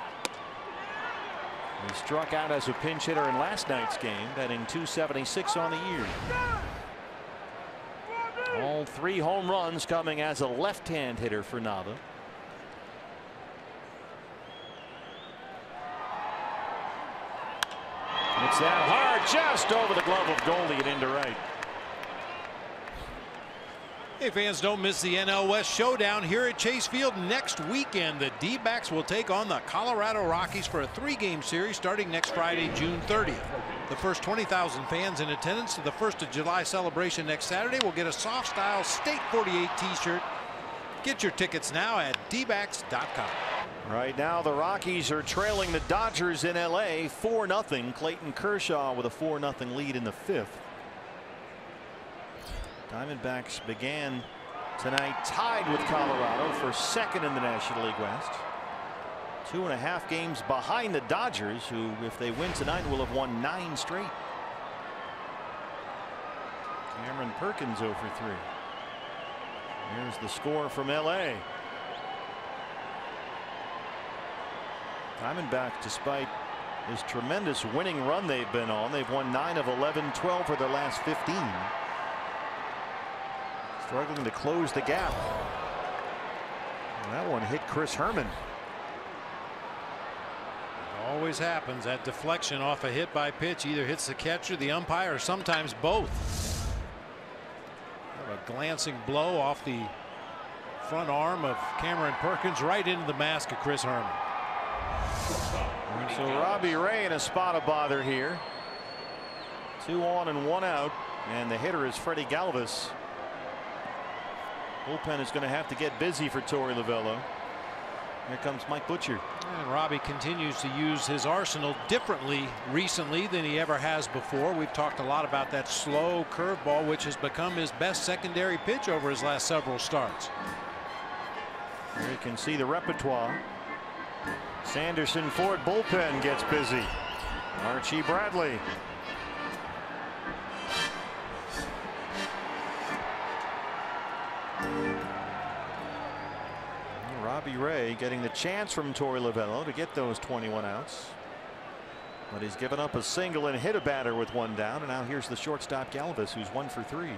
He struck out as a pinch hitter in last night's game, batting .276 on the year. All 3 home runs coming as a left-hand hitter for Nava. It's that hard, just over the glove of Goldie and into right. Hey fans, don't miss the NL West showdown here at Chase Field next weekend. The D-backs will take on the Colorado Rockies for a 3-game series starting next Friday, June 30th. The first 20,000 fans in attendance to the 1st of July celebration next Saturday will get a soft style State 48 t-shirt. Get your tickets now at dbacks.com. Right now the Rockies are trailing the Dodgers in LA 4-0. Clayton Kershaw with a 4-0 lead in the 5th. Diamondbacks began tonight tied with Colorado for 2nd in the National League West. 2.5 games behind the Dodgers, who, if they win tonight, will have won 9 straight. Cameron Perkins 0 for 3. Here's the score from LA. Diamondbacks, despite this tremendous winning run they've been on, they've won 9 of 11, 12 for their last 15. Struggling to close the gap. And that one hit Chris Herman. It always happens. That deflection off a hit by pitch either hits the catcher, the umpire, or sometimes both. A glancing blow off the front arm of Cameron Perkins right into the mask of Chris Herman. So Robbie Ray in a spot of bother here. 2 on and 1 out, and the hitter is Freddie Galvis. Bullpen is going to have to get busy for Torey Lovullo. Here comes Mike Butcher. And Robbie continues to use his arsenal differently recently than he ever has before. We've talked a lot about that slow curveball, which has become his best secondary pitch over his last several starts. Here you can see the repertoire. Sanderson Ford bullpen gets busy. Archie Bradley. Robbie Ray getting the chance from Torey Lovullo to get those 21 outs. But he's given up a single and hit a batter with 1 down. And now here's the shortstop Galvis, who's 1 for 3.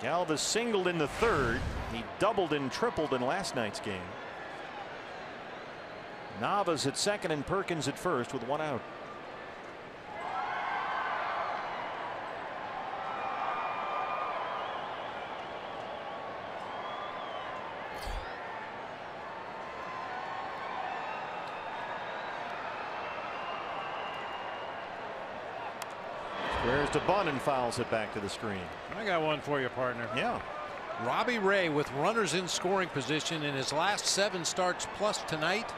Galvis singled in the 3rd. He doubled and tripled in last night's game. Nava's at 2nd and Perkins at 1st with 1 out. Squares to bunt and fouls it back to the screen. I got one for you, partner. Yeah. Robbie Ray with runners in scoring position in his last 7 starts plus tonight.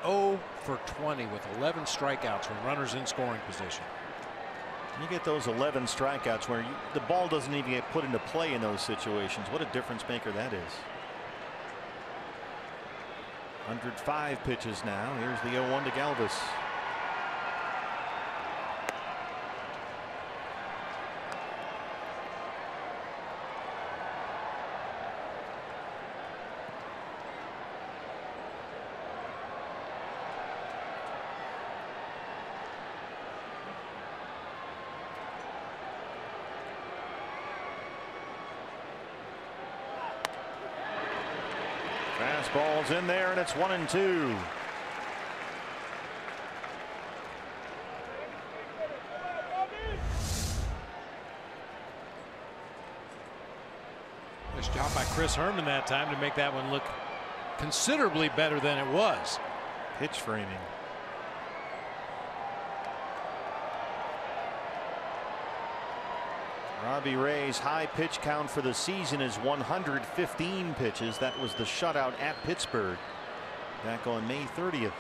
0 for 20 with 11 strikeouts when runners in scoring position. You get those 11 strikeouts where the ball doesn't even get put into play in those situations. What a difference maker that is. 105 pitches now. Here's the 0-1 to Galvis. Fastball's in there, and it's 1-2. Nice job by Chris Herman that time to make that one look considerably better than it was. Pitch framing. Robbie Ray's high pitch count for the season is 115 pitches. That was the shutout at Pittsburgh back on May 30th.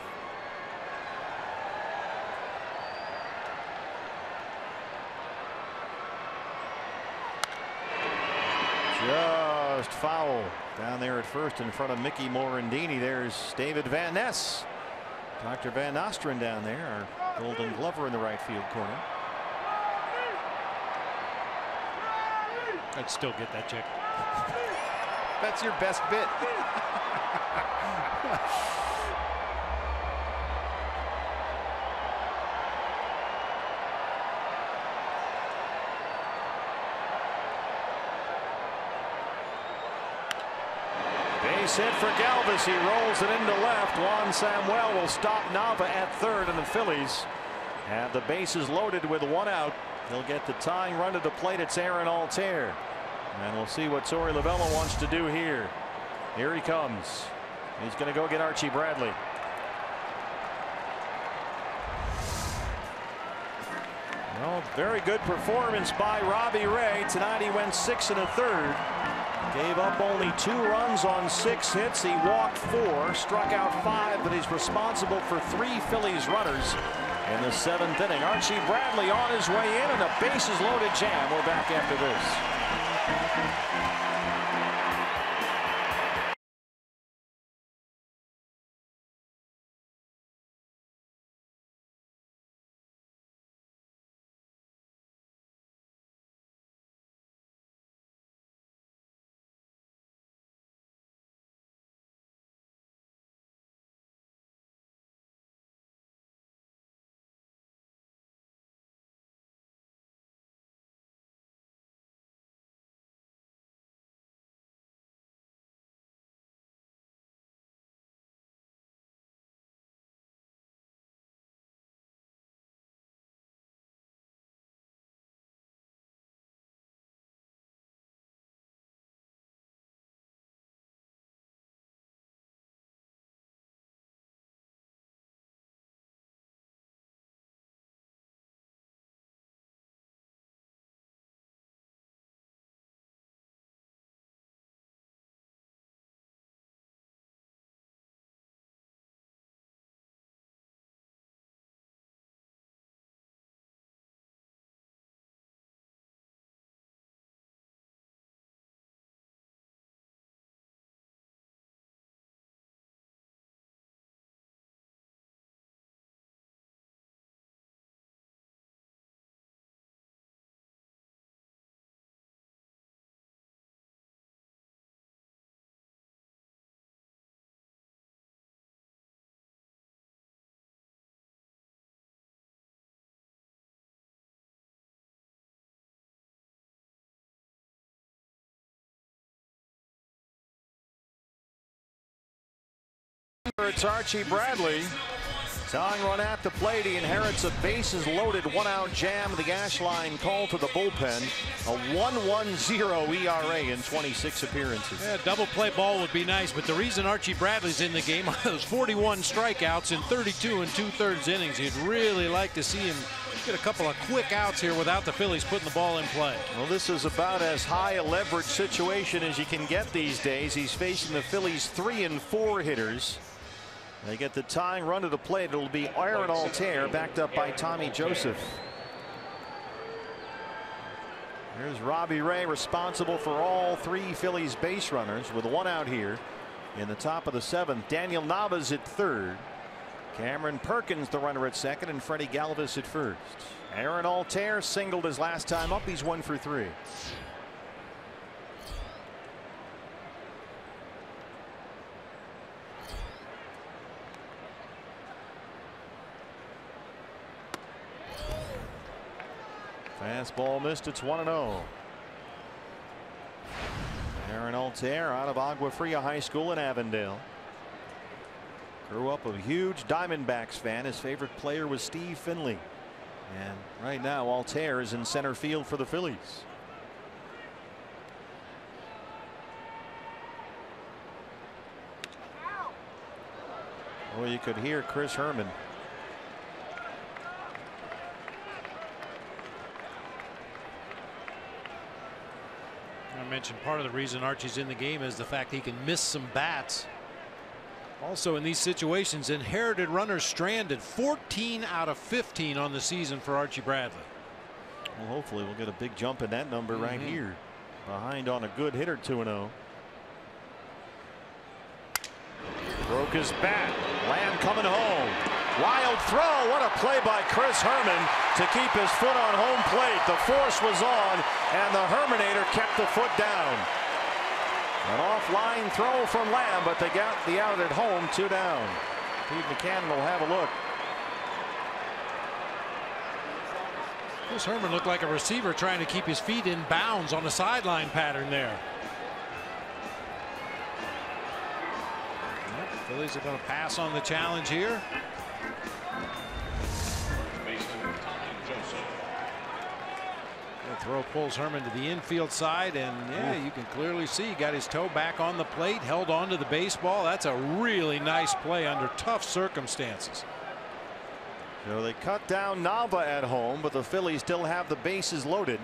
Just foul down there at first in front of Mickey Morandini. There's David Van Ness. Dr. Van Nostrand down there, our Golden Glover in the right field corner. I'd still get that check. That's your best bit. Base hit for Galvis. He rolls it into left. Juan Samuel will stop Nava at third, and the Phillies have the bases loaded with 1 out. He'll get the tying run to the plate. It's Aaron Altair. And we'll see what Torey Lovullo wants to do here. Here he comes. He's going to go get Archie Bradley. Well, very good performance by Robbie Ray. Tonight he went 6 1/3. Gave up only 2 runs on 6 hits. He walked 4, struck out 5, but he's responsible for 3 Phillies runners in the 7th inning. Archie Bradley on his way in, and a bases loaded jam. We're back after this. It's Archie Bradley. Tying run at the plate. He inherits a bases loaded 1 out jam. The Ash line call to the bullpen. A 1.10 ERA in 26 appearances. Yeah, double play ball would be nice, but the reason Archie Bradley's in the game are those 41 strikeouts in 32 2/3 innings. You'd really like to see him Get a couple of quick outs here without the Phillies putting the ball in play. Well, this is about as high a leverage situation as you can get these days. He's facing the Phillies 3 and 4 hitters. They get the tying run to the plate. It'll be Aaron Altair, backed up by Tommy Joseph. Here's Robbie Ray, responsible for all 3 Phillies base runners, with 1 out here in the top of the 7th. Daniel Navas at 3rd. Cameron Perkins the runner at 2nd, and Freddie Galvis at 1st. Aaron Altair singled his last time up. He's 1 for 3. Fastball missed. It's 1-0. Aaron Altair out of Agua Fria High School in Avondale. Grew up a huge Diamondbacks fan. His favorite player was Steve Finley. And right now Altair is in center field for the Phillies. Well, you could hear Chris Herman. I mentioned part of the reason Archie's in the game is the fact he can miss some bats. Also in these situations, inherited runners stranded. 14 out of 15 on the season for Archie Bradley. Well, hopefully we'll get a big jump in that number right here. Behind on a good hitter, 2-0. Broke his bat. Lamb coming home. Wild throw. What a play by Chris Herman to keep his foot on home plate. The force was on, and the Herminator kept the foot down. An offline throw from Lamb, but they got the out at home. 2 down. Pete McCann will have a look. Chris Herman looked like a receiver trying to keep his feet in bounds on a sideline pattern there. Phillies are going to pass on the challenge here. The throw pulls Herman to the infield side, and yeah, you can clearly see he got his toe back on the plate, held on to the baseball. That's a really nice play under tough circumstances. So they cut down Nava at home, but the Phillies still have the bases loaded.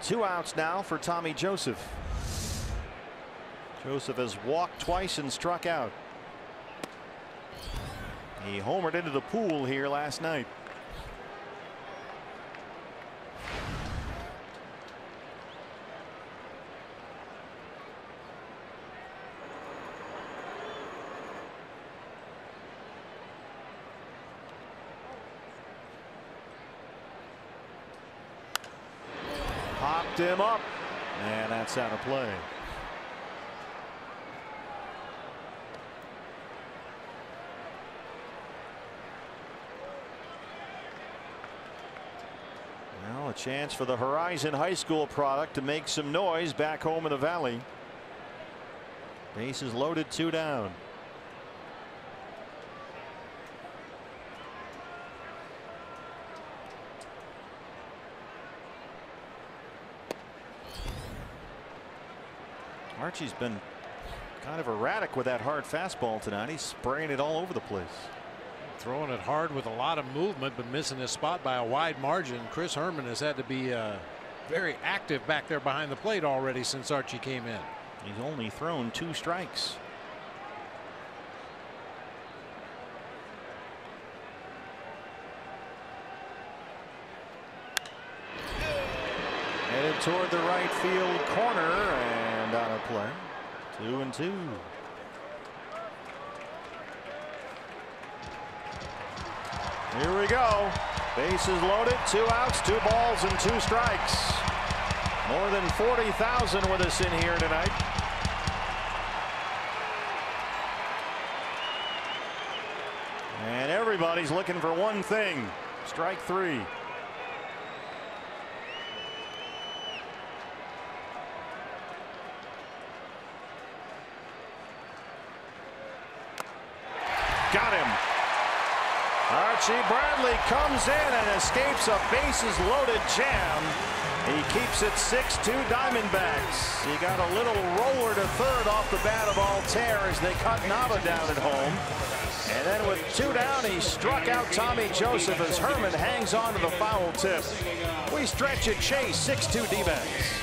2 outs now for Tommy Joseph. Joseph has walked twice and struck out. He homered into the pool here last night. Popped him up, and that's out of play. Well, a chance for the Horizon High School product to make some noise back home in the Valley. Bases loaded, 2 down. Archie's been kind of erratic with that hard fastball tonight. He's spraying it all over the place. Throwing it hard with a lot of movement, but missing his spot by a wide margin. Chris Herman has had to be very active back there behind the plate already since Archie came in. He's only thrown 2 strikes. Headed toward the right field corner and out of play. 2-2. Here we go. Bases loaded, 2 outs, 2 balls, and 2 strikes. More than 40,000 with us in here tonight. And everybody's looking for one thing. Strike 3. Got him. Archie Bradley comes in and escapes a bases loaded jam. He keeps it 6-2 Diamondbacks. He got a little roller to third off the bat of Altair as they cut Nava down at home. And then with 2 down, he struck out Tommy Joseph as Herman hangs on to the foul tip. We stretch it, Chase, 6-2 D-backs.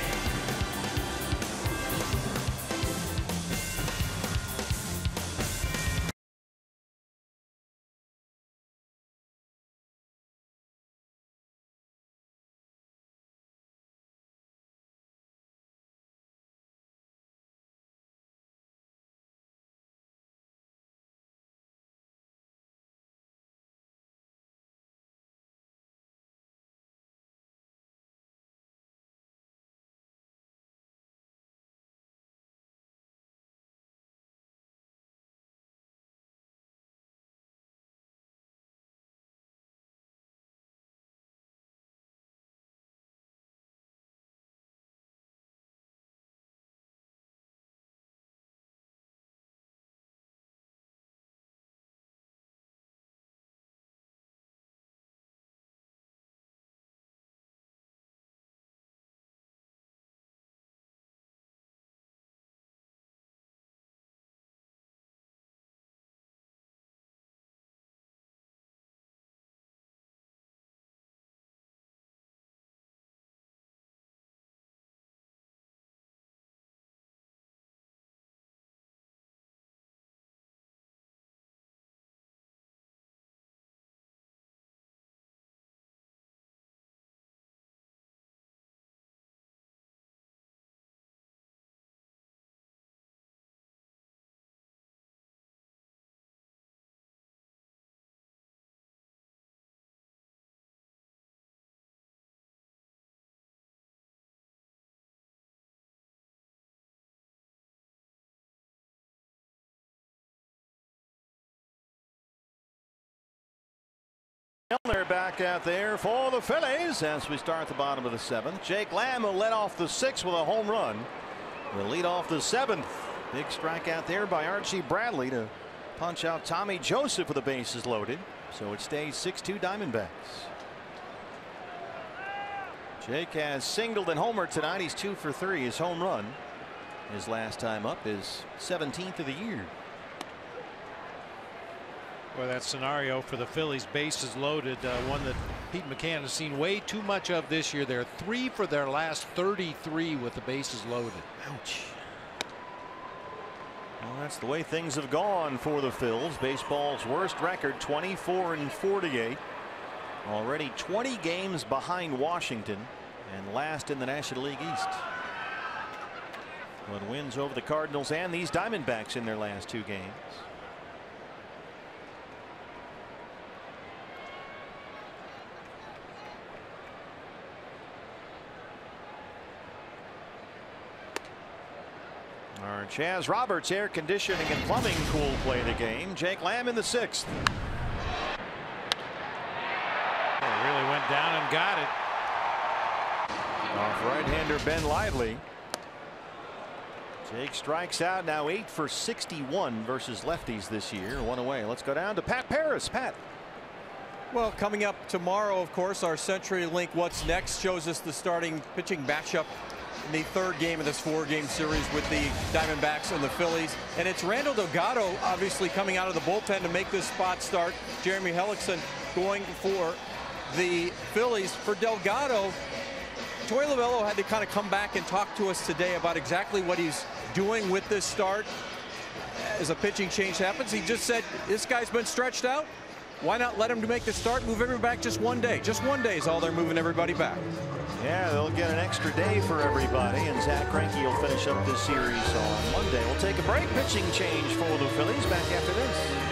Milner back out there for the Phillies as we start the bottom of the 7th. Jake Lamb will let off the 6th with a home run. Will lead off the 7th. Big strikeout there by Archie Bradley to punch out Tommy Joseph with the bases loaded. So it stays 6-2 Diamondbacks. Jake has singled and homered tonight. He's 2 for 3. His home run, his last time up, is 17th of the year. Well, that scenario for the Phillies, bases loaded, one that Pete McCann has seen way too much of this year. They're 3 for their last 33 with the bases loaded. Ouch. Well, that's the way things have gone for the Phils. Baseball's worst record, 24-48. Already 20 games behind Washington and last in the National League East. But wins over the Cardinals and these Diamondbacks in their last 2 games. Our Chaz Roberts air conditioning and plumbing cool play the game. Jake Lamb in the 6th. Really went down and got it. Off right-hander Ben Lively. Jake strikes out now 8 for 61 versus lefties this year. 1 away. Let's go down to Pat Paris. Pat. Well, coming up tomorrow, of course, our CenturyLink What's Next shows us the starting pitching matchup in the 3rd game of this 4-game series with the Diamondbacks and the Phillies. And it's Randall Delgado obviously coming out of the bullpen to make this spot start. Jeremy Hellickson going for the Phillies. For Delgado, Torey Lovullo had to kind of come back and talk to us today about exactly what he's doing with this start as a pitching change happens. He just said this guy's been stretched out. Why not let him to make the start, move everybody back just 1 day. Just 1 day is all they're moving everybody back. Yeah, they'll get an extra day for everybody, and Zach Greinke will finish up this series on Monday. We'll take a break. Pitching change for the Phillies back after this.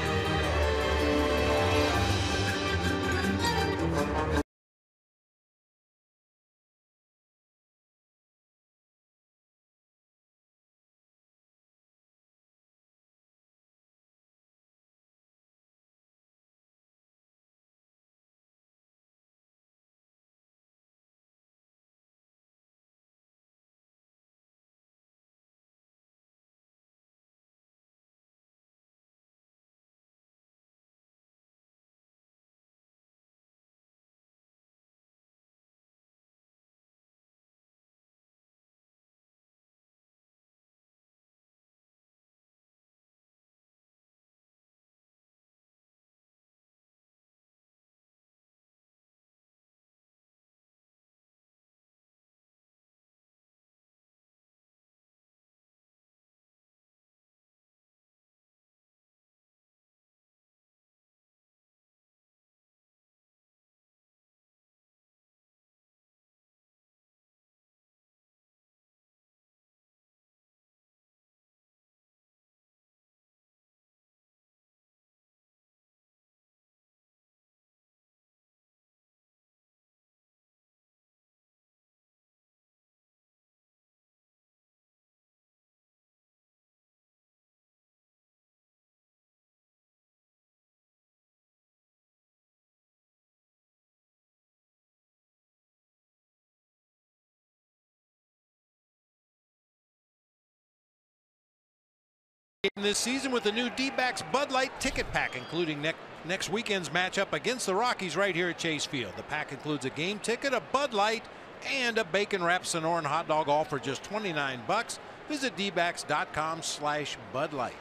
This season with the new D-backs Bud Light ticket pack, including next weekend's matchup against the Rockies right here at Chase Field. The pack includes a game ticket, a Bud Light, and a bacon wrapped Sonoran hot dog, all for just $29. Visit dbacks.com/Bud Light.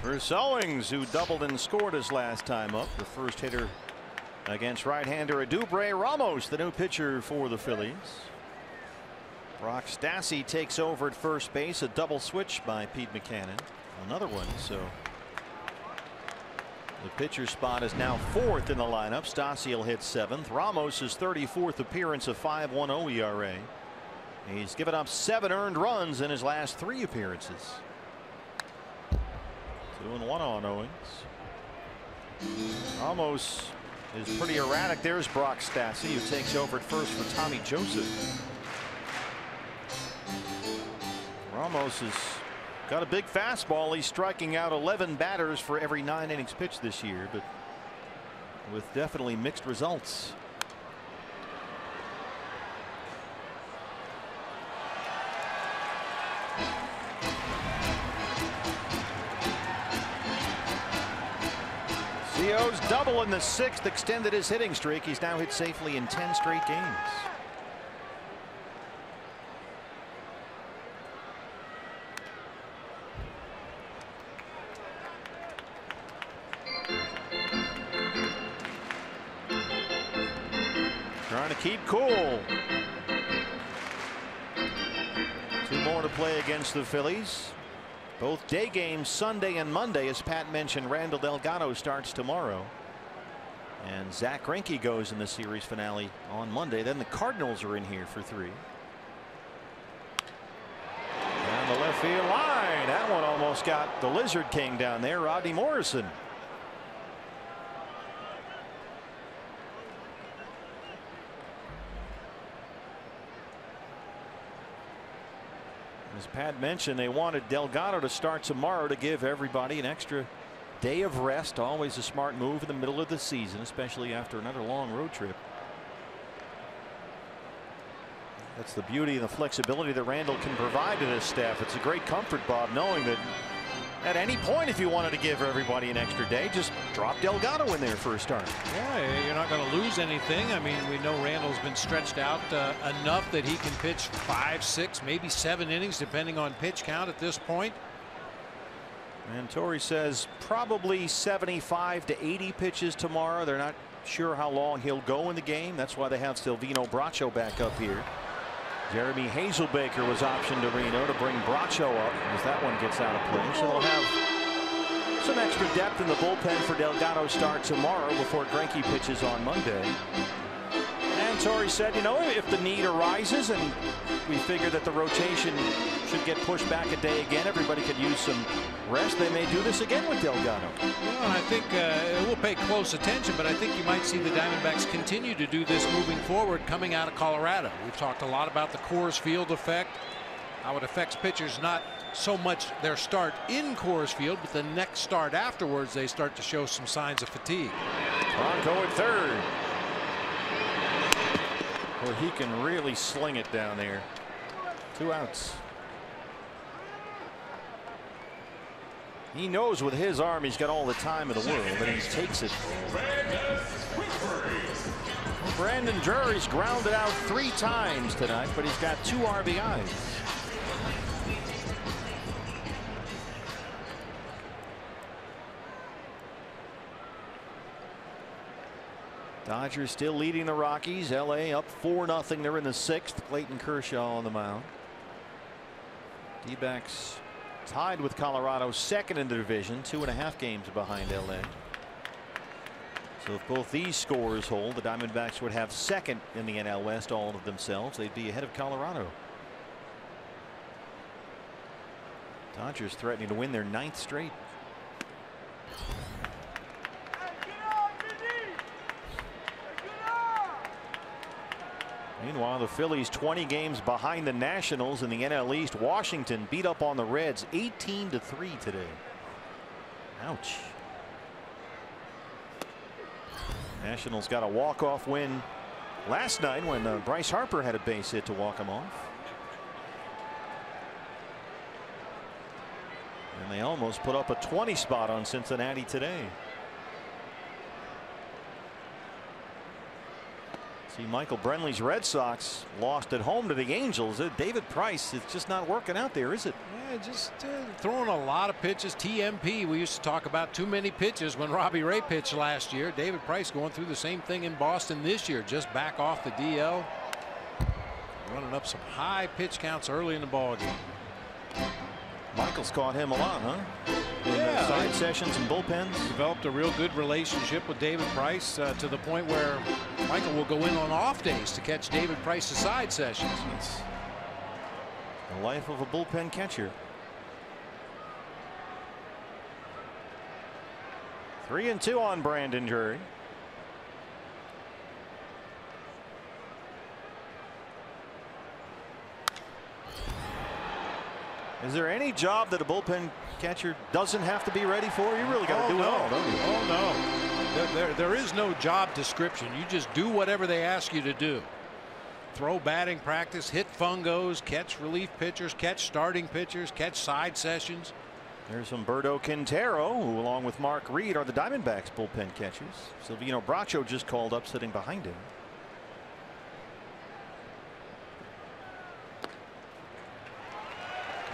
Bruce Owings, who doubled and scored his last time up, the first hitter against right-hander Adubre Ramos, the new pitcher for the Phillies. Brock Stassi takes over at first base, a double switch by Pete Buchanan. Another one, so the pitcher spot is now 4th in the lineup. Stassi will hit 7th. Ramos' 34th appearance, a 5.10 ERA. He's given up 7 earned runs in his last 3 appearances. 2-1 on Owings. Ramos is pretty erratic. There's Brock Stassi, who takes over at first for Tommy Joseph. Ramos has got a big fastball. He's striking out 11 batters for every 9 innings pitched this year, but with definitely mixed results. Co's double in the 6th extended his hitting streak. He's now hit safely in 10 straight games. Trying to keep cool. 2 more to play against the Phillies. Both day games Sunday and Monday. As Pat mentioned, Randall Delgado starts tomorrow. And Zach Greinke goes in the series finale on Monday. Then the Cardinals are in here for 3. Down the left field line. That one almost got the Lizard King down there, Rodney Morrison. As Pat mentioned, they wanted Delgado to start tomorrow to give everybody an extra day of rest. Always a smart move in the middle of the season, especially after another long road trip. That's the beauty and the flexibility that Randall can provide to this staff. It's a great comfort, Bob, knowing that at any point, if you wanted to give everybody an extra day, just drop Delgado in there for a start. Yeah, you're not going to lose anything. I mean, we know Randall's been stretched out enough that he can pitch 5, 6, maybe 7 innings, depending on pitch count at this point. And Torrey says probably 75 to 80 pitches tomorrow. They're not sure how long he'll go in the game. That's why they have Silvino Bracho back up here. Jeremy Hazelbaker was optioned to Reno to bring Bracho up as that one gets out of play. So they'll have some extra depth in the bullpen for Delgado start tomorrow before Greinke pitches on Monday. And Torrey said, you know, if the need arises and we figure that the rotation should get pushed back a day again, everybody could use some rest, they may do this again with Delgado. Well, I think we'll pay close attention, but I think you might see the Diamondbacks continue to do this moving forward coming out of Colorado. We've talked a lot about the Coors Field effect, how it affects pitchers, not so much their start in Coors Field, but the next start afterwards, they start to show some signs of fatigue. Bronco at third. Where he can really sling it down there. 2 outs. He knows with his arm he's got all the time in the world, but he takes it. Brandon Drury's grounded out 3 times tonight, but he's got 2 RBIs. Dodgers still leading the Rockies. LA up 4-0. They're in the 6th. Clayton Kershaw on the mound. D-backs tied with Colorado, 2nd in the division, 2.5 games behind LA. So if both these scores hold, the Diamondbacks would have 2nd in the NL West all of themselves. They'd be ahead of Colorado. Dodgers threatening to win their 9th straight. Meanwhile, the Phillies 20 games behind the Nationals in the NL East. Washington beat up on the Reds 18-3 today. Ouch. Nationals got a walk-off win last night when Bryce Harper had a base hit to walk him off. And And they almost put up a 20 spot on Cincinnati today. See, Michael Brenly's Red Sox lost at home to the Angels. David Price, it's just not working out there, is it? Yeah, just throwing a lot of pitches. TMP, we used to talk about too many pitches when Robbie Ray pitched last year. David Price going through the same thing in Boston this year, just back off the DL. Running up some high pitch counts early in the ballgame. Michael's caught him a lot, huh? In yeah, side sessions and bullpens. Developed a real good relationship with David Price to the point where Michael will go in on off days to catch David Price's side sessions. It's the life of a bullpen catcher. 3-2 on Brandon Drury. Is there any job that a bullpen catcher doesn't have to be ready for? You really got to do it all, don't you? Oh no, there is no job description. You just do whatever they ask you to do. Throw batting practice, hit fungos, catch relief pitchers, catch starting pitchers, catch side sessions. There's Humberto Quintero, who along with Mark Reed are the Diamondbacks bullpen catchers. Silvino Bracho just called up, sitting behind him.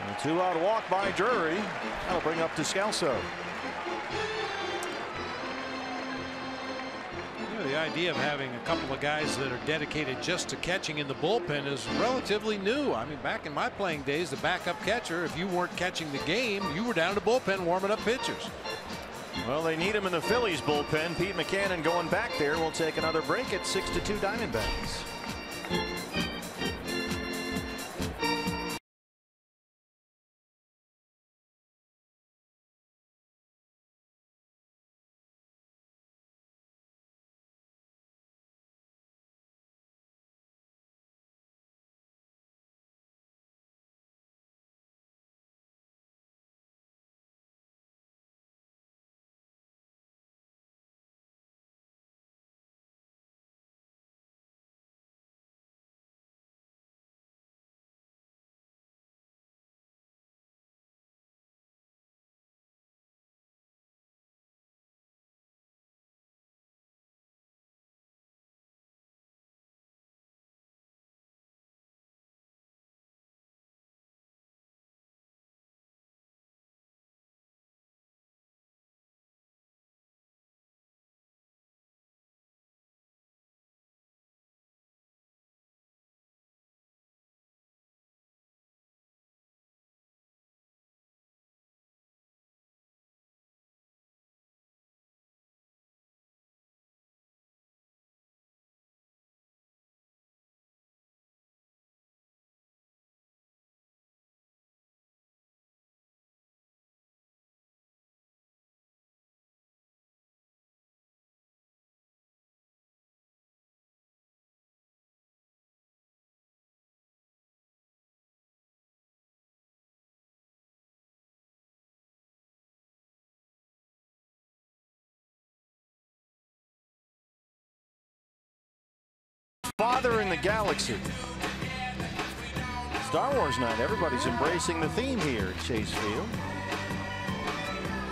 A 2-out walk by Drury. That'll bring up Descalso. You know, the idea of having a couple of guys that are dedicated just to catching in the bullpen is relatively new. I mean, back in my playing days, the backup catcher, if you weren't catching the game, you were down to bullpen warming up pitchers. Well, they need him in the Phillies bullpen. Pete Mackanin going back there. We'll take another break at 6-2 Diamondbacks. Father in the Galaxy. Star Wars night. Everybody's embracing the theme here at Chase Field.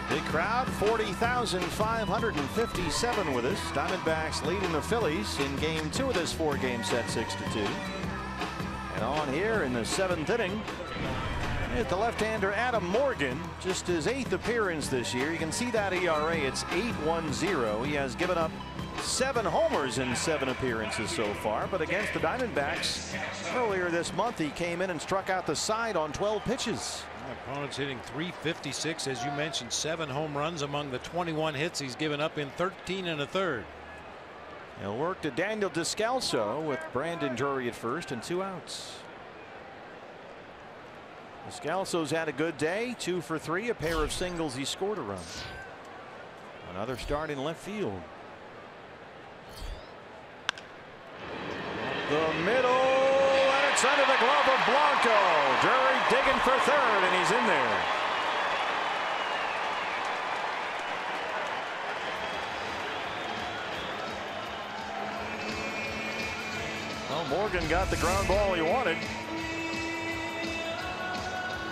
Big crowd, 40,557 with us. Diamondbacks leading the Phillies in game 2 of this 4-game set, 6-2. And on here in the 7th inning, it's the left-hander Adam Morgan, just his 8th appearance this year. You can see that ERA. It's 8.10. He has given up 7 homers in 7 appearances so far, but against the Diamondbacks earlier this month, he came in and struck out the side on 12 pitches. Opponent's hitting .356, as you mentioned, 7 home runs among the 21 hits he's given up in 13 1/3. He'll work to Daniel Descalso with Brandon Drury at first and 2 outs. Descalso's had a good day, 2 for 3, a pair of singles. He scored a run. Another start in left field. The middle, and it's under the glove of Blanco. Drury digging for third, and he's in there. Well, Morgan got the ground ball he wanted.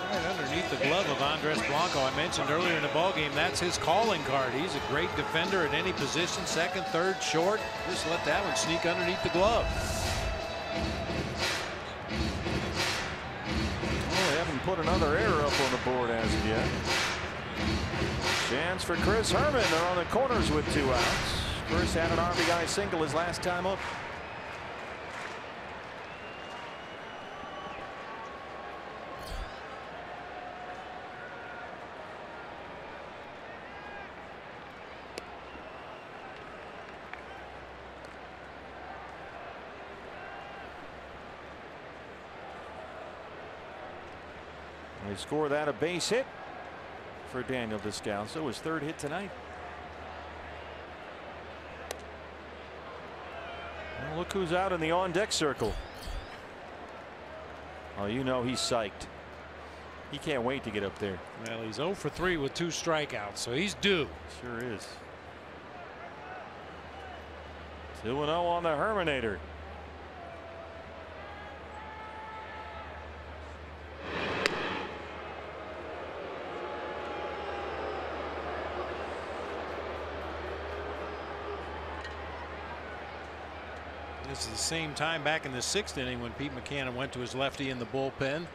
Right underneath the glove of Andres Blanco. I mentioned earlier in the ballgame that's his calling card. He's a great defender at any position, second, third, short. Just let that one sneak underneath the glove. Well, they haven't put another error up on the board as of yet. Chance for Chris Herman. They're on the corners with 2 outs. Chris had an RBI single his last time up. They score that a base hit for Daniel Descalso, his 3rd hit tonight. Well, look who's out in the on-deck circle. Oh, you know he's psyched. He can't wait to get up there. Well, he's 0 for 3 with 2 strikeouts, so he's due. Sure is. 2-0 on the Herminator. This is the same time back in the 6th inning when Pete McCannon went to his lefty in the bullpen.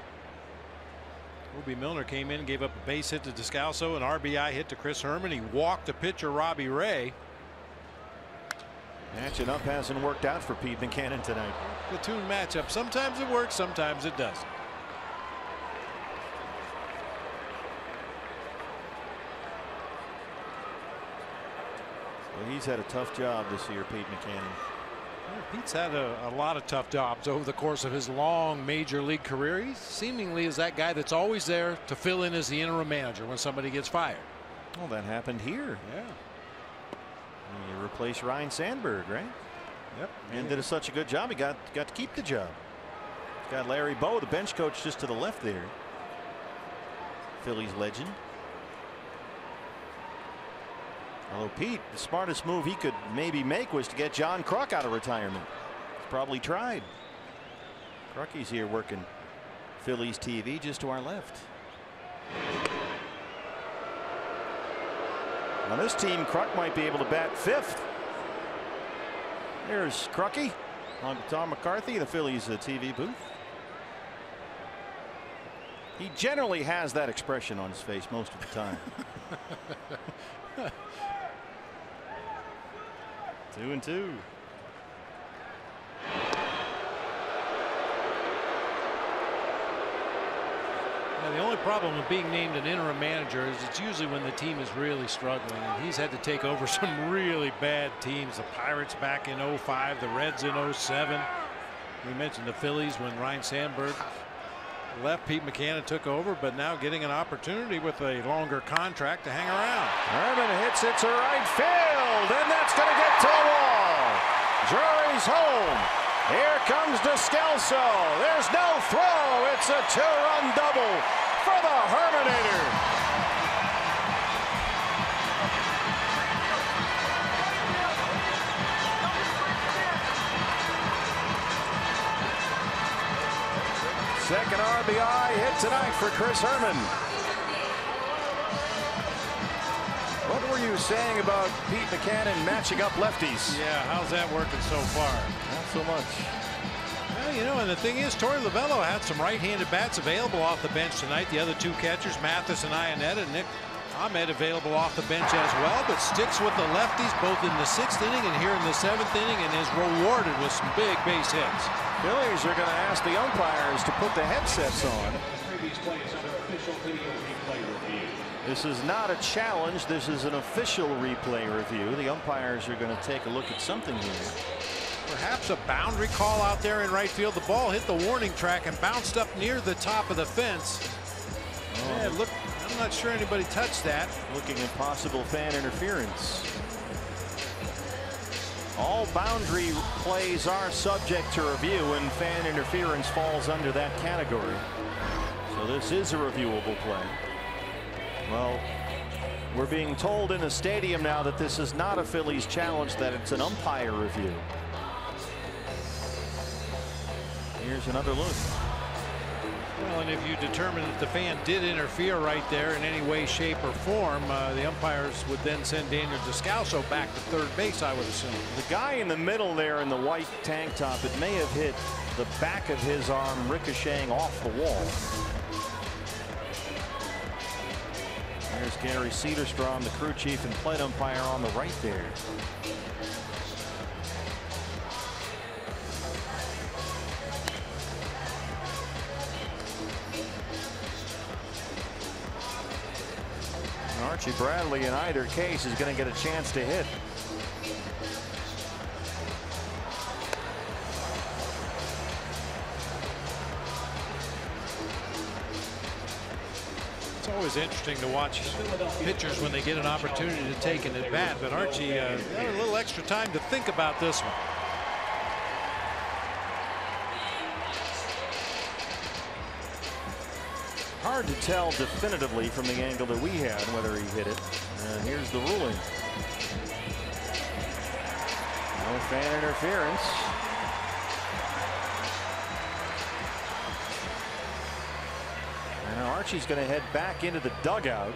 Ruby Milner came in and gave up a base hit to Descalso, an RBI hit to Chris Herman. He walked the pitcher Robbie Ray. Matching up hasn't worked out for Pete McCannon tonight. Platoon matchup. Sometimes it works, sometimes it doesn't. Well, he's had a tough job this year, Pete McCannon. Well, Pete's had a lot of tough jobs over the course of his long major league career. He seemingly is that guy that's always there to fill in as the interim manager when somebody gets fired. Well, that happened here. Yeah. He replaced Ryan Sandberg, right? Yep. And did such a good job. He got to keep the job. He's got Larry Bowe, the bench coach, just to the left there. Phillies legend. Although Pete, the smartest move he could maybe make was to get John Kruk out of retirement. He's probably tried. Krucky's here working Phillies TV just to our left. On this team, Kruk might be able to bat 5th. There's Krucky on Tom McCarthy, the Phillies TV booth. He generally has that expression on his face most of the time. 2-2. Now, the only problem with being named an interim manager is it's usually when the team is really struggling, and he's had to take over some really bad teams. The Pirates back in 05, the Reds in 07. We mentioned the Phillies when Ryan Sandberg left. Pete McCannon took over, but now getting an opportunity with a longer contract to hang around. Herman hits it to right field, and that's going to get to the wall. Drury's home. Here comes Descalso. There's no throw. It's a 2-run double for the Herminator. Second RBI hit tonight for Chris Herman. What were you saying about Pete McCannon matching up lefties? Yeah, how's that working so far? Not so much. Well, you know, and the thing is, Torey Lovullo had some right-handed bats available off the bench tonight. The other 2 catchers, Mathis and Ionetta, and Nick Ahmed available off the bench as well, but sticks with the lefties both in the 6th inning and here in the 7th inning, and is rewarded with some big base hits. Phillies are going to ask the umpires to put the headsets on. This is not a challenge. This is an official replay review. The umpires are going to take a look at something here. Perhaps a boundary call out there in right field. The ball hit the warning track and bounced up near the top of the fence. Oh. Yeah, look, I'm not sure anybody touched that. Looking at possible fan interference. All boundary plays are subject to review, and fan interference falls under that category. So this is a reviewable play. Well, we're being told in the stadium now that this is not a Phillies challenge, that it's an umpire review. Here's another look. Well, and if you determine that the fan did interfere right there in any way, shape, or form, the umpires would then send Daniel Descalso back to third base, I would assume. The guy in the middle there in the white tank top, it may have hit the back of his arm, ricocheting off the wall. There's Gary Cederstrom, the crew chief and plate umpire, on the right there. Archie Bradley in either case is going to get a chance to hit. It's always interesting to watch pitchers when they get an opportunity to take an at bat, but Archie had a little extra time to think about this one. Hard to tell definitively from the angle that we had whether he hit it. And here's the ruling. No fan interference. And now Archie's going to head back into the dugout.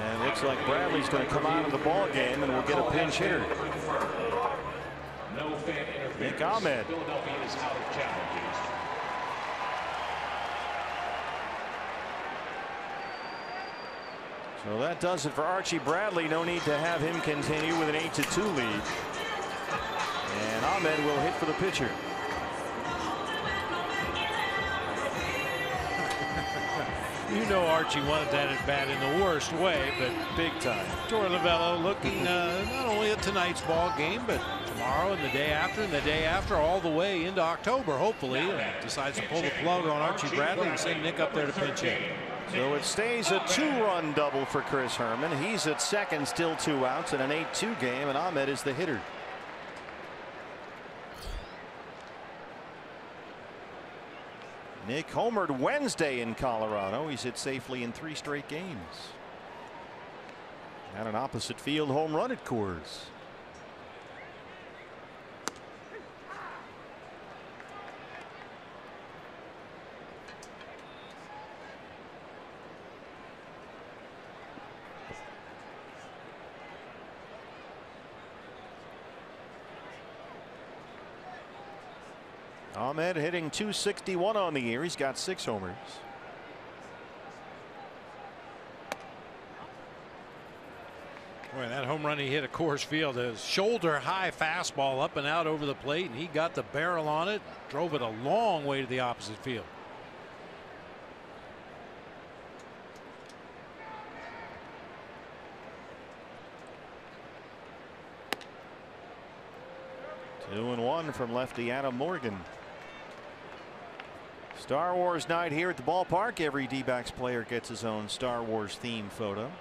And it looks like Bradley's going to come out of the ball game, and we'll get a pinch hitter. No fan interference. Nick Ahmed. Philadelphia is out of challenges. So that does it for Archie Bradley. No need to have him continue with an 8-2 lead. And Ahmed will hit for the pitcher. You know Archie wanted that at bat in the worst way, but big time. Torey Lovullo looking not only at tonight's ball game, but tomorrow and the day after, all the way into October, hopefully, and decides to pull the plug on Archie Bradley and send Nick up there to pinch hit. So it stays a 2-run double for Chris Herman. He's at second, still 2 outs in an 8-2 game, and Ahmed is the hitter. Nick homered Wednesday in Colorado. He's hit safely in 3 straight games. Had an opposite field home run at Coors. Ahmed hitting .261 on the year. He's got 6 homers. Boy, that home run he hit at Coors Field, a shoulder high fastball up and out over the plate, and he got the barrel on it, drove it a long way to the opposite field. Two and one from lefty Adam Morgan. Star Wars night here at the ballpark. Every D-backs player gets his own Star Wars themed photo.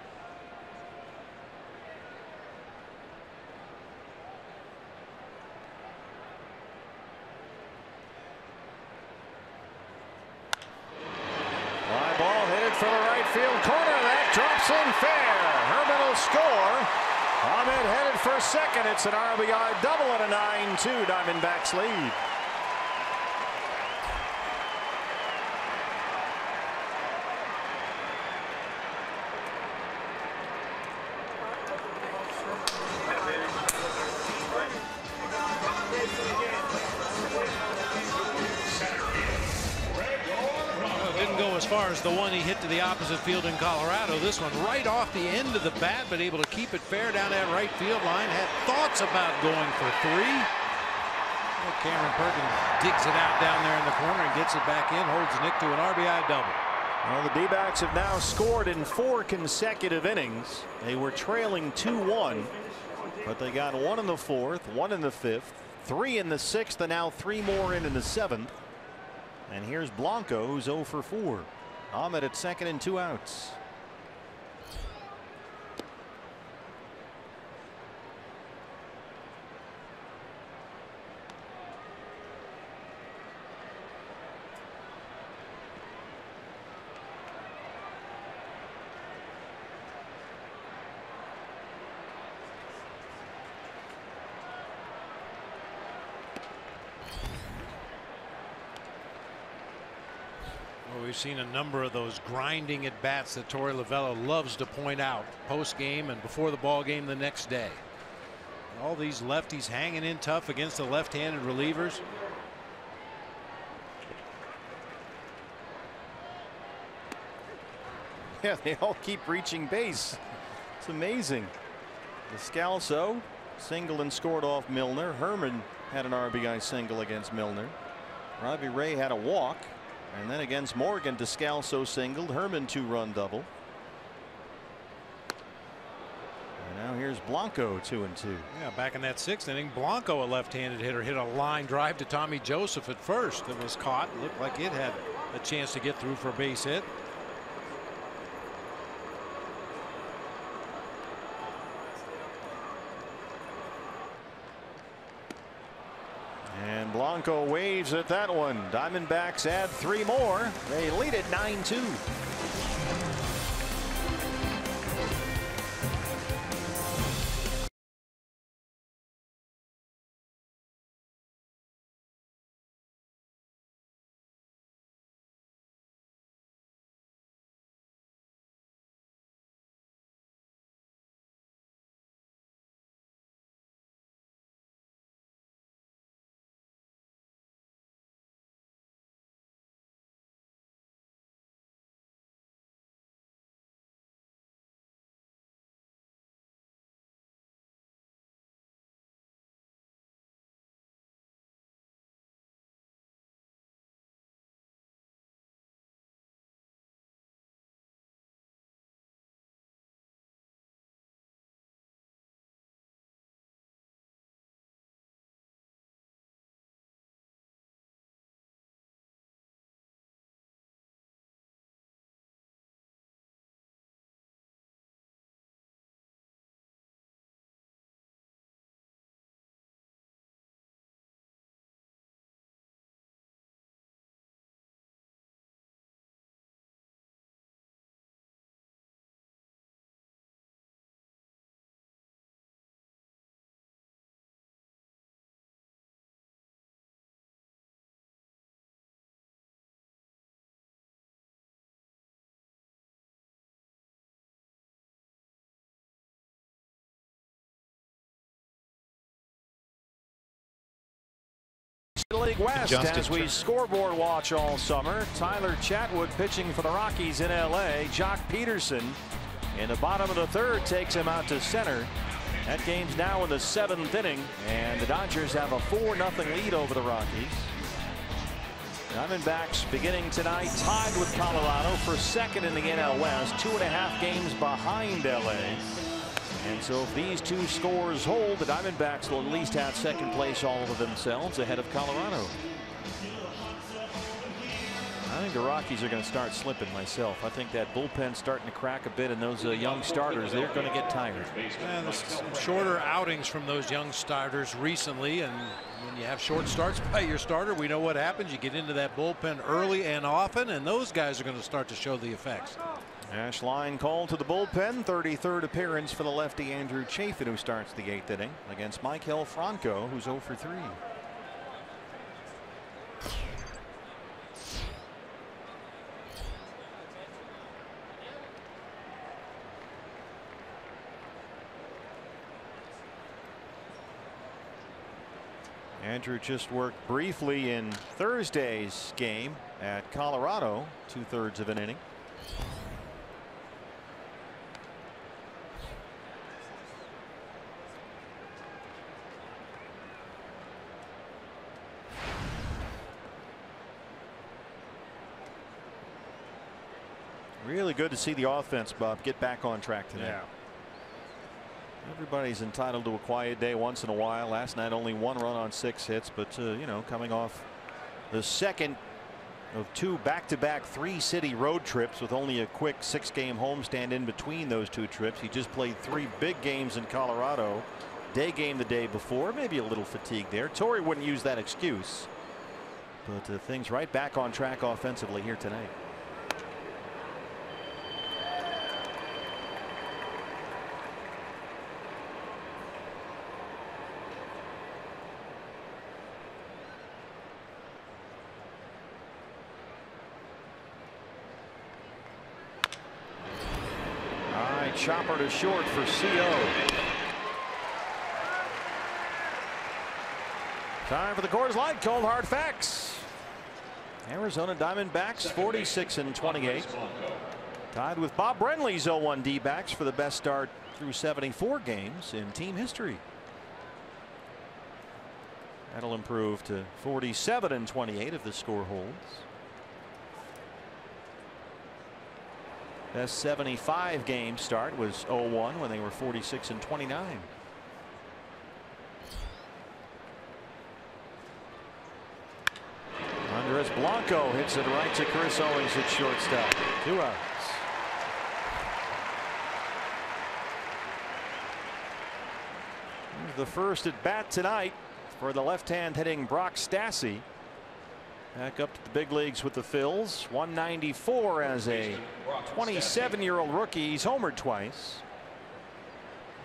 Fly ball headed for the right field corner. That drops in fair. Herman will score. Ahmed headed for second. It's an RBI double and a 9-2 Diamondbacks lead. As far as the one he hit to the opposite field in Colorado, this one right off the end of the bat, but able to keep it fair down that right field line. Had thoughts about going for 3. Well, Cameron Perkins digs it out down there in the corner and gets it back in, holds Nick to an RBI double. Well, the D-backs have now scored in 4 consecutive innings. They were trailing 2-1, but they got 1 in the 4th, 1 in the 5th, 3 in the 6th, and now 3 more in the 7th. And here's Blanco, who's 0 for 4. Ahmed at second and 2 outs. Well, we've seen a number of those grinding at bats that Torey Lovullo loves to point out post game and before the ball game the next day. All these lefties hanging in tough against the left-handed relievers. Yeah, they all keep reaching base. It's amazing. Descalso singled and scored off Milner. Herman had an RBI single against Milner. Robbie Ray had a walk. And then against Morgan, Descalso singled. Herman 2-run double. And now here's Blanco 2-2. Yeah, back in that 6th inning, Blanco, a left-handed hitter, hit a line drive to Tommy Joseph at first that was caught. Looked like it had a chance to get through for a base hit. And Blanco waves at that one. Diamondbacks add 3 more. They lead it 9-2. League West as we scoreboard watch all summer. Tyler Chatwood pitching for the Rockies in LA. Jock Peterson in the bottom of the 3rd takes him out to center. That game's now in the 7th inning, and the Dodgers have a 4-0 lead over the Rockies. Diamondbacks beginning tonight tied with Colorado for 2nd in the NL West, 2.5 games behind LA. And so if these 2 scores hold, the Diamondbacks will at least have 2nd place all of themselves ahead of Colorado. I think the Rockies are going to start slipping myself. I think that bullpen's starting to crack a bit, and those young starters, they're going to get tired. And some shorter outings from those young starters recently, and when you have short starts by your starter, we know what happens. You get into that bullpen early and often, and those guys are going to start to show the effects. Ash Line called to the bullpen. 33rd appearance for the lefty Andrew Chafin, who starts the 8th inning against Maikel Franco, who's 0 for 3. Andrew just worked briefly in Thursday's game at Colorado, 2/3 of an inning. Really good to see the offense, Bob, get back on track today. Yeah. Everybody's entitled to a quiet day once in a while. Last night only 1 run on 6 hits, but you know, coming off the 2nd of 2 back-to-back 3-city road trips with only a quick 6-game homestand in between those 2 trips. He just played 3 big games in Colorado. Day game the day before, maybe a little fatigue there. Torey wouldn't use that excuse, but things right back on track offensively here tonight. chopper to short for CO. Time for the Coors Light Cold Hard Facts. Arizona Diamondbacks 46-28. Tied with Bob Brenly's 0-1 D-backs for the best start through 74 games in team history. That'll improve to 47-28 if the score holds. Best 75 game start was 0-1 when they were 46-29. Andres Blanco hits it right to Chris Owings at shortstop. 2 outs. The first at bat tonight for the left-hand hitting Brock Stassi. Back up to the big leagues with the Phils. 194 as a 27-year-old rookie. He's homered twice.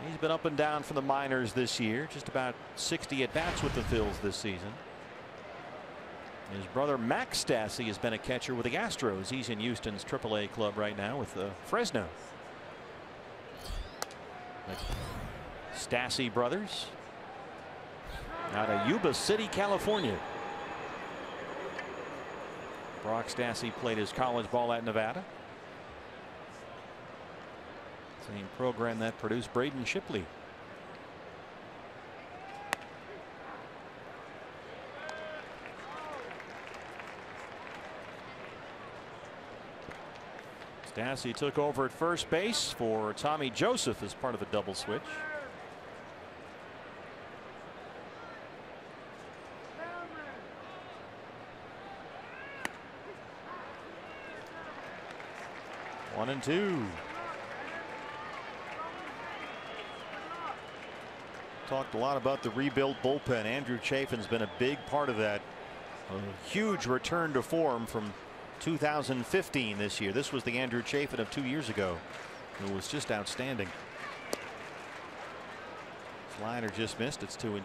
He's been up and down from the minors this year. Just about 60 at bats with the Phils this season. His brother Max Stassi has been a catcher with the Astros. He's in Houston's AAA club right now with Fresno. The Stassi brothers out of Yuba City, California. Brock Stassi played his college ball at Nevada. Same program that produced Braden Shipley. Stassi took over at first base for Tommy Joseph as part of a double switch. One and two. Talked a lot about the rebuilt bullpen. Andrew Chafin's been a big part of that. A huge return to form from 2015 this year. This was the Andrew Chafin of 2 years ago. It was just outstanding. Slider just missed. It's 2-2.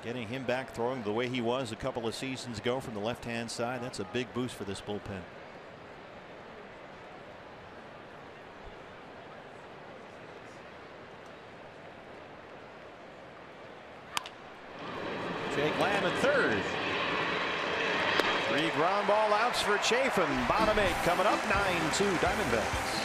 Getting him back throwing the way he was a couple of seasons ago from the left-hand side. That's a big boost for this bullpen. Jake Lamb at third. 3 ground ball outs for Chafin. Bottom 8 coming up. 9-2 Diamondbacks.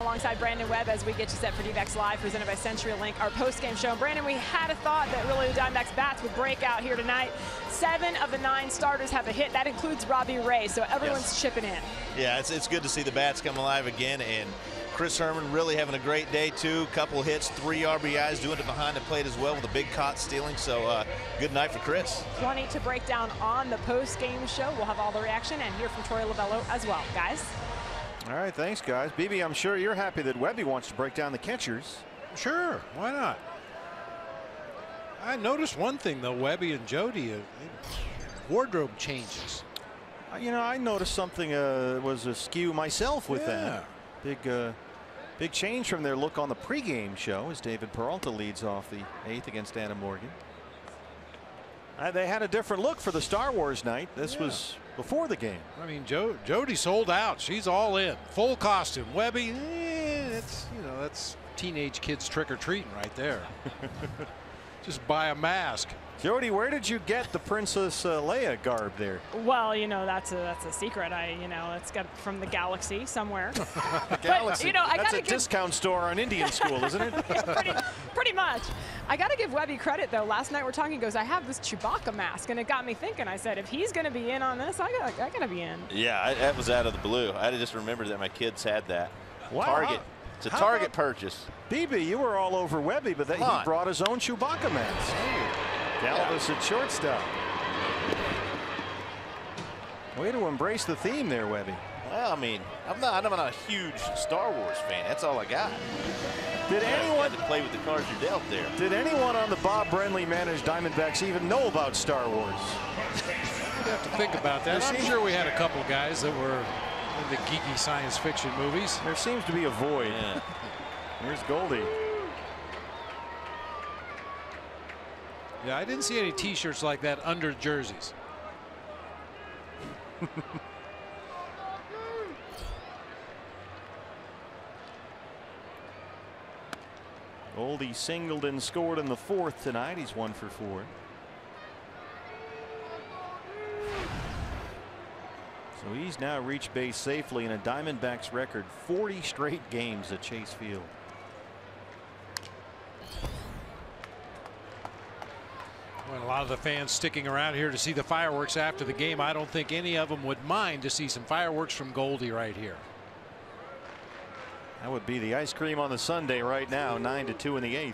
Alongside Brandon Webb as we get you set for D-backs Live, presented by CenturyLink, our post-game show. And Brandon, we had a thought that really the Diamondbacks bats would break out here tonight. 7 of the 9 starters have a hit. That includes Robbie Ray, so everyone's chipping in. Yeah, it's good to see the bats come alive again. And Chris Herman really having a great day too. Couple hits, 3 RBIs, doing it behind the plate as well with a big caught stealing. So good night for Chris. Plenty to break down on the post-game show. We'll have all the reaction and hear from Troy Lavello as well, guys. All right, thanks, guys. BB, I'm sure you're happy that Webby wants to break down the catchers. Sure, why not? I noticed one thing though, Webby and Jody, wardrobe changes. You know, I noticed something was askew myself with that. Big change from their look on the pregame show as David Peralta leads off the 8th against Adam Morgan. They had a different look for the Star Wars night. This was before the game. I mean, Jody sold out. She's all in, full costume. Webby, that's teenage kids trick-or-treating right there. Just buy a mask. Jody, where did you get the Princess Leia garb there? Well, that's a secret. It's got from the Galaxy somewhere. The Galaxy. But, that's a discount store on Indian School, isn't it? Yeah, pretty much. I got to give Webby credit though. Last night we're talking. He goes, I have this Chewbacca mask, and it got me thinking. I said, if he's going to be in on this, I gotta be in. Yeah, that was out of the blue. I just remembered that my kids had that. Wow. Target. It's a Target purchase. BB, you were all over Webby, but he brought his own Chewbacca mask. Galvis at shortstop. Way to embrace the theme there, Webby. Well, I mean, I'm not a huge Star Wars fan. That's all I got. Did anyone play with the cards you're dealt there? Did anyone on the Bob Brenly managed Diamondbacks even know about Star Wars? We'd have to think about that. I'm sure we had a couple guys that were in the geeky science fiction movies. There seems to be a void. Yeah. Here's Goldie. Yeah, I didn't see any T-shirts like that under jerseys. Goldie singled and scored in the 4th tonight. He's 1 for 4. So he's now reached base safely in a Diamondbacks record 40 straight games at Chase Field. Well, a lot of the fans sticking around here to see the fireworks after the game. I don't think any of them would mind to see some fireworks from Goldie right here. That would be the ice cream on the sundae right now. 9-2 in the 8th.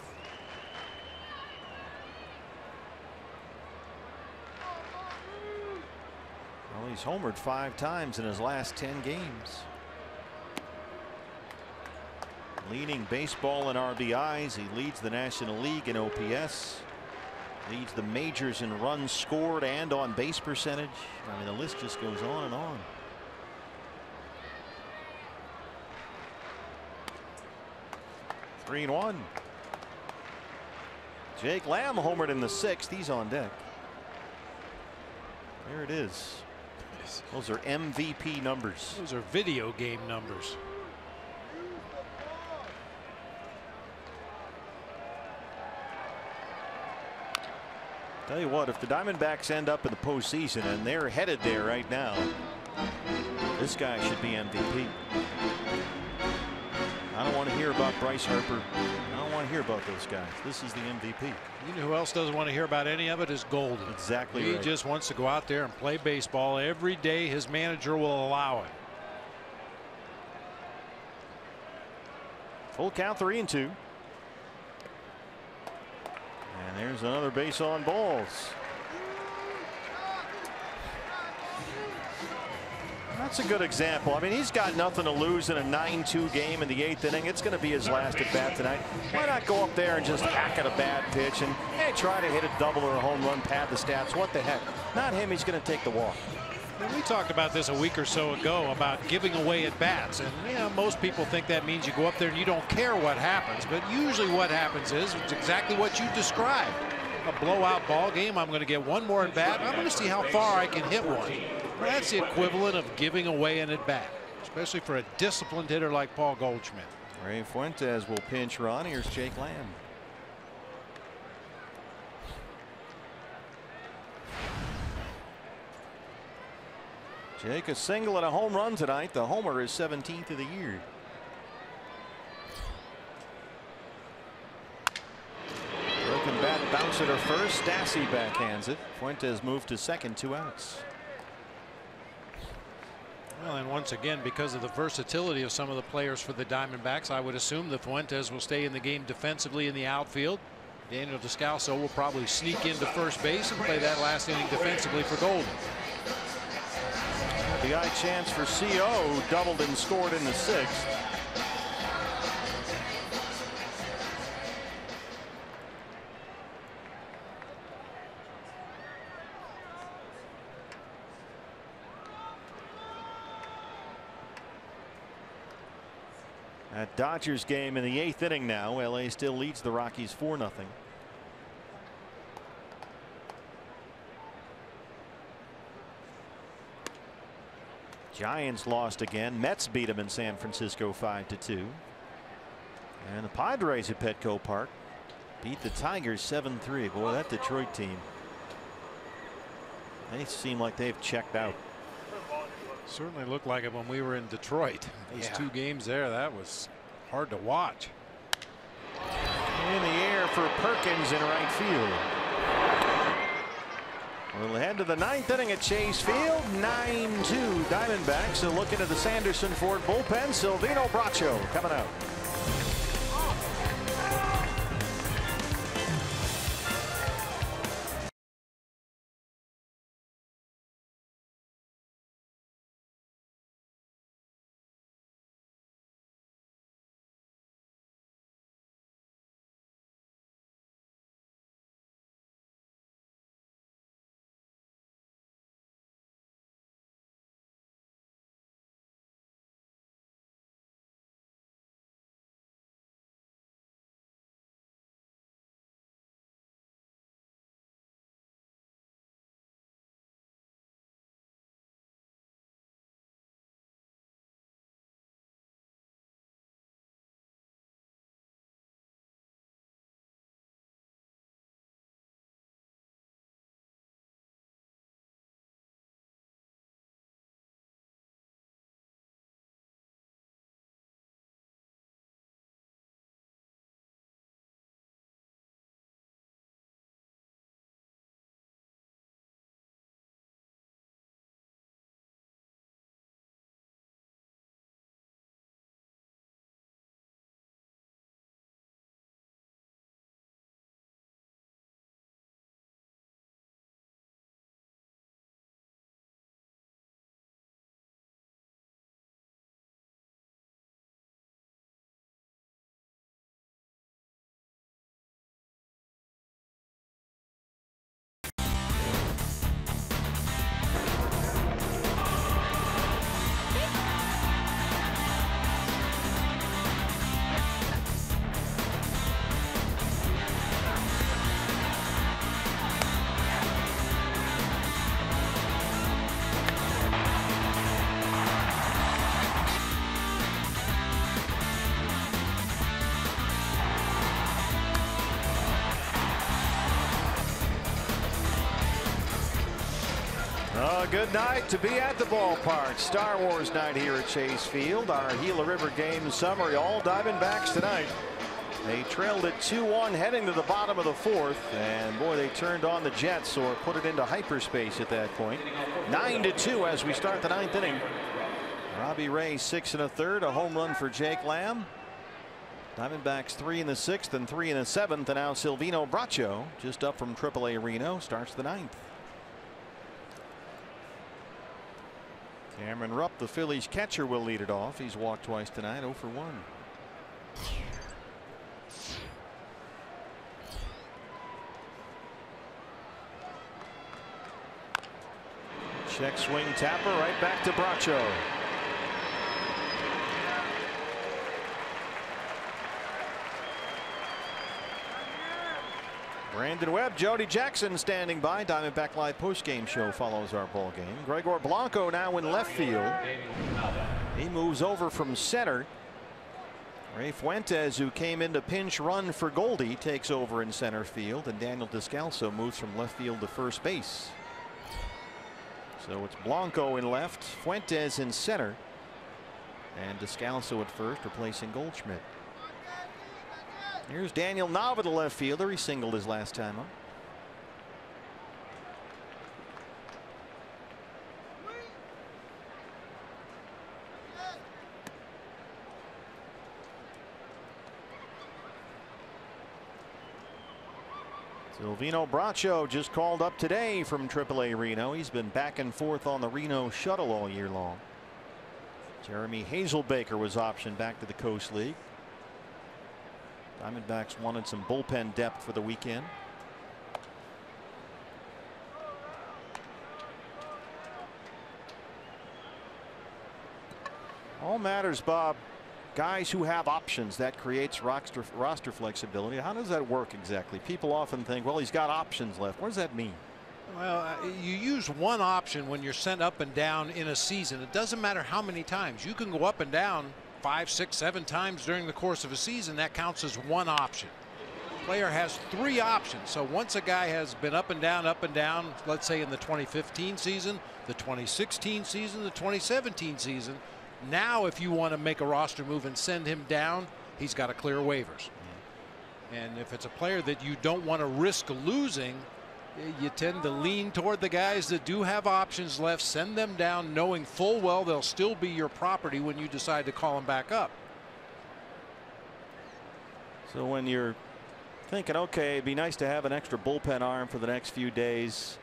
Well, he's homered 5 times in his last 10 games. Leading baseball in RBIs. He leads the National League in OPS. Leads the majors in runs scored and on base percentage. I mean, the list just goes on and on. Three and 1. Jake Lamb homered in the 6th. He's on deck. There it is. Those are MVP numbers. Those are video game numbers. Tell you what, if the Diamondbacks end up in the postseason, and they're headed there right now, this guy should be MVP. I don't want to hear about Bryce Harper. I don't want to hear about those guys. This is the MVP. You know who else doesn't want to hear about any of it is Goldie. Exactly. He right. just wants to go out there and play baseball every day his manager will allow it. Full count, 3-2. And there's another base on balls. That's a good example. I mean, he's got nothing to lose in a 9-2 game in the 8th inning. It's going to be his last at bat tonight. Why not go up there and just hack at a bad pitch and hey, try to hit a double or a home run, pad the stats? What the heck? Not him. He's going to take the walk. We talked about this a week or so ago about giving away at bats, and most people think that means you go up there and you don't care what happens, but usually what happens is it's exactly what you described. A blowout ball game. I'm going to get one more at bat. I'm going to see how far I can hit one. Well, that's the equivalent of giving away an at bat, especially for a disciplined hitter like Paul Goldschmidt. Ray Fuentes will pinch run. Here's Jake Lamb. Jake a single and a home run tonight. The homer is 17th of the year. Broken bat bounce at her first. Stassi backhands it. Fuentes moved to second, 2 outs. Well, and once again, because of the versatility of some of the players for the Diamondbacks, I would assume that Fuentes will stay in the game defensively in the outfield. Daniel Descalso will probably sneak into first base and play that last inning defensively for Golden. The eye chance for CO, doubled and scored in the 6th. At Dodgers game in the 8th inning now. LA still leads the Rockies 4-0. Giants lost again. Mets beat them in San Francisco 5-2. And the Padres at Petco Park beat the Tigers 7-3. Boy, that Detroit team, they seem like they've checked out. Certainly looked like it when we were in Detroit. Those 2 games there, that was hard to watch. In the air for Perkins in right field. We'll head to the 9th inning at Chase Field. 9-2 Diamondbacks. So looking at the Sanderson Ford bullpen. Silvino Bracho coming out. Good night to be at the ballpark. Star Wars night here at Chase Field. Our Gila River game summary. All Diamondbacks tonight. They trailed it 2-1 heading to the bottom of the 4th. And boy, they turned on the Jets or put it into hyperspace at that point. 9-2 as we start the 9th inning. Robbie Ray 6 1/3. A home run for Jake Lamb. Diamondbacks 3 in the 6th and 3 in the 7th. And now Silvino Bracho, just up from AAA Reno, starts the 9th. Cameron Rupp, the Phillies catcher, will lead it off. He's walked twice tonight, 0 for 1. Check swing tapper right back to Bracho. Brandon Webb, Jody Jackson standing by. Diamondback Live postgame show follows our ball game. Gregor Blanco now in left field. He moves over from center. Ray Fuentes, who came in to pinch run for Goldie, takes over in center field, and Daniel Descalso moves from left field to first base. So it's Blanco in left, Fuentes in center, and Descalso at first, replacing Goldschmidt. Here's Daniel Nava, the left fielder. He singled his last time up. Silvino Bracho just called up today from AAA Reno. He's been back and forth on the Reno shuttle all year long. Jeremy Hazelbaker was optioned back to the Coast League. Diamondbacks wanted some bullpen depth for the weekend. All matters, Bob. Guys who have options, that creates roster flexibility. How does that work exactly? People often think, well, he's got options left. What does that mean? Well, you use one option when you're sent up and down in a season. It doesn't matter how many times. You can go up and down 5, 6, 7 times during the course of a season. That counts as one option. The player has 3 options. So once a guy has been up and down, let's say in the 2015 season, the 2016 season, the 2017 season, now if you want to make a roster move and send him down, he's got to clear waivers. And if it's a player that you don't want to risk losing, you tend to lean toward the guys that do have options left. Send them down knowing full well they'll still be your property when you decide to call them back up. So when you're thinking, okay, it'd be nice to have an extra bullpen arm for the next few days,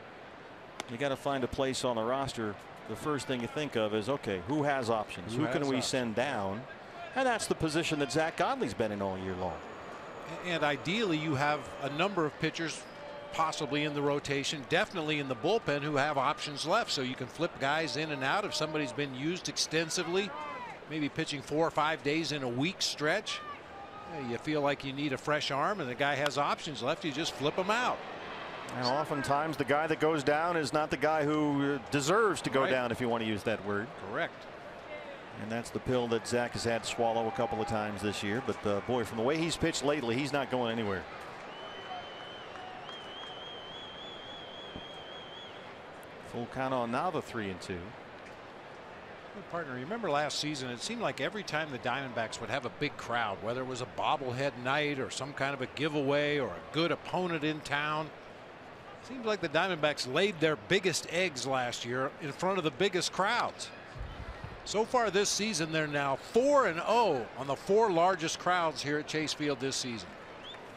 you got to find a place on the roster. The first thing you think of is, okay, who has options? Who can we send down? And that's the position that Zach Godley's been in all year long. And ideally, you have a number of pitchers possibly in the rotation, definitely in the bullpen, who have options left, so you can flip guys in and out if somebody's been used extensively, maybe pitching 4 or 5 days in a week stretch. You feel like you need a fresh arm and the guy has options left, you just flip them out. And oftentimes the guy that goes down is not the guy who deserves to go down, if you want to use that word. Correct. And that's the pill that Zach has had to swallow a couple of times this year. But boy, from the way he's pitched lately, he's not going anywhere. Full count on Nava, 3-2. Partner, remember last season, it seemed like every time the Diamondbacks would have a big crowd, whether it was a bobblehead night or some kind of a giveaway or a good opponent in town, seems like the Diamondbacks laid their biggest eggs last year in front of the biggest crowds. So far this season, they're now 4-0 on the 4 largest crowds here at Chase Field this season.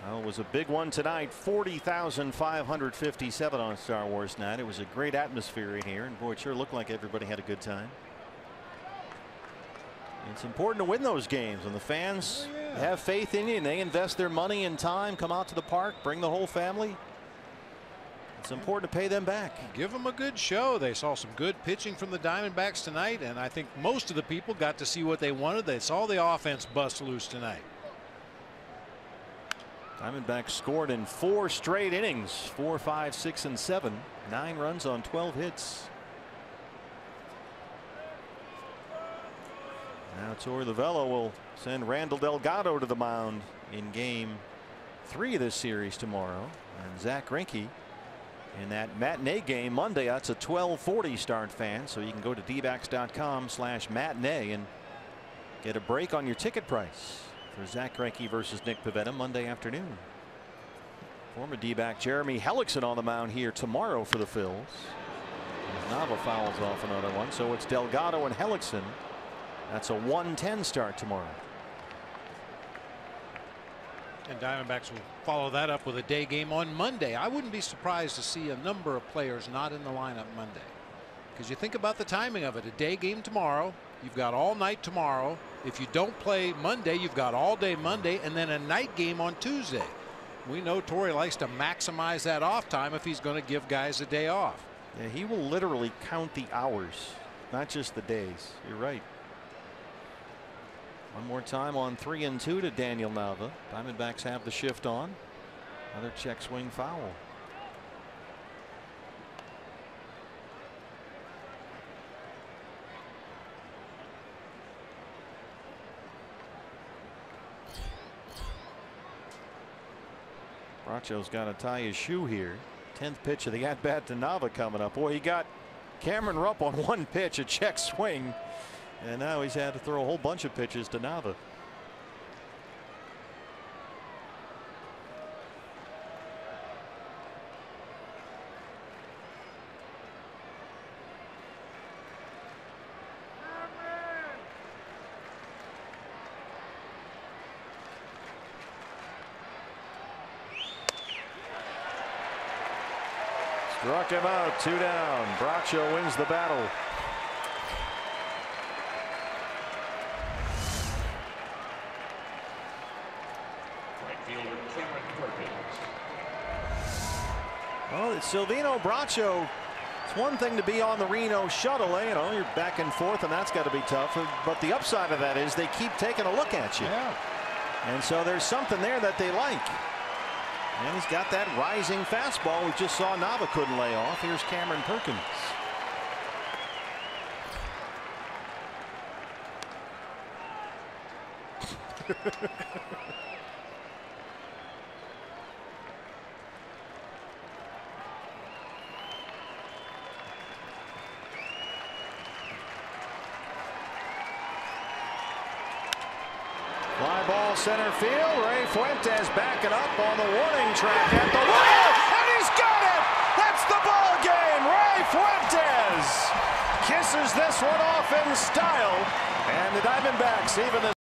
Well, it was a big one tonight. 40,557 on Star Wars night. It was a great atmosphere in here, and boy, it sure looked like everybody had a good time. It's important to win those games, and the fans have faith in you, and they invest their money and time, come out to the park, bring the whole family. It's important to pay them back. Give them a good show. They saw some good pitching from the Diamondbacks tonight, and I think most of the people got to see what they wanted. They saw the offense bust loose tonight. Diamondbacks scored in 4 straight innings, 4, 5, 6, and 7. 9 runs on 12 hits. Now Torey Lovullo will send Randall Delgado to the mound in game 3 of this series tomorrow. And Zach Greinke in that matinee game Monday. That's a 12:40 start, fan, so you can go to dbacks.com/matinee and get a break on your ticket price for Zach Greinke versus Nick Pivetta Monday afternoon. Former D-back Jeremy Hellickson on the mound here tomorrow for the Phils. Nava fouls off another one, so it's Delgado and Hellickson. That's a 1:10 start tomorrow. And Diamondbacks will follow that up with a day game on Monday. I wouldn't be surprised to see a number of players not in the lineup Monday, because you think about the timing of it. A day game tomorrow, you've got all night tomorrow. If you don't play Monday, you've got all day Monday, and then a night game on Tuesday. We know Torey likes to maximize that off time if he's going to give guys a day off. Yeah, he will literally count the hours, not just the days. You're right. One more time on 3-2 to Daniel Nava. Diamondbacks have the shift on. Another check swing foul. Bracho's got to tie his shoe here. 10th pitch of the at-bat to Nava coming up. Boy, he got Cameron Rupp on one pitch, a check swing. And now he's had to throw a whole bunch of pitches to Nava. Struck him out, 2 down. Braccio wins the battle. Well, it's Silvino Braccio. It's one thing to be on the Reno shuttle, you know, you're back and forth, and that's got to be tough. But the upside of that is they keep taking a look at you. Yeah. And so there's something there that they like. And he's got that rising fastball we just saw Nava couldn't lay off. Here's Cameron Perkins. Fly ball center field. Ray Fuentes backing up on the warning track at the wall, and he's got it. That's the ball game. Ray Fuentes kisses this one off in style, and the Diamondbacks even the